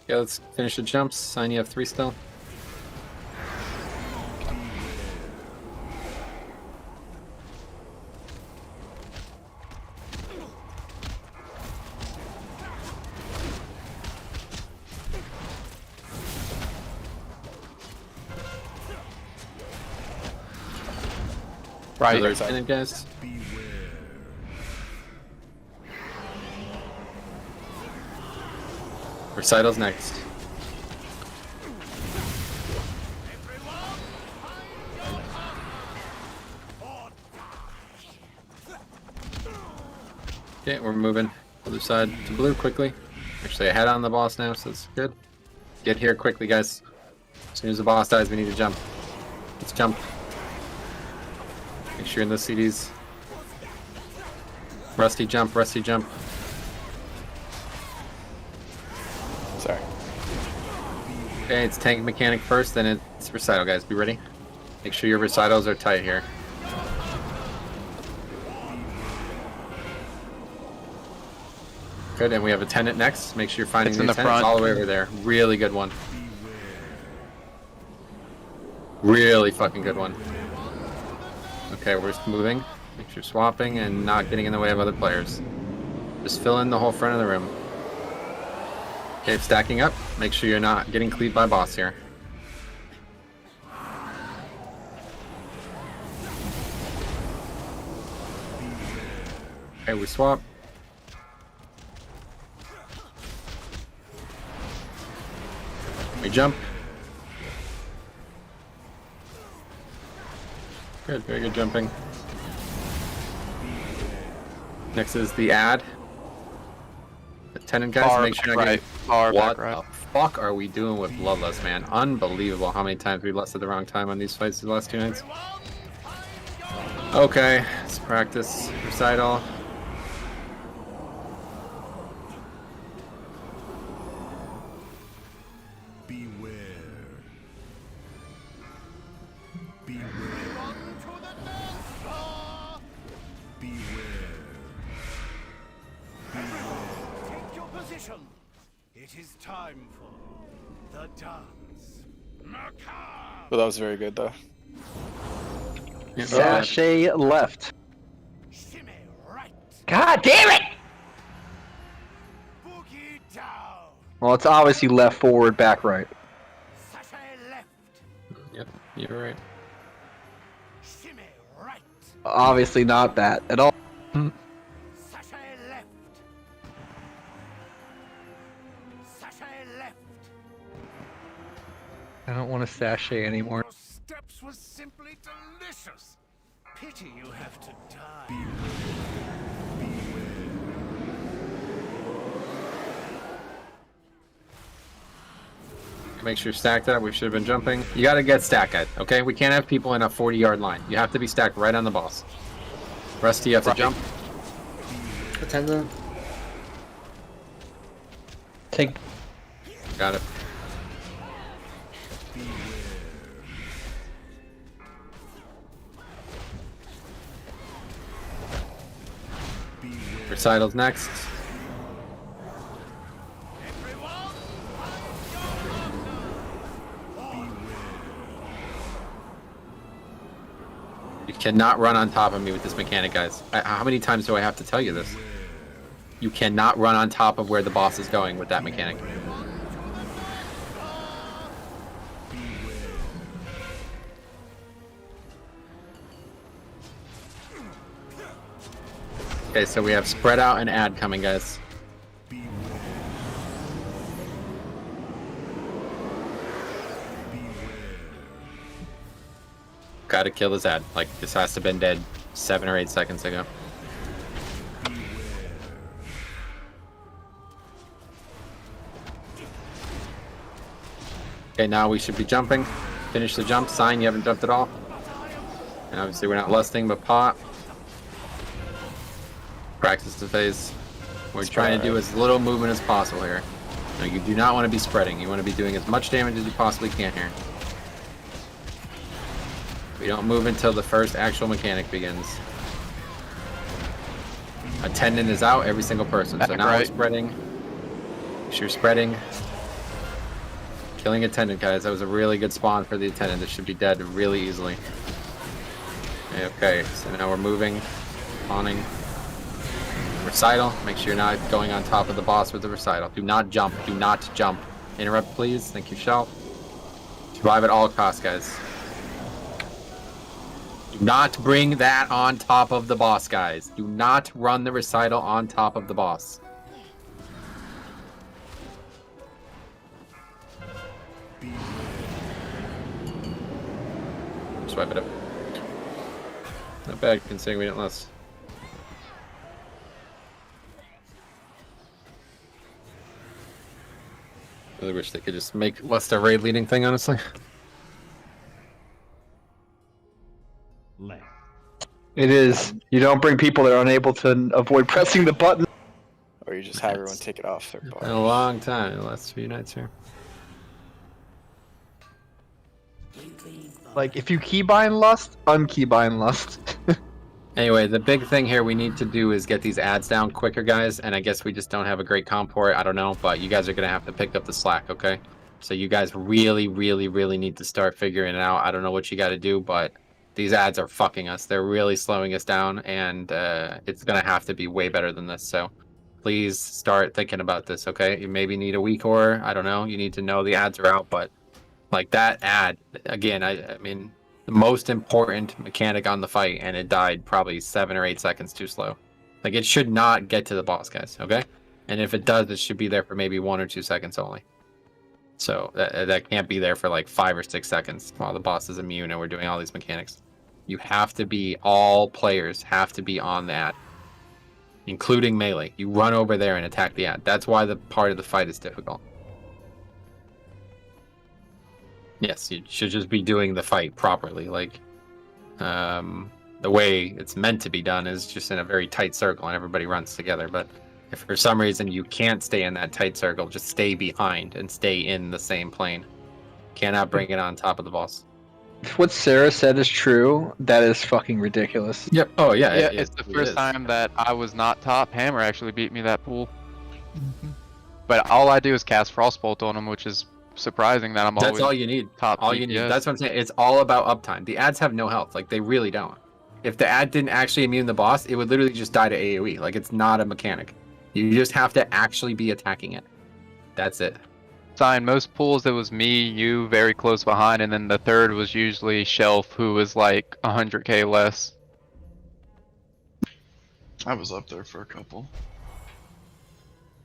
Okay, let's finish the jumps. Sign, you have 3 still. Right. Another minute, guys. Recital's next. Okay, we're moving other side to blue quickly. Actually, I head on the boss now, so it's good. Get here quickly, guys. As soon as the boss dies, we need to jump. Let's jump. Make sure you're in the CDs. Rusty jump, Rusty jump. Sorry. Okay, it's tank mechanic first, then it's recital, guys. Be ready. Make sure your recitals are tight here. Good, and we have attendant next. Make sure you're finding It's the in the attendant front. all the way over there. Really good one. Really fucking good one. Okay, we're just moving. Make sure you're swapping and not getting in the way of other players. Just fill in the whole front of the room. Okay, stacking up. Make sure you're not getting cleaved by boss here. Okay, we swap. We jump. Good, very good jumping. Next is the ad. Attendant guys, Far make sure back not right. Far What back right. the fuck are we doing with Bloodlust, man? Unbelievable how many times we lost at the wrong time on these fights the last 2 nights. Okay, let's practice recital. Take your position. It is time for the dance. Macabre. But that was very good, though. Sashay left. Shimmy right. God damn it! Boogie down. Well, it's obviously left, forward, back, right. Sashay left. Yep, you're right. Shimmy right. Obviously not that at all. Sashay left. Sashay left. I don't want to sashay anymore. Your steps was simply delicious. Pity you have to die. Make sure you're stacked up. We should have been jumping. You gotta get stacked, guys. Okay, we can't have people in a 40-yard line. You have to be stacked right on the boss. Rusty, you have to jump. Attendant. Take. Got it. Recital's next. You cannot run on top of me with this mechanic, guys. How many times do I have to tell you this? You cannot run on top of where the boss is going with that mechanic. Okay, so we have spread out and add coming, guys. Gotta kill this ad. Like, this has to have been dead 7 or 8 seconds ago. Okay, now we should be jumping. Finish the jump. Sign you haven't jumped at all. And obviously we're not lusting, but pot. Practice the phase. We're trying to do as little movement as possible here. No, you do not want to be spreading. You want to be doing as much damage as you possibly can here. We don't move until the first actual mechanic begins. Attendant is out, every single person. So now we're spreading. Make sure you're spreading. Killing attendant, guys. That was a really good spawn for the attendant. That should be dead really easily. Okay, so now we're moving. Spawning. Recital. Make sure you're not going on top of the boss with the recital. Do not jump. Do not jump. Interrupt, please. Thank you, Shell. Survive at all costs, guys. Do not bring that on top of the boss, guys. Do not run the recital on top of the boss. Swipe it up. Not bad, considering we didn't last. Really wish they could just make less the raid leading thing, honestly. Left. It is. You don't bring people that are unable to avoid pressing the button. Or you just have everyone take it off their Been bars. a long time. The last few nights here. Like, if you keybind Lust, unkeybind Lust. Anyway, the big thing here we need to do is get these ads down quicker, guys. And I guess we just don't have a great comp for it. I don't know, but you guys are gonna have to pick up the slack, okay? So you guys really, really, really need to start figuring it out. I don't know what you got to do, but these ads are fucking us. They're really slowing us down, and it's gonna have to be way better than this. So please start thinking about this, okay? You maybe need a week, or I don't know. You need to know the ads are out, but like that ad again. I mean, the most important mechanic on the fight, and it died probably 7 or 8 seconds too slow. Like, it should not get to the boss, guys, okay? And if it does, it should be there for maybe 1 or 2 seconds only. So that can't be there for like 5 or 6 seconds while the boss is immune and we're doing all these mechanics. You have to be, all players have to be on that, including melee. You run over there and attack the ad. That's why the part of the fight is difficult. Yes, you should just be doing the fight properly. Like, the way it's meant to be done is just in a very tight circle and everybody runs together. But if for some reason you can't stay in that tight circle, just stay behind and stay in the same plane. Cannot bring it on top of the boss. If what Sarah said is true, that is fucking ridiculous. Yep. Oh, yeah. It's the first time that I was not top. Hammer actually beat me that pool. But all I do is cast Frostbolt on him, which is surprising that I'm always That's all you need. top All you DPS. need. That's what I'm saying. It's all about uptime. The ads have no health. Like, they really don't. If the ad didn't actually immune the boss, it would literally just die to AoE. Like, it's not a mechanic. You just have to actually be attacking it. That's it. Sign most pools, it was me, you, very close behind, and then the third was usually Shelf, who was like 100k less. I was up there for a couple.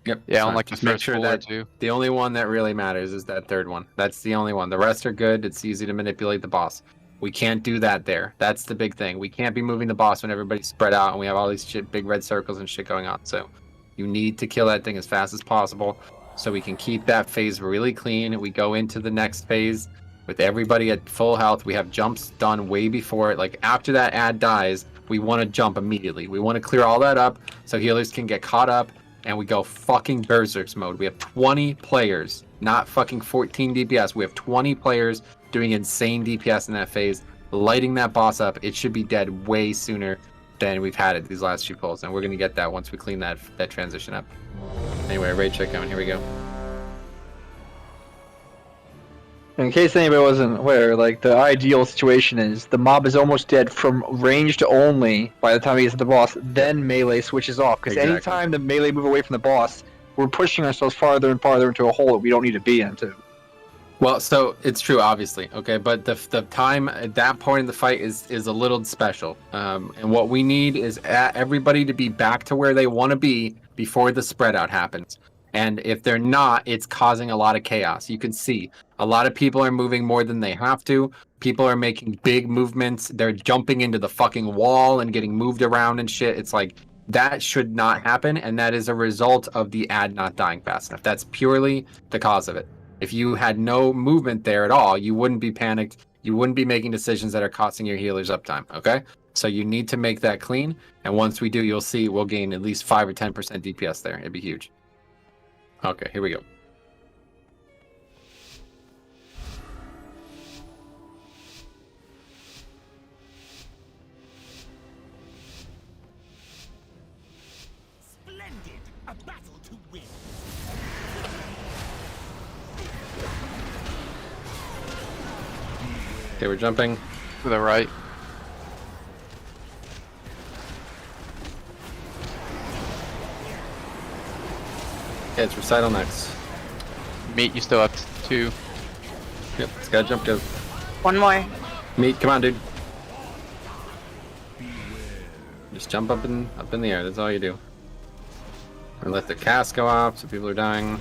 Yep. Yeah, on fine. like the Just make first sure pool or that two. the only one that really matters is that third one. That's the only one. The rest are good. It's easy to manipulate the boss. We can't do that there. That's the big thing. We can't be moving the boss when everybody's spread out and we have all these shit, big red circles and shit going on. So you need to kill that thing as fast as possible so we can keep that phase really clean. We go into the next phase with everybody at full health. We have jumps done way before it. Like, after that ad dies, we want to jump immediately. We want to clear all that up so healers can get caught up, and we go fucking berserks mode. We have 20 players, not fucking 14 DPS. We have 20 players doing insane DPS in that phase, lighting that boss up. It should be dead way sooner than we've had it these last few pulls, and we're gonna get that once we clean that transition up. Anyway, raid check coming. Here we go. In case anybody wasn't aware, like, the ideal situation is the mob is almost dead from ranged only by the time he gets to the boss, then melee switches off. Because Exactly. anytime the melee move away from the boss, we're pushing ourselves farther and farther into a hole that we don't need to be into. Well, so it's true, obviously, okay, but the time at that point in the fight is a little special, and what we need is everybody to be back to where they want to be before the spread out happens. And if they're not, it's causing a lot of chaos. You can see a lot of people are moving more than they have to. People are making big movements. They're jumping into the fucking wall and getting moved around and shit. It's like, that should not happen, and that is a result of the ad not dying fast enough. That's purely the cause of it. If you had no movement there at all, you wouldn't be panicked. You wouldn't be making decisions that are costing your healers uptime, okay? So you need to make that clean, and once we do, you'll see we'll gain at least 5 or 10% DPS there. It'd be huge. Okay, here we go. Splendid! A battle to win. Okay, we're jumping. To the right. Okay, it's recital next. Meat, you still have 2. Yep, it's gotta jump, go. One more. Meat, come on, dude. Just jump up in the air. That's all you do. And let the cast go off so people are dying.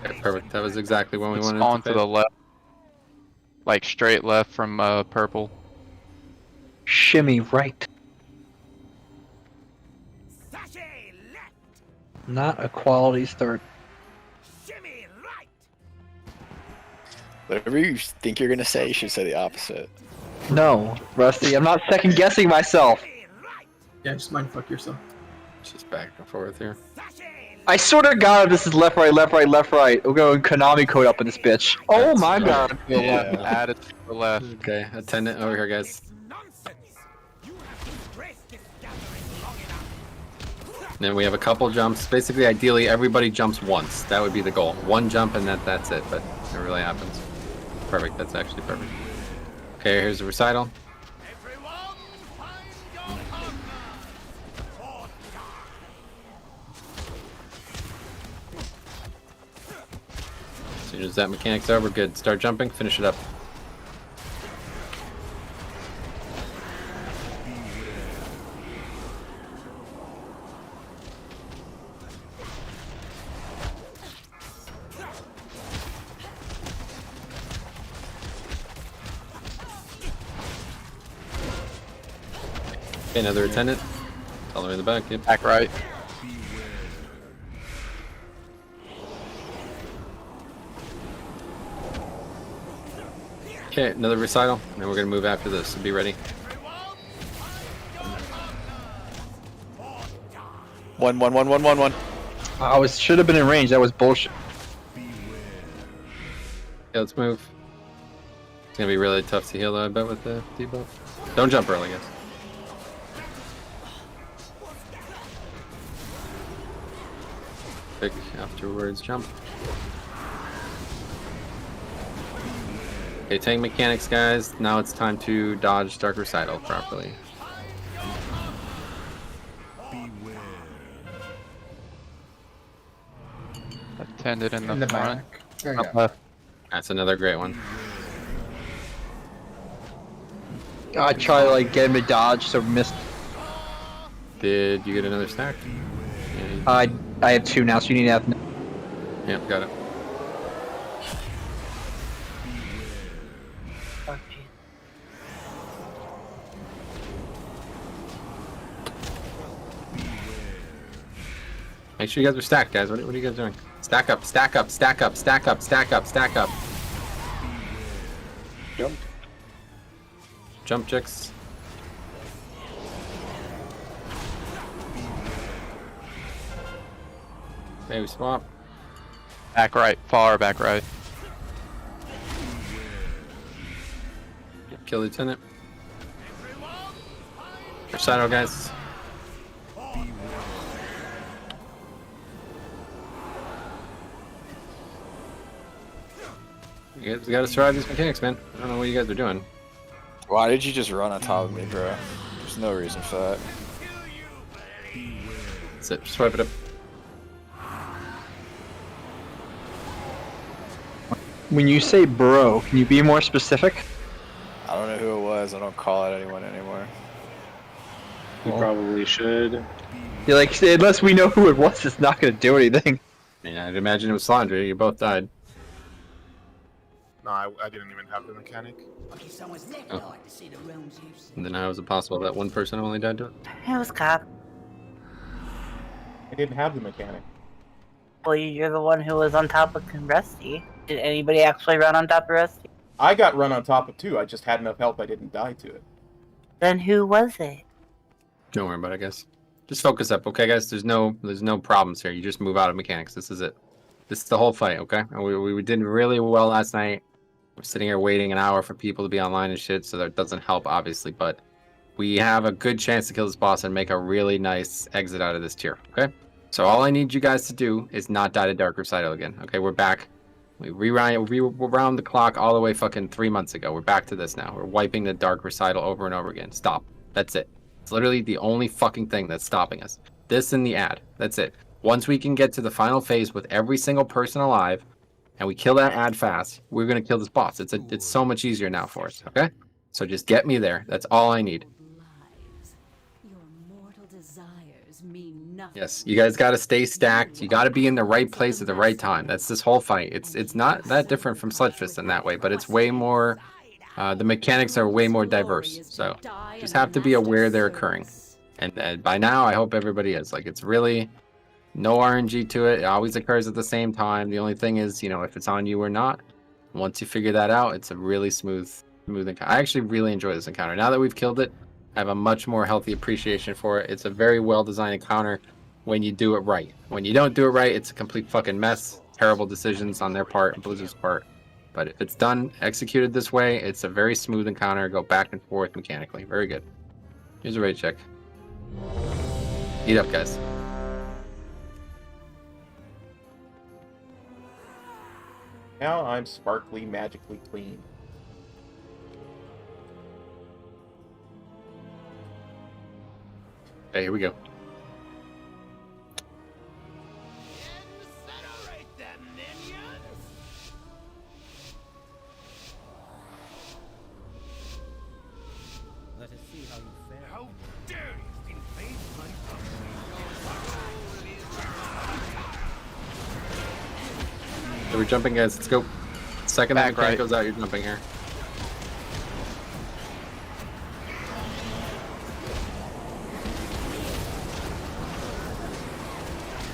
Okay, perfect. That was exactly when we It's wanted on to to the left. Like straight left from purple. Shimmy right. Not a quality start. Whatever you think you're gonna say, you should say the opposite. No, Rusty, I'm not second guessing myself. Yeah, just mind fuck yourself. Just back and forth here. I sort of got it. This is left, right, left, right, left, right. We're going Konami code up in this bitch. Oh my god. Add it to the left. Okay, attendant over here, guys. Then we have a couple jumps. Basically, ideally, everybody jumps once. That would be the goal. One jump and that's it, but it really happens. Perfect, that's actually perfect. Okay, here's the recital. As soon as that mechanic's over, good. Start jumping, finish it up. Okay, another attendant. All the way in the back, yep. Back right. Okay, another recital, and then we're gonna move after this, so be ready. One. I should have been in range. That was bullshit. Yeah, let's move. It's gonna be really tough to heal though, I bet, with the debuff. Don't jump early, guys. Pick afterwards, jump. Okay, tank mechanics, guys. Now it's time to dodge Dark Recital properly. Attended in the, In the front. back. There you Up go. left. That's another great one. I try to like get him to dodge, so missed. Did you get another stack? I have 2 now, so you need to have. Yep, got it. Make sure you guys are stacked, guys. What are you guys doing? Stack up, stack up, stack up, stack up, stack up, stack up. Jump. Jump, chicks. Okay, we swap. Back right. Far back right. Kill Lieutenant. Recital, guys. You guys gotta survive these mechanics, man. I don't know what you guys are doing. Why did you just run on top of me, bro? There's no reason for that. That's it. Swipe it up. When you say bro, can you be more specific? I don't know who it was. I don't call out anyone anymore. You probably should. You're like, unless we know who it was, it's not gonna do anything. Yeah, I'd imagine it was Slandry. You both died. No, I didn't even have the mechanic. Oh. And then how is it possible that one person only died to it? It was Cop. I didn't have the mechanic. Well, you're the one who was on top of Rusty. Did anybody actually run on top of Rusty? I got run on top of too. I just had enough health I didn't die to it. Then who was it? Don't worry about it, guys. Just focus up, okay, guys? There's no problems here. You just move out of mechanics. This is it. This is the whole fight, okay? And we did really well last night. We're sitting here waiting an hour for people to be online and shit, so that doesn't help, obviously. But we have a good chance to kill this boss and make a really nice exit out of this tier, okay? So all I need you guys to do is not die to Dark Recital again, okay? We're back. We rewound the clock all the way fucking 3 months ago. We're back to this now. We're wiping the Dark Recital over and over again. Stop. That's it. It's literally the only fucking thing that's stopping us. This and the ad. That's it. Once we can get to the final phase with every single person alive, and we kill that ad fast, we're gonna kill this boss. It's so much easier now for us, okay? So just get me there. That's all I need. Your mortal desires mean Yes, you guys got to stay stacked. You got to be in the right place at the right time. That's this whole fight. It's not that different from Sledgefist in that way, but it's way more. The mechanics are way more diverse. So just have to be aware they're occurring. And by now, I hope everybody is. Like, it's really no RNG to it. It always occurs at the same time. The only thing is, you know, if it's on you or not. Once you figure that out, it's a really smooth encounter. I actually really enjoy this encounter. Now that we've killed it, I have a much more healthy appreciation for it. It's a very well-designed encounter when you do it right. When you don't do it right, it's a complete fucking mess. Terrible decisions on their part and Blizzard's part. But if it's done, executed this way, it's a very smooth encounter. Go back and forth mechanically. Very good. Here's a raid check. Eat up, guys. Now I'm sparkly, magically clean. Okay, here we go. Let us see how you fare. How dare you invade my So we're jumping, guys. Let's go. Second that Back mechanic right. goes out, you're jumping here.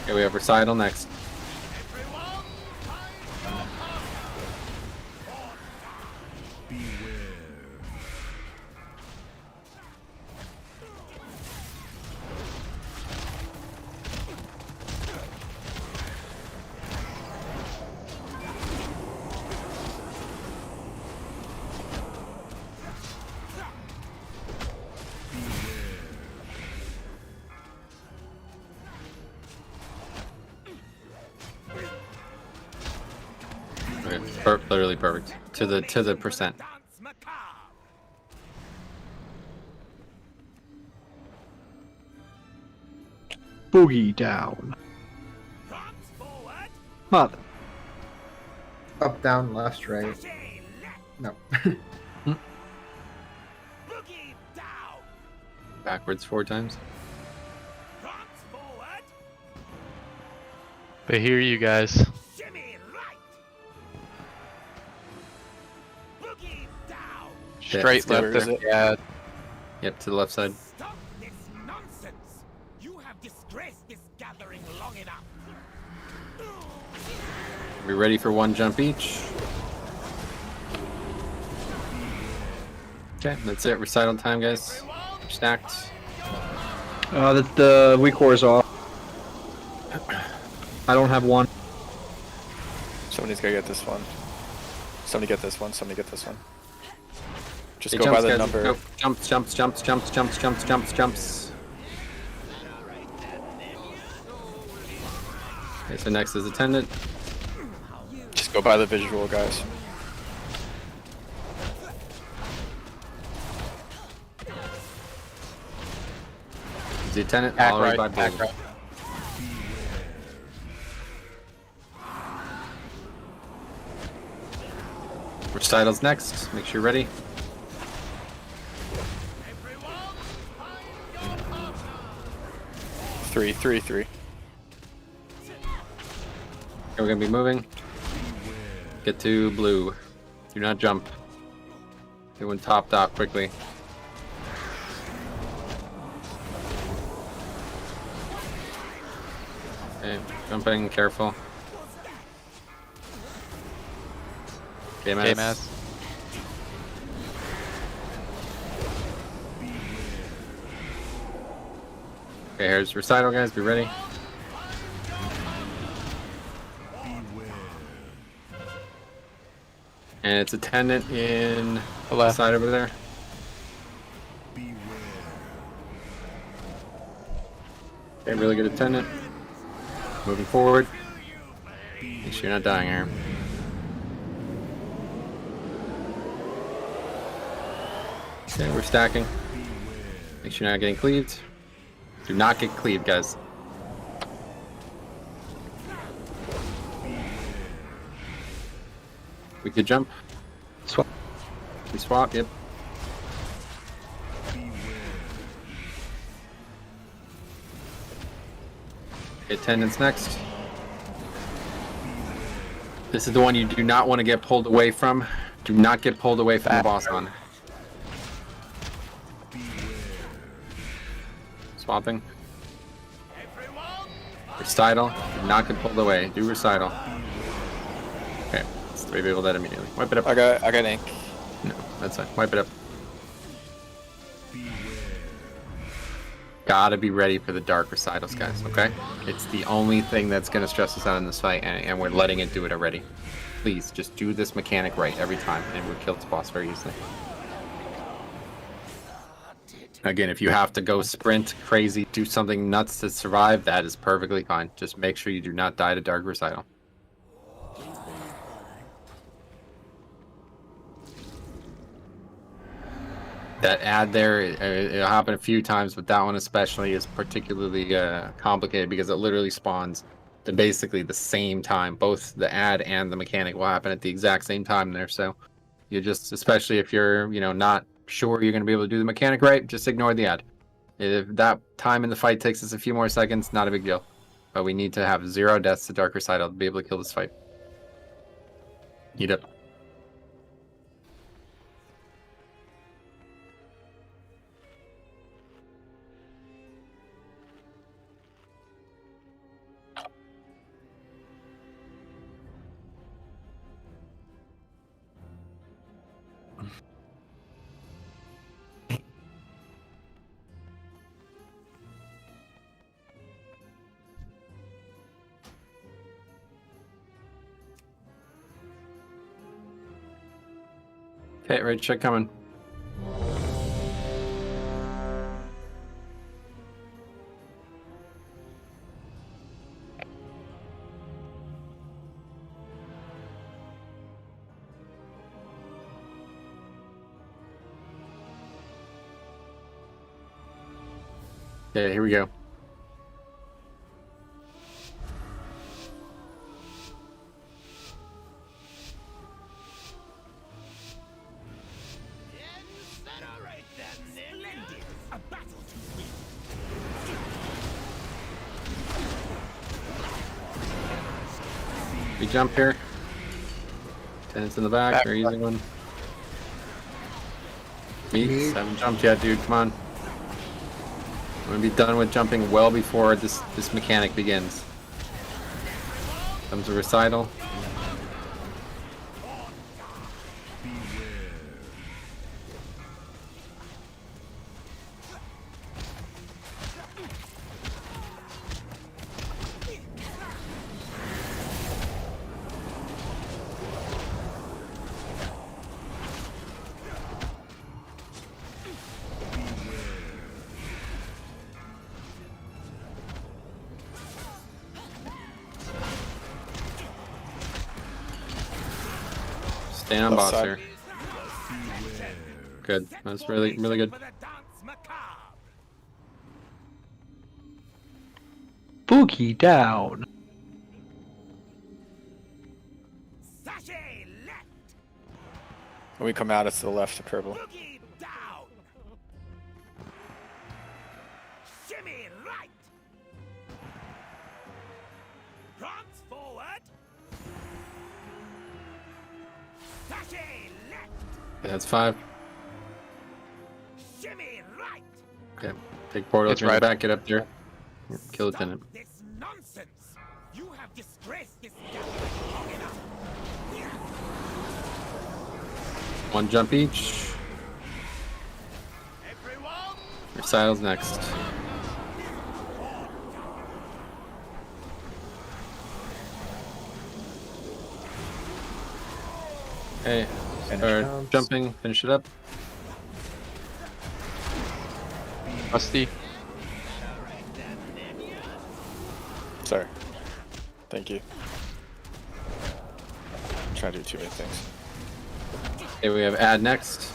Okay, we have recital next. Okay, literally perfect. To the percent. Boogie down. Mother. Up, down, left, right. No. Backwards 4 times. They hear you guys. Straight left, is it? Yeah. Yep, to the left side. Stop this nonsense! You have disgraced this gathering long enough. We ready for 1 jump each? Okay, that's it. Recital time, guys. Stacked. The weak war's off. I don't have one. Somebody's gotta get this one. Somebody get this one. Somebody get this one. Just Hey, go jumps, by the guys. number. Go. Jumps. Okay, so next is attendant. Just go by the visual, guys. The attendant. Back I'll read right, by back blue. right. Recital's next. Make sure you're ready. Three. Okay, we're gonna be moving. Get to blue. Do not jump. Doing top dot quickly. Okay, jumping, careful. KMS. Okay, here's recital, guys. Be ready. And it's attendant in the left side over there. Okay, really good attendant. Moving forward. Make sure you're not dying here. Okay, we're stacking. Make sure you're not getting cleaved. Do not get cleaved, guys. We could jump. Swap. We swap, yep. Attendance next. This is the one you do not want to get pulled away from. Do not get pulled away from the boss on. Swapping. Recital. Do not get pulled away. Do recital. Okay, let's 3 people dead immediately. Wipe it up. I got ink. No, that's fine. Wipe it up. Gotta be ready for the dark recitals, guys, okay? It's the only thing that's gonna stress us out in this fight, and we're letting it do it already. Please, just do this mechanic right every time, and we'll kill this boss very easily. Again, if you have to go sprint crazy, do something nuts to survive, that is perfectly fine. Just make sure you do not die to dark recital. That ad there, it'll happen a few times, but that one especially is particularly complicated because it literally spawns at basically the same time. Both the ad and the mechanic will happen at the exact same time there. So you just, especially if you're, not sure you're going to be able to do the mechanic right, just ignore the ad. If that time in the fight takes us a few more seconds, not a big deal. But we need to have 0 deaths to dark recital to be able to kill this fight. Eat up. Okay, right check coming. Okay, here we go. We jump here. Tenants in the back. They're using one. Meats. Haven't jumped yet, dude. Come on. I'm gonna be done with jumping well before this mechanic begins. Comes a recital. Stay on boss here. Good. That's really good. Boogie down. When we come out, it's to the left of purple. Okay, that's 5. Okay, take portal, turn right back, get up there. Kill the tenant. One jump each. Recital's next. Okay, start jumping, finish it up. Rusty. Sorry. Thank you. I'm trying to do too many things. Okay, we have add next.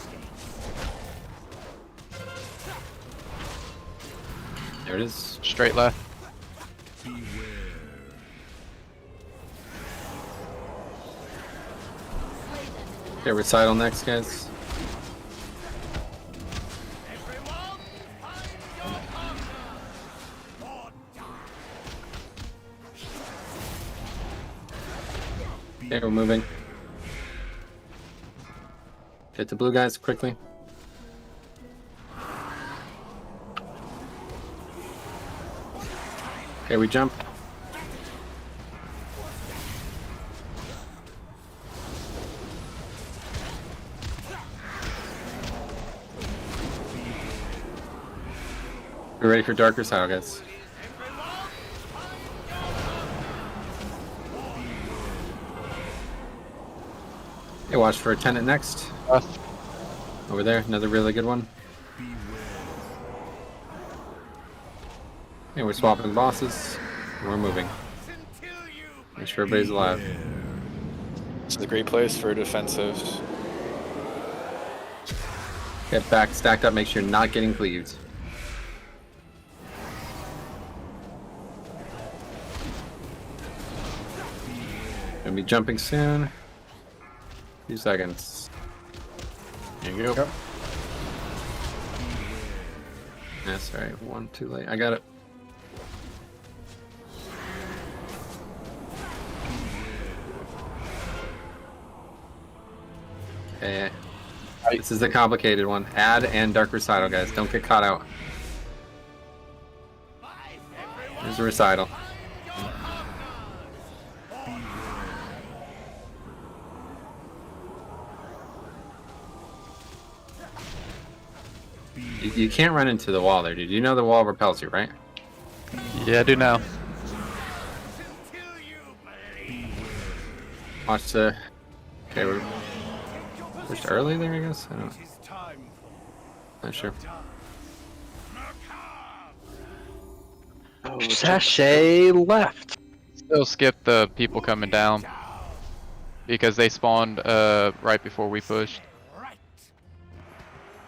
There it is. Straight left. Okay, recital next, guys. Okay, we're moving. Get the blue guys quickly. Okay, we jump. We're ready for Darker Side, guys. Okay, watch for a tenant next. Over there, another really good one. Okay, we're swapping bosses. And we're moving. Make sure everybody's alive. This is a great place for defensive. Get back, stacked up, make sure you're not getting cleaved. Gonna be jumping soon. Few seconds. There you go. Yep. That's right. One too late. I got it. Okay. This is the complicated one. Add and Dark Recital, guys. Don't get caught out. There's a recital. You can't run into the wall there, dude. You know the wall repels you, right? Yeah, I do now. Watch the... Okay, we're pushed early there, I guess? I don't know. Not sure. Sachet left. Still skip the people coming down because they spawned right before we pushed.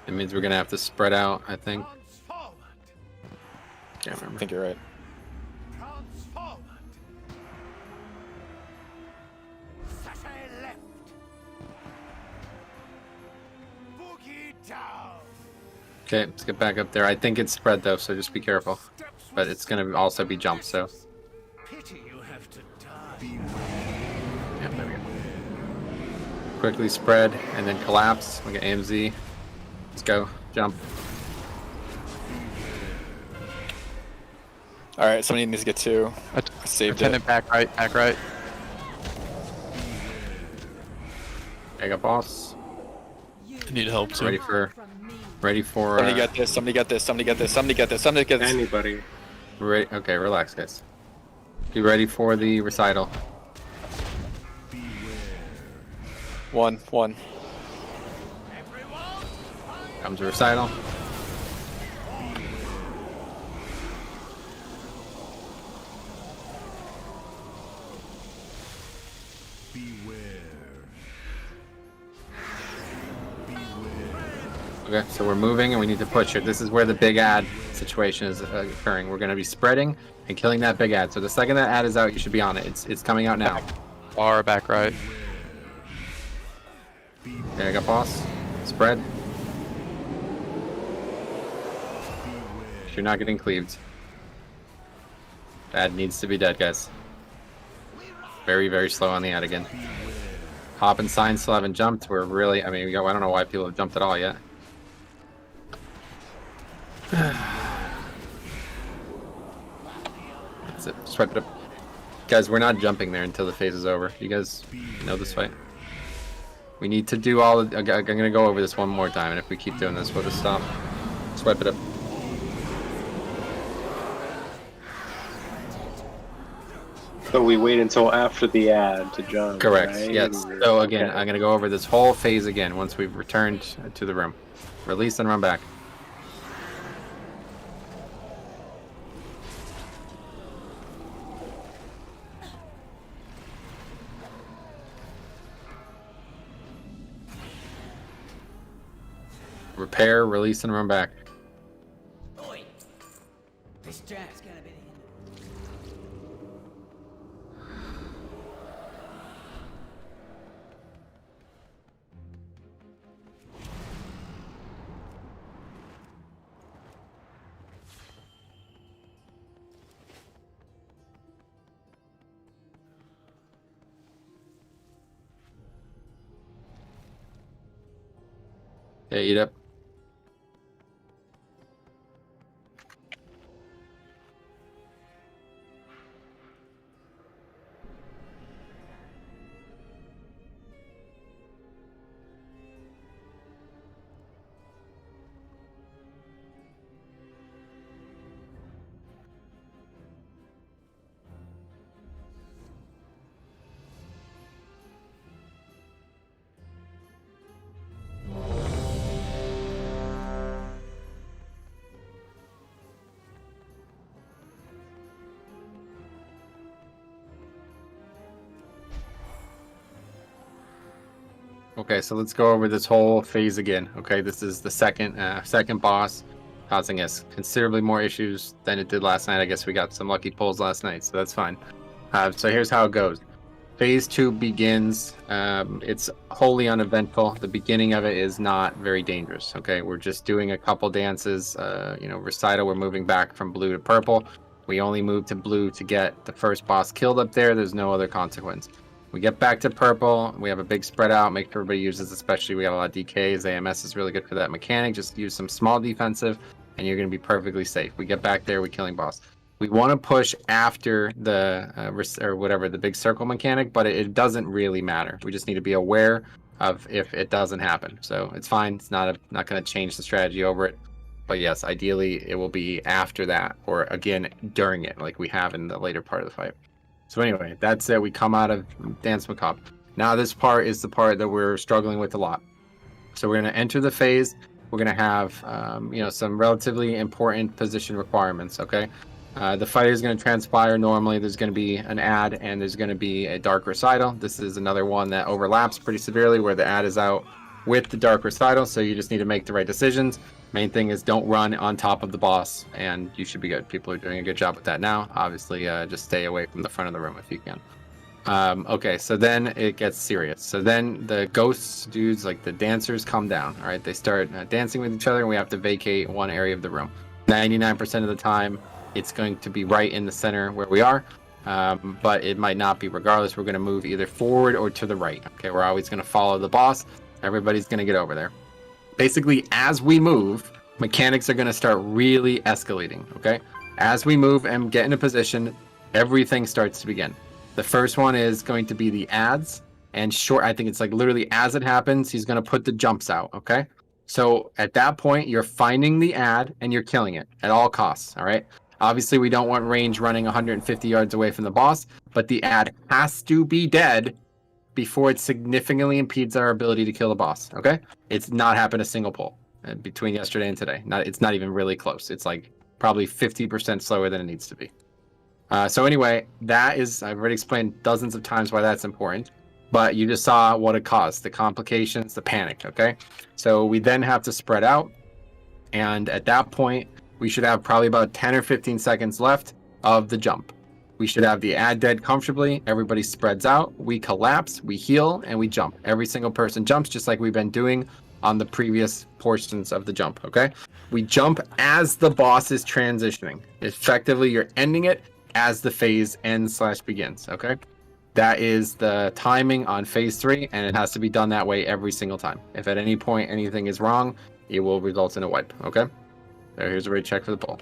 It means we're gonna have to spread out, I think. Can't remember. I think you're right. Okay, let's get back up there. I think it's spread though, so just be careful. But it's gonna also be jump, so. Yeah, there we go. Quickly spread and then collapse. Look at AMZ. Let's go. Jump. Alright, somebody needs to get two. I saved it. Attendant back right, back right. I got boss. I need help too. Ready for Somebody get this, somebody get this, somebody get this, somebody get this, somebody get this. Anybody. Okay, relax, guys. Be ready for the recital. One. Comes a recital. Okay, so we're moving and we need to push it. This is where the big ad situation is occurring. We're going to be spreading and killing that big ad. So the second that ad is out, you should be on it. It's coming out now. Far back right. Okay, I got boss. Spread. You're not getting cleaved. Ad needs to be dead, guys. Very, very slow on the ad again. Hop and Sign still haven't jumped. We're really, I mean, I don't know why people have jumped at all yet. That's it. Swipe it up. Guys, we're not jumping there until the phase is over. You guys know this fight? We need to do all... I'm going to go over this one more time, and if we keep doing this, we'll just stop. Swipe it up. So we wait until after the ad to jump. Correct, right? yes. So again, Okay. I'm going to go over this whole phase again once we've returned to the room. Release and run back. Repair, release, and run back. This jab's gonna be Yeah, eat up. Okay, so let's go over this whole phase again. Okay, this is the second boss, causing us considerably more issues than it did last night. I guess we got some lucky pulls last night, so that's fine. So here's how it goes. Phase 2 begins. It's wholly uneventful. The beginning of it is not very dangerous. Okay, we're just doing a couple dances. Recital, we're moving back from blue to purple. We only move to blue to get the first boss killed up there. There's no other consequence. We get back to purple. We have a big spread out. Make sure everybody uses, especially we got a lot of DKs. AMS is really good for that mechanic. Just use some small defensive, and you're going to be perfectly safe. We get back there, we killing boss. We want to push after the the big circle mechanic, but it doesn't really matter. We just need to be aware of if it doesn't happen. So it's fine. It's not going to change the strategy over it. But yes, ideally it will be after that, or again during it, like we have in the later part of the fight. So anyway, that's it. We come out of Dance Macabre. Now this part is the part that we're struggling with a lot. So we're going to enter the phase. We're going to have some relatively important position requirements. Okay. The fight is going to transpire normally. There's going to be an ad and there's going to be a dark recital. This is another one that overlaps pretty severely where the ad is out with the dark recital. So you just need to make the right decisions. Main thing is don't run on top of the boss and you should be good. People are doing a good job with that now. Obviously, just stay away from the front of the room if you can. Okay, so then it gets serious. So then the ghosts dudes, like the dancers, come down. All right, they start dancing with each other and we have to vacate one area of the room. 99% of the time, it's going to be right in the center where we are, but it might not be. Regardless, we're going to move either forward or to the right. Okay, we're always going to follow the boss. Everybody's going to get over there. Basically, as we move, mechanics are going to start really escalating. Okay, as we move and get into position, everything starts to begin. The first one is going to be the ads, and I think it's like literally as it happens, he's going to put the jumps out. Okay, so at that point, you're finding the ad and you're killing it at all costs. All right. Obviously, we don't want range running 150 yards away from the boss, but the ad has to be dead before it significantly impedes our ability to kill the boss, okay? It's not happened a single pull between yesterday and today. It's not even really close. It's like probably 50% slower than it needs to be. So anyway, that is, I've already explained dozens of times why that's important, but you just saw what it caused, the complications, the panic, okay? So we then have to spread out, and at that point, we should have probably about 10 or 15 seconds left of the jump. We should have the ad dead comfortably. Everybody spreads out. We collapse, we heal, and we jump. Every single person jumps just like we've been doing on the previous portions of the jump, okay? We jump as the boss is transitioning. Effectively, you're ending it as the phase ends/begins, okay? That is the timing on phase 3, and it has to be done that way every single time. If at any point anything is wrong, it will result in a wipe, okay? So here's a raid check for the pull.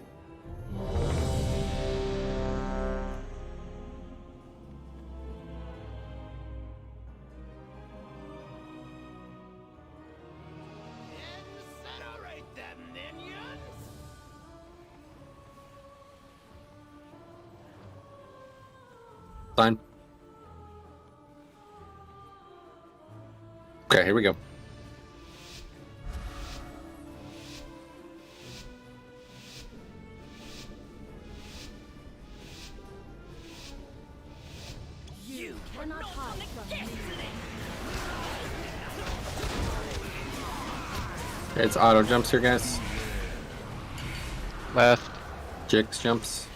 Fine. Okay, here we go. You cannot hide from me. It's auto jumps here, guys. Left. Jix jumps.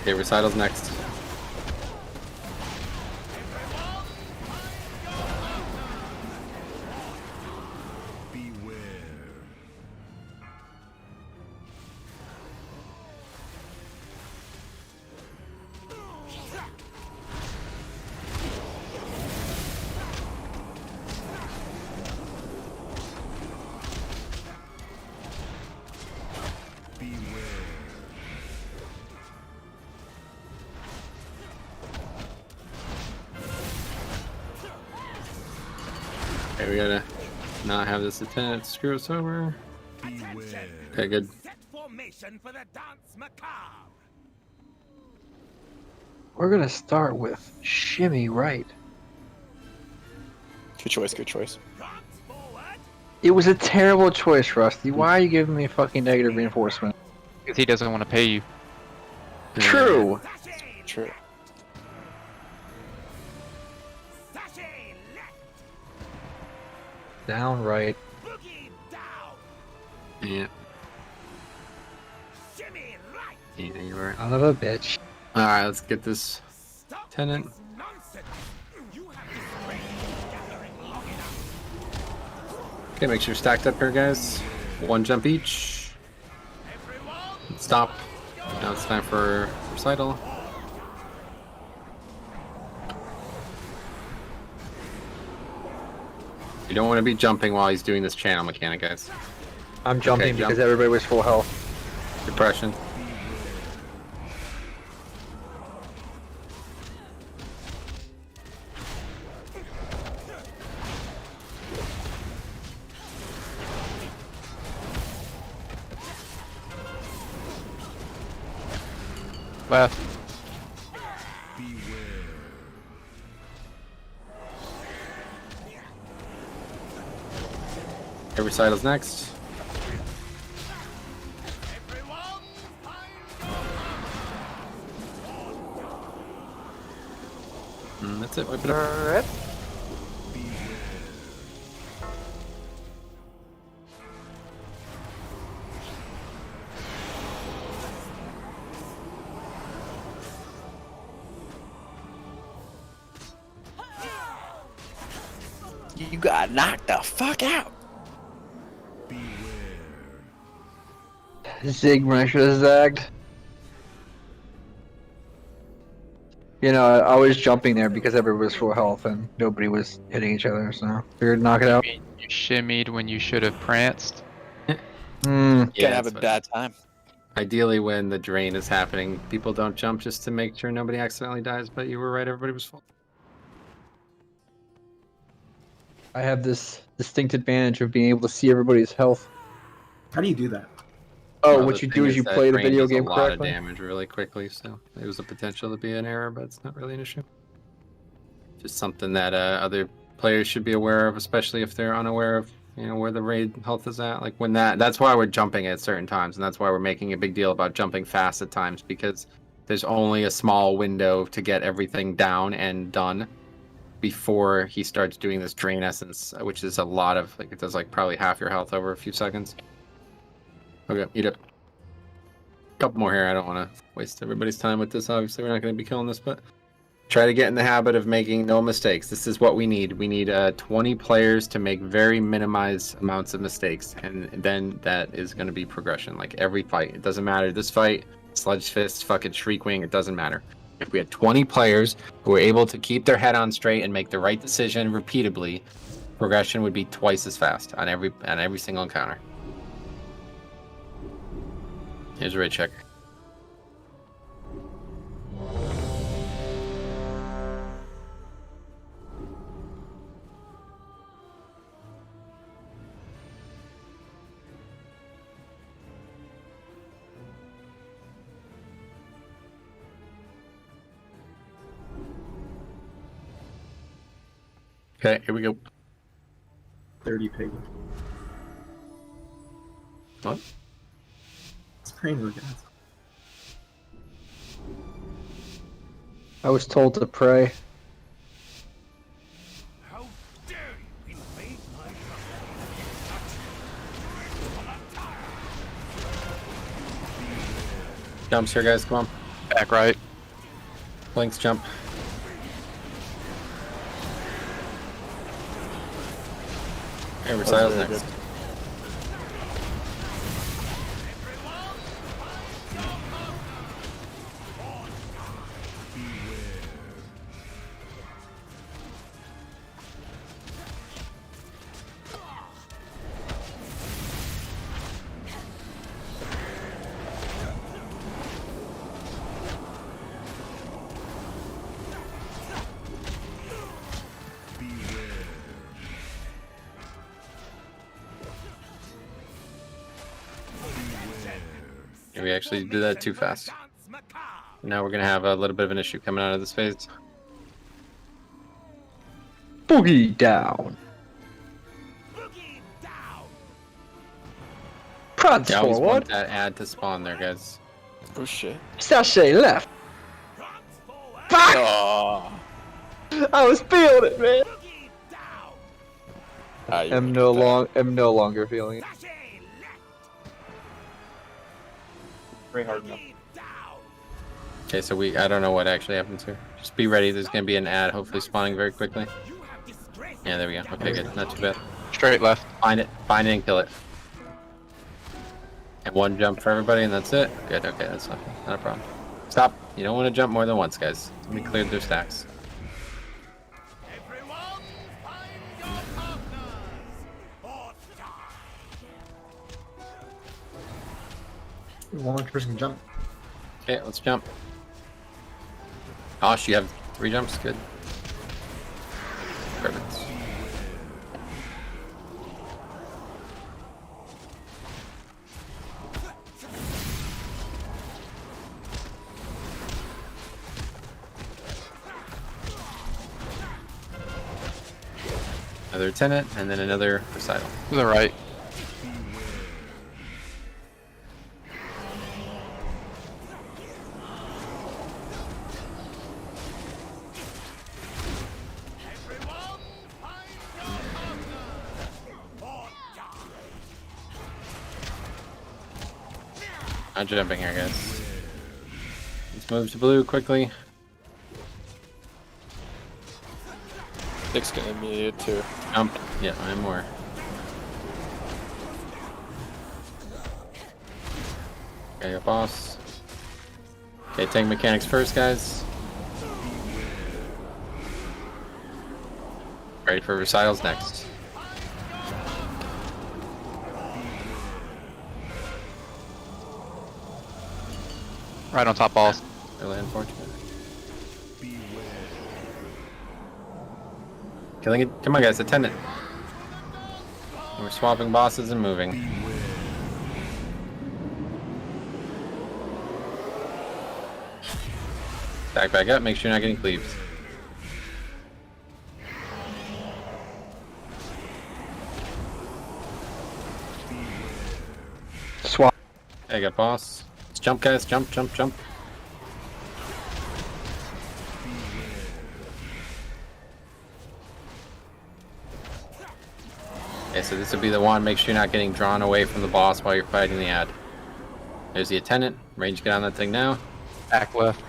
Okay, recital's next. Okay, we gotta not have this attendant screw us over. Okay, good. Set formation for the dance macabre. We're gonna start with shimmy right. Good choice. Good choice. It was a terrible choice, Rusty. Why are you giving me fucking negative reinforcement? Because he doesn't want to pay you. True. True. Down right. Yeah. Yeah, you were. Son of a bitch. Alright, let's get this tenant. Okay, make sure you're stacked up here, guys. One jump each. Stop. Now it's time for recital. You don't want to be jumping while he's doing this channel mechanic, guys. I'm jumping Okay, because jump. everybody was full health. Depression. Left. Okay, recital's next. And that's it. Wipe it up. You got knocked the fuck out. Zig when I should have zagged. You know, I was jumping there because everybody was full health and nobody was hitting each other, so figured knock it out. You shimmied when you should have pranced. Gonna have a that's what- bad time. Ideally, when the drain is happening, people don't jump just to make sure nobody accidentally dies, but you were right, everybody was full. I have this distinct advantage of being able to see everybody's health. How do you do that? Oh, Well, what the you thing do is you that play the drain video does game a lot correctly. of damage really quickly, so it was a potential to be an error, but it's not really an issue. Just something that other players should be aware of, especially if they're unaware of, you know, where the raid health is at. Like when that's why we're jumping at certain times, and that's why we're making a big deal about jumping fast at times, because there's only a small window to get everything down and done before he starts doing this drain essence, which is a lot of, like, it does like probably half your health over a few seconds. Okay, eat it. Couple more here. I don't want to waste everybody's time with this. Obviously, we're not going to be killing this, but try to get in the habit of making no mistakes. This is what we need. We need 20 players to make very minimized amounts of mistakes, and then that is going to be progression. Like every fight, it doesn't matter. This fight, Sludge Fist, fucking Shriekwing, it doesn't matter. If we had 20 players who were able to keep their head on straight and make the right decision repeatedly, progression would be twice as fast on every single encounter. Here's a raid check. Okay, here we go. 30 pig. What? It's Kramer, guys. I was told to pray. Jumps here, guys. Come on. Back right. Blinks jump. Hey, Recital's next. Yeah, we actually did that too fast. Now we're gonna have a little bit of an issue coming out of this phase. Boogie down. Prance You always forward. want that ad to spawn there, guys. Oh shit. Sachet left. Fuck! Oh. I was feeling it, man. You're I'm no longer feeling it. Very hard enough. Okay, so I don't know what actually happens here. Just be ready. There's gonna be an ad, hopefully spawning very quickly. Yeah, there we go. Okay, good. Not too bad. Straight left. Find it and kill it. And one jump for everybody, and that's it. Good. Okay, that's not a problem. Stop. You don't want to jump more than once, guys. Somebody cleared their stacks. One person can jump. Okay, let's jump. Gosh, you have 3 jumps. Good. Perfect. Another tenant, and then another recital. To the right. I'm jumping here, guys. Let's move to blue quickly. Nick's gonna be it too. Jump. Yeah, I'm more. Okay, got boss. Okay, tank mechanics first, guys. Ready for recitals next. Right on top balls. Really unfortunate. Killing it. Come on, guys, attendant. We're swapping bosses and moving. Back up. Make sure you're not getting cleaved. Swap. I got boss. Let's jump, guys. Jump. Okay, so this would be the one. Make sure you're not getting drawn away from the boss while you're fighting the ad. There's the attendant. Range, get on that thing now. Back left.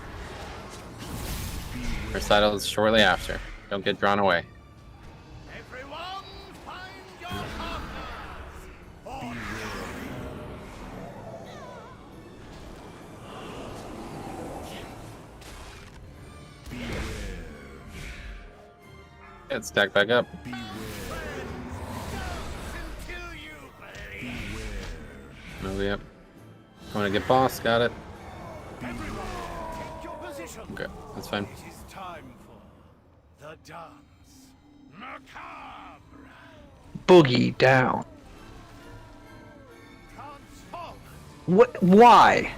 Recitals shortly after. Don't get drawn away. Yeah, stack back up. Move up. Going to get boss. Got it. Okay, that's fine. It is time for the dance. Macabre. Boogie down. What? Why?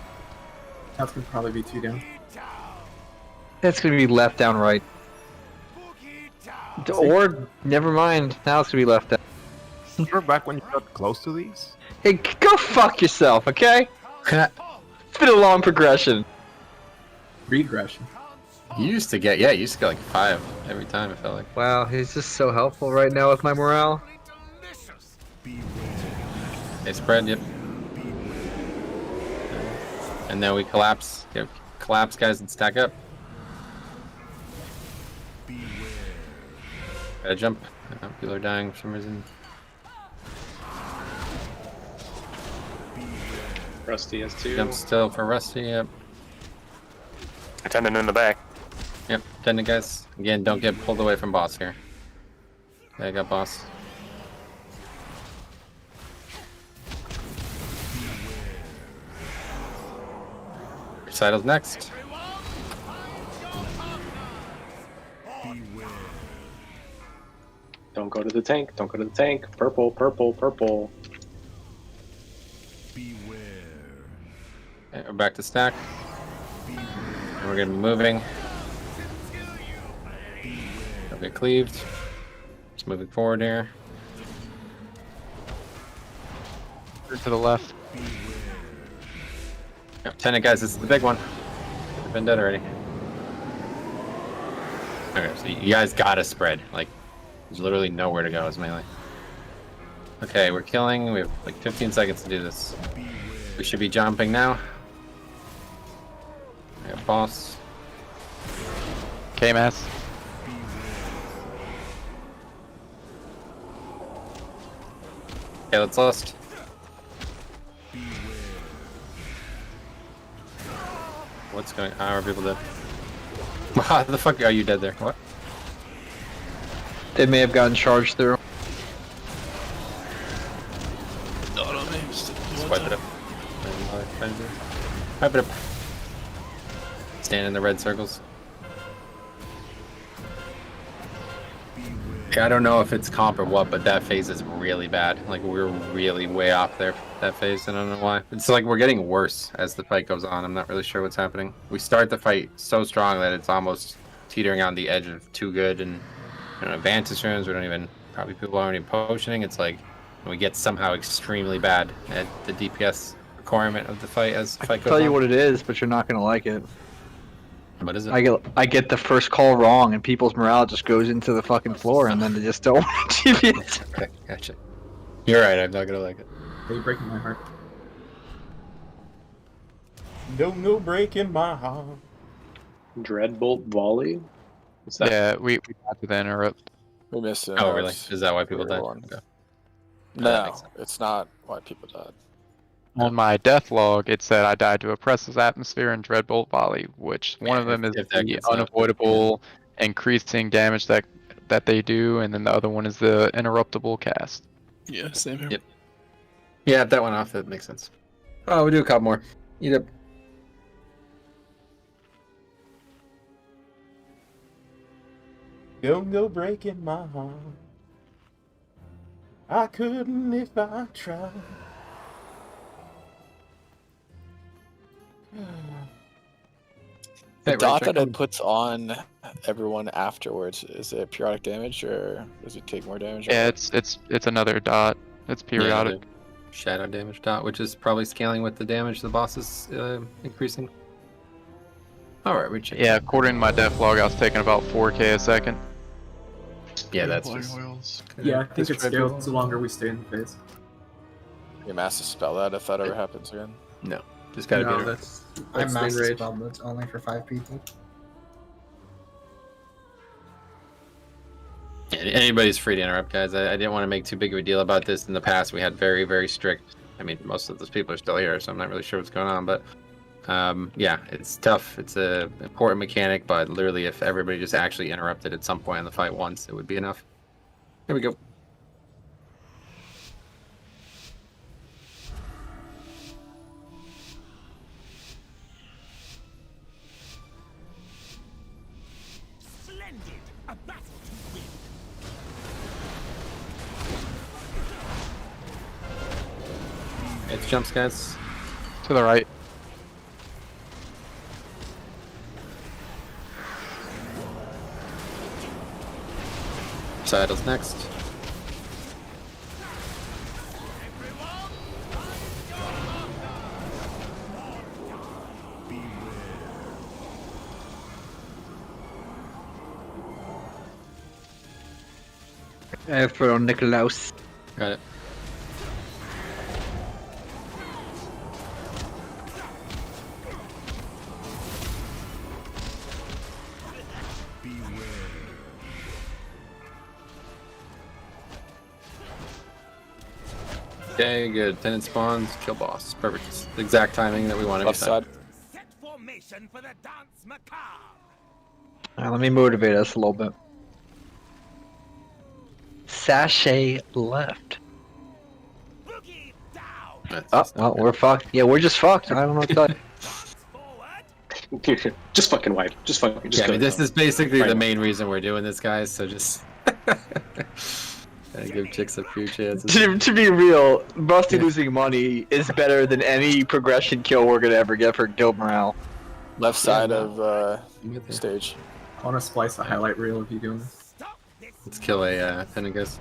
That's gonna probably be 2 down. That's gonna be left down right. Or never mind. Now it's gonna be left down. You're back when you got close to these. Hey, go fuck yourself, okay? It's been a long progression. Regression. You used to get like 5 every time, it felt like. Wow, he's just so helpful right now with my morale. They spread, yep. And then we collapse. Yep. Collapse, guys, and stack up. Gotta jump. People are dying for some reason. Rusty has 2. Jump still for Rusty, yep. Attendant in the back. Yep, attendant, guys. Again, don't get pulled away from boss here. Yeah, I got boss. Recitals next. Don't go to the tank. Don't go to the tank. Purple, purple, purple. Okay, we're back to stack. And we're gonna be moving. Don't get cleaved. Just moving forward here. To the left. Yep, Tenet, guys, this is the big one. They've been dead already. Okay, so you guys gotta spread. Like, there's literally nowhere to go as melee. Okay, we're killing. We have like 15 seconds to do this. We should be jumping now. We have boss. K-Mass. Okay, let's lust. What's going on? How are people dead? How the fuck are you dead there? What? They may have gotten charged through. Not on me. Just Wipe it up. Wipe it up. Stand in the red circles. Okay, I don't know if it's comp or what, but that phase is really bad. Like, we're really way off there, that phase. I don't know why. It's like we're getting worse as the fight goes on. I'm not really sure what's happening. We start the fight so strong that it's almost teetering on the edge of too good, and we don't have Vantage runes, we don't even, probably people aren't even potioning. It's like we get somehow extremely bad at the DPS requirement of the fight as the fight goes on. Tell you what it is, but you're not gonna like it. What is it? I get the first call wrong, and people's morale just goes into the fucking floor, and then they just don't want to GP. Okay, gotcha. You're right, I'm not gonna like it. Are you breaking my heart? No breaking my heart. Dreadbolt volley? What's that? Yeah, we got to the interrupt. We missed it. Oh, really? Is that why people died? Okay. No, it's not why people died. On my death log, it said I died to Oppressor's Atmosphere and Dreadbolt Volley, which one of them is the unavoidable increasing damage that they do, and then the other one is the interruptible cast. Yeah, same here. Yep. Yeah, if that went off, that makes sense. Oh, we'll do a couple more. Eat up. No breaking my heart. I couldn't if I tried. The dot that it puts on everyone afterwards, is it periodic damage or does it take more damage? Yeah, it's another dot. It's periodic. Yeah, shadow damage dot, which is probably scaling with the damage the boss is increasing. Alright, we check. Yeah, according to my death log, I was taking about 4k a second. Yeah, that's Yeah, I think it's scaled the longer we stay in the phase. You master spell that if that ever happens again. No, just gotta No, be. that's the master rage. spell, but it's only for 5 people. Yeah, anybody's free to interrupt, guys. I didn't want to make too big of a deal about this. In the past, we had very, very strict. I mean, most of those people are still here, so I'm not really sure what's going on. But yeah, it's tough. It's a important mechanic, but literally, if everybody just actually interrupted at some point in the fight once, it would be enough. Here we go. It's jumps, guys. To the right. Saddle's next. For Nikolaus. Got it. Okay, good. Tenant spawns, kill boss. Perfect. The exact timing that we wanted. Left side. Let me motivate us a little bit. Sachet left. Oh, well, we're fucked. Yeah, we're just fucked. I don't know what to tell you. Just fucking wipe. Just fucking. Just Yeah, I mean, go. this is basically Right. the main reason we're doing this, guys. So just Gotta give chicks a few chances. To be real, Rusty losing money is better than any progression kill we're gonna ever get for guild morale. Left side of stage. I want to splice a highlight reel of you doing this. Let's kill a Thanagus.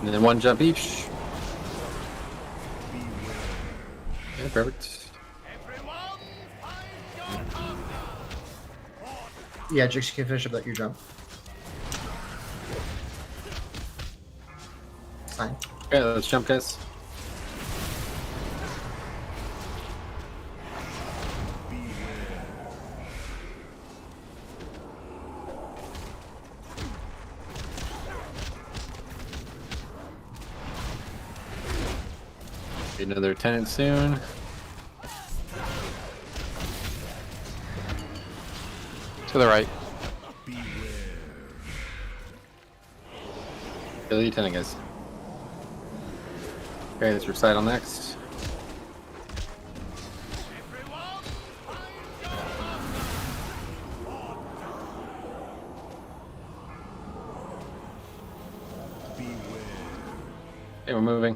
And then one jump each. Yeah, perfect. Yeah, Jix, you can finish up that your jump. Fine. Okay, let's jump, guys. Get another tenant soon. To the right. Kill the tenant, guys. Okay, let's recital next. Okay, we're moving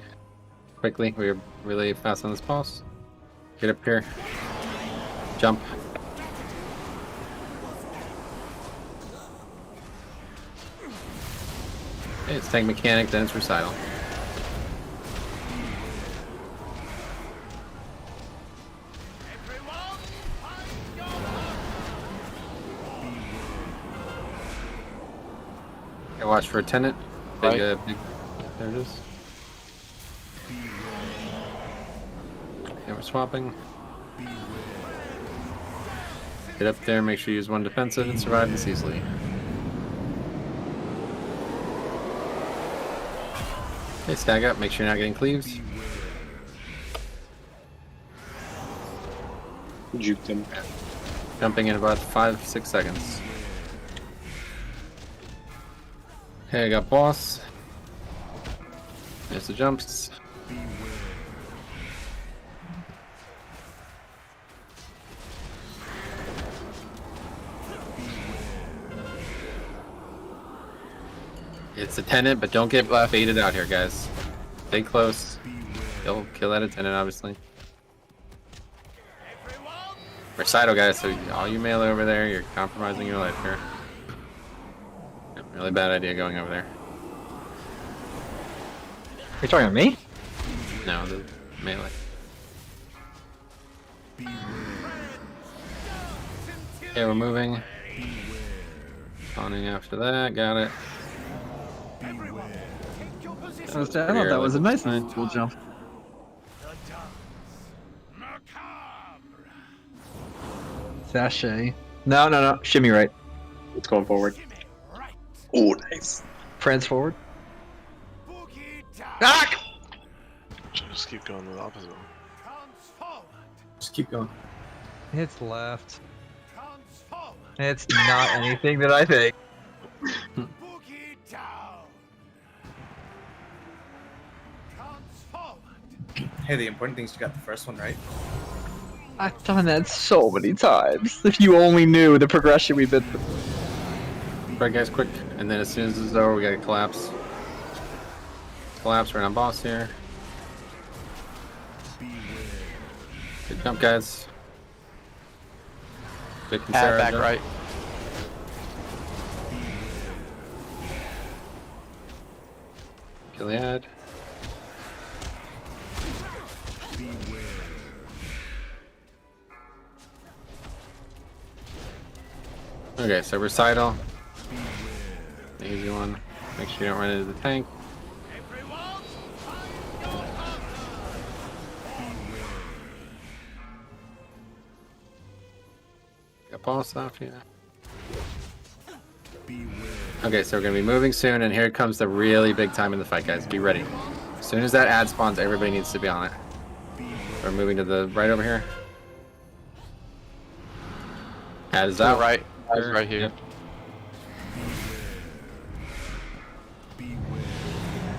quickly. We're really fast on this boss. Get up here. Jump. Okay, it's tank mechanic, then it's recital. Okay, watch for a tenant. Big, big. There it is. Okay, we're swapping. Get up there, make sure you use one defensive and survive this easily. Okay, stag up, make sure you're not getting cleaves. Juked him. Jumping in about 5-6 seconds. Okay, I got boss. There's the jumps. It's a tenant, but don't get baited out here, guys. Stay close. They'll kill that attendant, obviously. Recital, guys, so all you melee over there, you're compromising your life here. Really bad idea going over there. Are you talking to me? No, the melee. Okay, we're moving. Spawning after that, got it. I thought that was a nice cool jump. Sachet. No. Shimmy right. It's going forward. Oh, nice. Prance forward. Ah! Just keep going the opposite one. Just keep going. It's left. It's not anything that I think. Hey, the important thing is you got the first one right. I've done that so many times. If you only knew the progression we've been through. Right, guys, quick. And then as soon as this is over, we gotta collapse. Collapse right on boss here. Good jump, guys. Big Sarah back jump. right. Gilead. Okay, so recital. Easy one. Make sure you don't run into the tank. Got boss off here. Okay, so we're gonna be moving soon, and here comes the really big time in the fight, guys. Be ready. As soon as that ad spawns, everybody needs to be on it. We're moving to the right over here. Ad is out. Right. Ad is right here. Yep.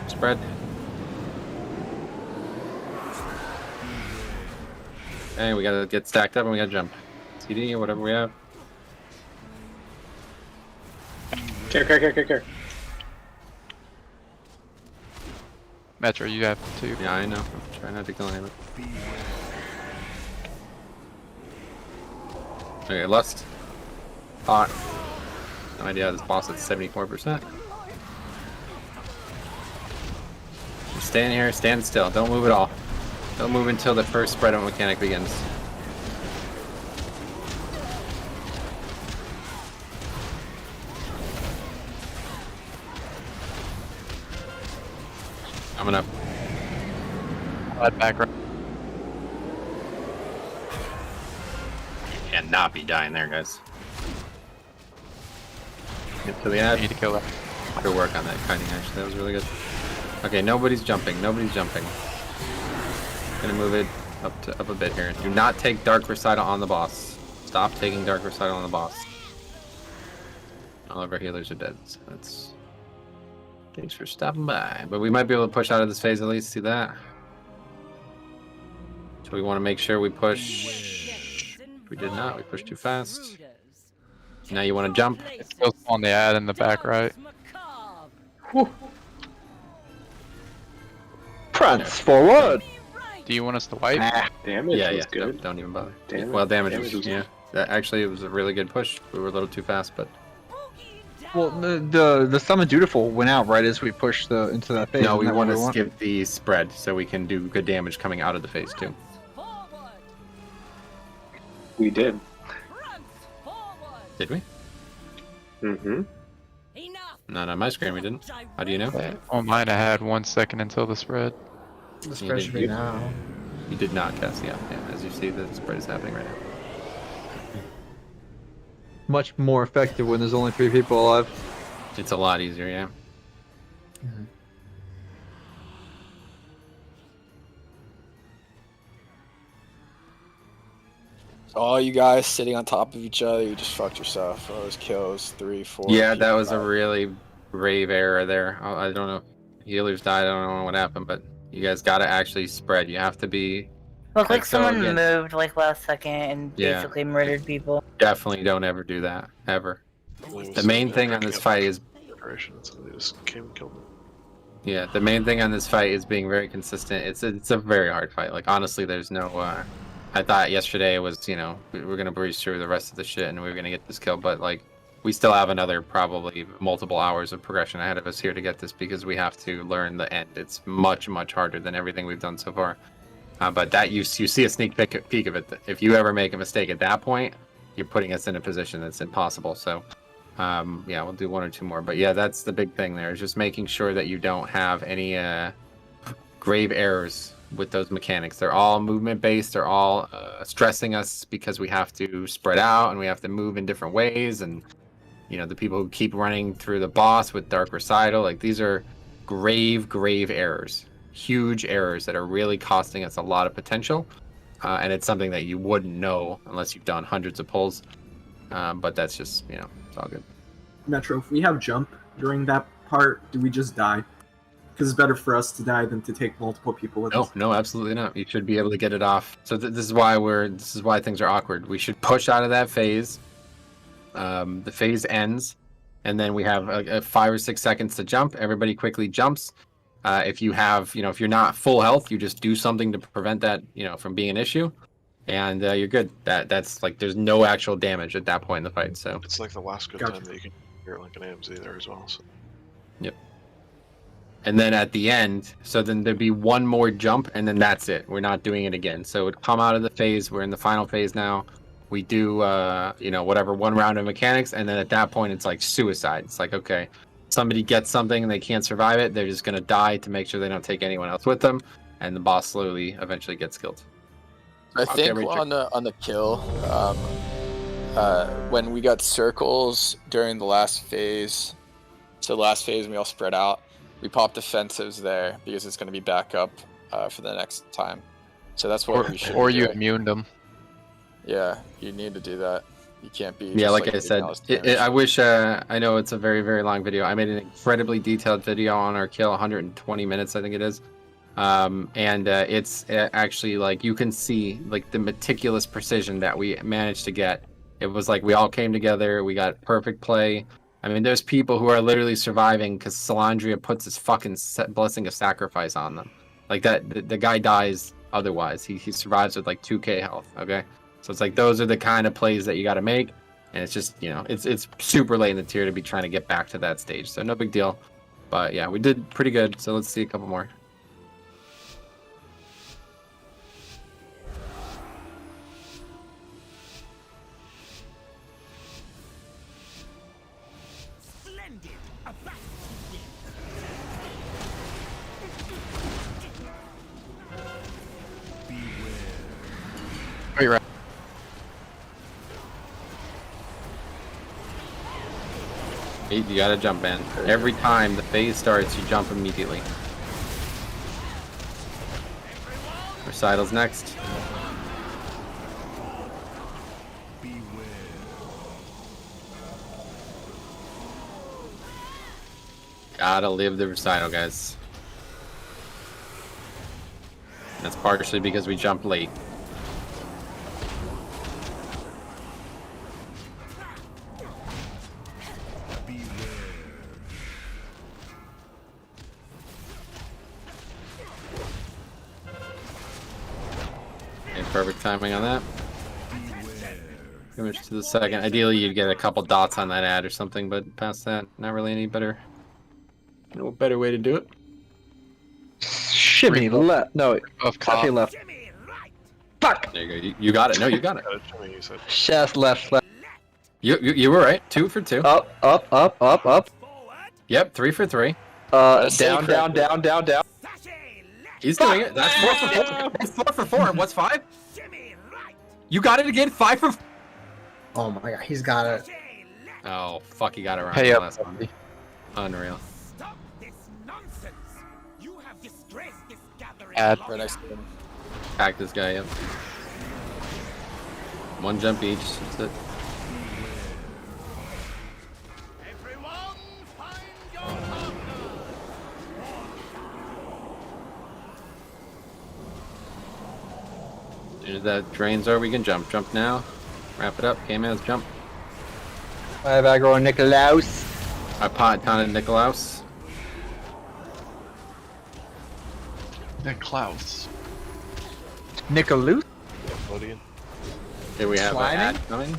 Spread. Hey, we gotta get stacked up and we gotta jump. CD or whatever we have. Care. Metro, you have two. Yeah, I know. I'm trying not to kill anyone. Okay, Lust. Hot. No idea how this boss at 74%. Just stand here, stand still. Don't move at all. Don't move until the first spread out mechanic begins. Coming up. Background. And not be dying there, guys. Get to the ad. Need to kill that. Good work on that kiting, actually. That was really good. Okay, nobody's jumping. Nobody's jumping. Gonna move it up a bit here. Do not take Dark Recital on the boss. Stop taking Dark Recital on the boss. All of our healers are dead, so that's... Thanks for stopping by. But we might be able to push out of this phase at least. See that? So we want to make sure we push... We did not. We pushed too fast. Now you want to jump? It's still on the ad in the back right. Whew. Prance forward. Do you want us to wipe? Damage Yeah, was yeah. good. Don't even bother. Damage- Well, damage damage was, was yeah. That, actually, it was a really good push. We were a little too fast, but... Well, the Summon Dutiful went out right as we pushed into that phase. No, we Isn't that want what to skip the spread so we can do good damage coming out of the phase, too. We did. Did we? Mm-hmm. Not on my screen, we didn't. How do you know? On mine, I had 1 second until the spread. The spread should be now. You did not cast the yeah. As you see, the spread is happening right now. Much more effective when there's only 3 people alive. It's a lot easier, yeah. All you guys sitting on top of each other, you just fucked yourself. All those kills, 3, 4. Yeah, that was a really brave error there. I don't know. Healers died. I don't know what happened, but you guys got to actually spread. You have to be. Looked like so someone again, moved like last second and Yeah. basically murdered people. Definitely don't ever do that ever. The main thing on this fight is So they just came and killed me. yeah. The main thing on this fight is being very consistent. It's a very hard fight. Like honestly, there's no. I thought yesterday it was we were gonna breeze through the rest of the shit and we were gonna get this kill, but like we still have another probably multiple hours of progression ahead of us here to get this because we have to learn the end. It's much harder than everything we've done so far. But that you see a sneak peek of it. If you ever make a mistake at that point, you're putting us in a position that's impossible. So yeah, we'll do 1 or 2 more. But yeah, that's the big thing there is just making sure that you don't have any grave errors with those mechanics. They're all movement based. They're all stressing us because we have to spread out and we have to move in different ways. And the people who keep running through the boss with Dark Recital, like these are grave errors, huge errors that are really costing us a lot of potential. And it's something that you wouldn't know unless you've done hundreds of pulls. But that's just it's all good. Metro, if we have jump during that part, do we just die? Because it's better for us to die than to take multiple people with us. No, absolutely not. You should be able to get it off. So this is why things are awkward. We should push out of that phase. The phase ends, and then we have a 5 or 6 seconds to jump. Everybody quickly jumps. If you have, if you're not full health, you just do something to prevent that, from being an issue, and you're good. That's like there's no actual damage at that point in the fight. So It's like the last good time that you can hear like an AMZ there as well. So. Yep. And then at the end, so then there'd be 1 more jump, and then that's it. We're not doing it again. So it would come out of the phase. We're in the final phase now. We do, whatever, 1 round of mechanics, and then at that point, it's like suicide. It's like, okay, somebody gets something and they can't survive it. They're just going to die to make sure they don't take anyone else with them, and the boss slowly eventually gets killed. I think on the kill, when we got circles during the last phase, so last phase we all spread out, we popped defensives there because it's going to be back up for the next time. So that's what we should Or be you doing. immune them. Yeah, you need to do that. You can't be. Yeah, just, like I said, I wish, I know it's a very long video. I made an incredibly detailed video on our kill, 120 minutes, I think it is. It's actually like, you can see like the meticulous precision that we managed to get. It was like we all came together, we got perfect play. I mean, there's people who are literally surviving because Salandria puts his fucking blessing of sacrifice on them. Like that, the guy dies otherwise. He survives with like 2k health. Okay, so it's like those are the kind of plays that you got to make, and it's just it's super late in the tier to be trying to get back to that stage. So no big deal, but yeah, we did pretty good. So let's see a couple more. Wait, right. You gotta jump, man. Every time the phase starts, you jump immediately. Recital's next. Gotta live the recital, guys. That's partially because we jumped late. Perfect timing on that. Pretty much to the second. Ideally, you'd get a couple dots on that ad or something, but past that, not really any better. No better way to do it. Shimmy left. No, Cafe left. Fuck! There you go. You got it. No, you got it. Shaft left. You were right. 2 for 2. Up. Yep, 3 for 3. Down. He's doing it. That's 4 for 4. That's 4 for 4. What's 5? You got it again. 5 for. Oh my god, he's got it. Oh fuck, he got it right. Pay up. Last one. Unreal. Add. Right next to him. Hack this guy up. 1 jump each. That's it. As soon as that drains over, we can jump. Jump now. Wrap it up. K-Man's jump. 5 aggro Nicolaus. I pot taunted Nicolaus. Klaus. Nicolaus? Here we have an Slimy? ad coming.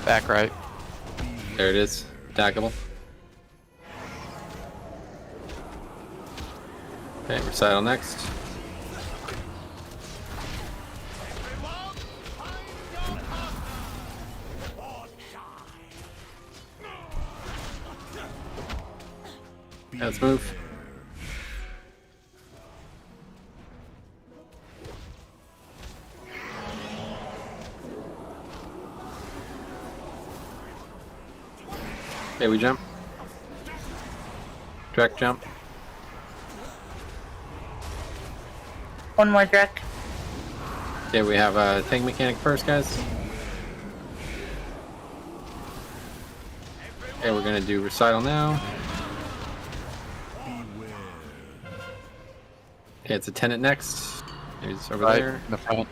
Back right. There it is. Attackable. Okay, recital next. Let's move. Okay, we jump. Direct jump. One more direct. Okay, we have a tank mechanic first, guys. Okay, we're gonna do recital now. Okay, it's a tenant next. He's over there. In the front.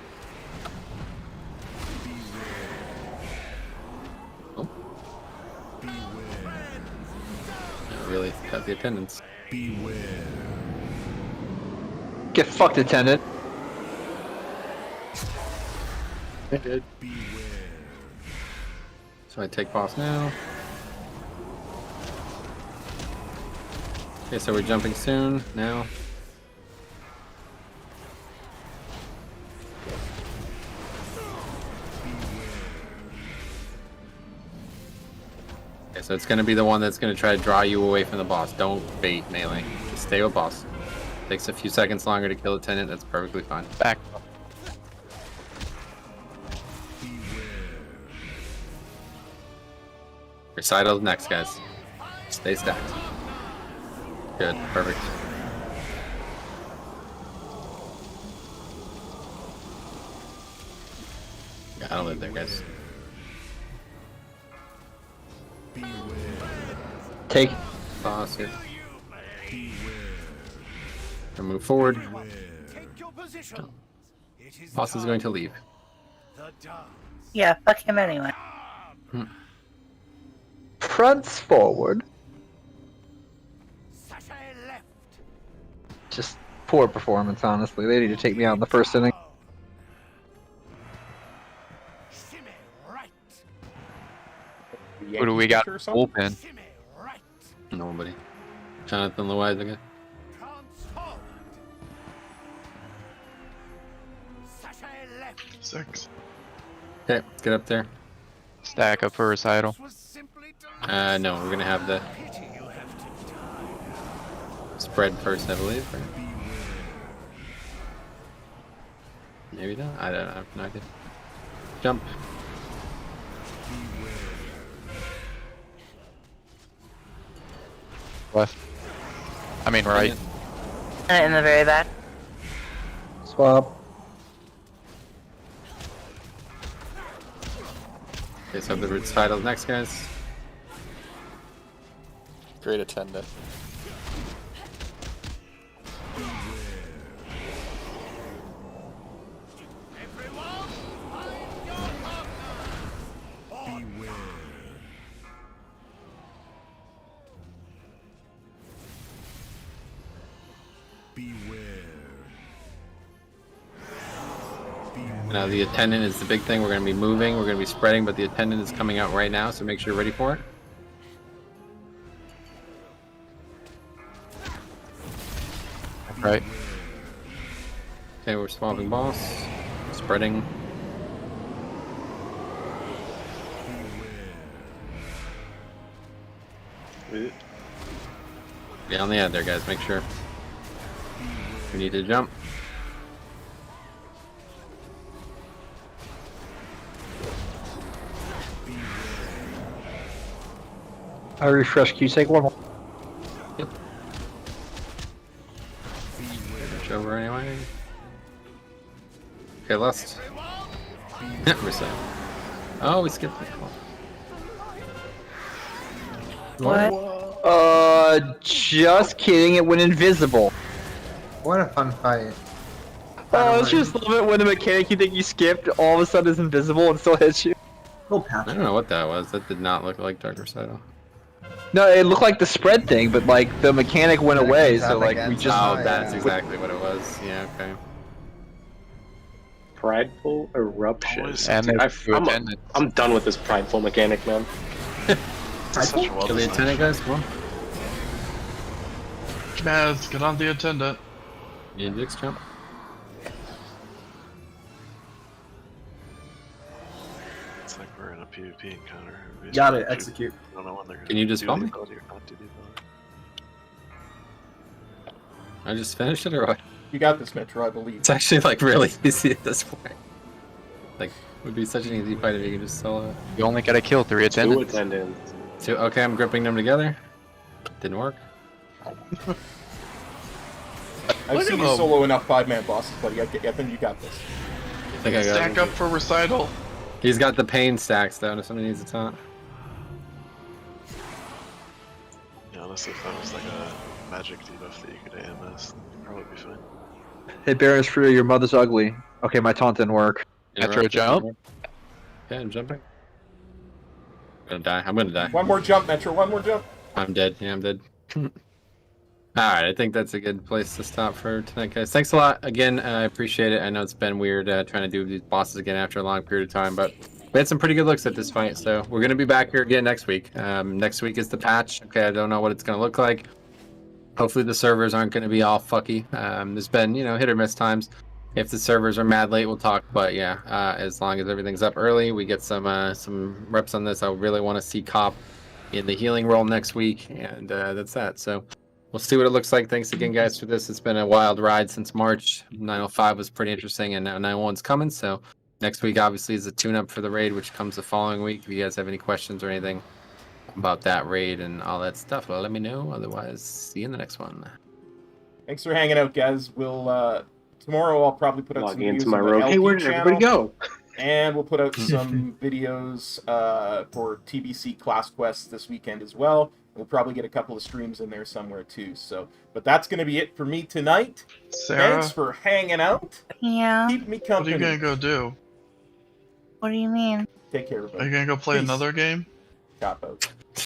Oh. Not really got the attendance. Get fucked, attendant. It did. So I take boss now. Okay, so we're jumping soon now. Okay, so it's gonna be the one that's gonna try to draw you away from the boss. Don't bait melee. Just stay with boss. Takes a few seconds longer to kill a tenant. That's perfectly fine. Back. Recital's next, guys. Stay stacked. Good. Perfect. Gotta live there, guys. Take. Boss here. And move forward. Boss is going to leave. Yeah, fuck him anyway. Fronts forward. Just poor performance, honestly. They need to take me out in the first inning. Who do we got? Bullpen. Nobody. Jonathan Lewis again. Six. Okay, let's get up there. Stack up for recital. No, we're gonna have the spread first, I believe. Right? Maybe not. I don't know. I have no idea. Jump. Left. I mean right. In the very back. Swap. Okay, so the Roots titles next, guys. Great attendant. Now the attendant is the big thing. We're going to be moving, we're going to be spreading, but the attendant is coming out right now, so make sure you're ready for it. Right. Okay, we're swapping boss, spreading. Yeah, on the end there, guys, make sure. We need to jump. I refresh. Can you take one more? Yep. Push over anyway. Okay, last. Reset. Oh, we skipped it. What? Just kidding. It went invisible. What a fun fight. Oh, I just love it when the mechanic you think you skipped all of a sudden is invisible and still hits you. Go patch. I don't know what that was. That did not look like Dark Recital. No, it looked like the spread thing, but like the mechanic went away, so like we just. Oh, that's exactly what it was. Yeah, okay. Prideful eruption. And Dude, I'm done with this prideful mechanic, man. Kill the attendant, guys. Come on. Maz, get on the attendant. Yeah, Dix jump. It's like we're in a PvP encounter. Got it, execute. I don't know when they're Can you just do spell the me? ability or not do the ability. I just finished it or what? You got this, Metro, I believe. It's actually like really easy at this point. Like, it would be such an easy fight if you could just solo it. You only gotta kill 3 attendants. 2 attendants. So, okay, I'm gripping them together. Didn't work. I've seen you solo enough 5-man bosses, buddy. I think you got this. I think I got Stack it. up for recital. He's got the pain stacks though, if somebody needs a taunt. Yeah, honestly, if that was like a magic debuff that you could AMS, you'd probably be fine. Hey, Baron's Fury, your mother's ugly. Okay, my taunt didn't work. Metro jump. Yeah, I'm jumping. I'm gonna die. I'm gonna die. One more jump, Metro. One more jump. I'm dead. Yeah, I'm dead. Alright, I think that's a good place to stop for tonight, guys. Thanks a lot. Again, I appreciate it. I know it's been weird trying to do these bosses again after a long period of time, but we had some pretty good looks at this fight, so we're going to be back here again next week. Next week is the patch. Okay, I don't know what it's going to look like. Hopefully the servers aren't going to be all fucky. There's been, hit or miss times. If the servers are mad late, we'll talk, but yeah, as long as everything's up early, we get some reps on this. I really want to see Cop in the healing role next week, and that's that. So we'll see what it looks like. Thanks again, guys, for this. It's been a wild ride since March. 905 was pretty interesting, and now 901's coming. So next week, obviously, is a tune-up for the raid, which comes the following week. If you guys have any questions or anything about that raid and all that stuff, well, let me know. Otherwise, see you in the next one. Thanks for hanging out, guys. We'll tomorrow I'll probably put out some videos into my on the rogue. LP Hey, where did channel, everybody go? and we'll put out some videos for TBC class quests this weekend as well. We'll probably get a couple of streams in there somewhere too. So, but that's going to be it for me tonight. Sarah? Thanks for hanging out. Yeah. Keep me What are company. you gonna go do? What do you mean? Take care, everybody. Are you gonna go play Peace. another game? Cop out.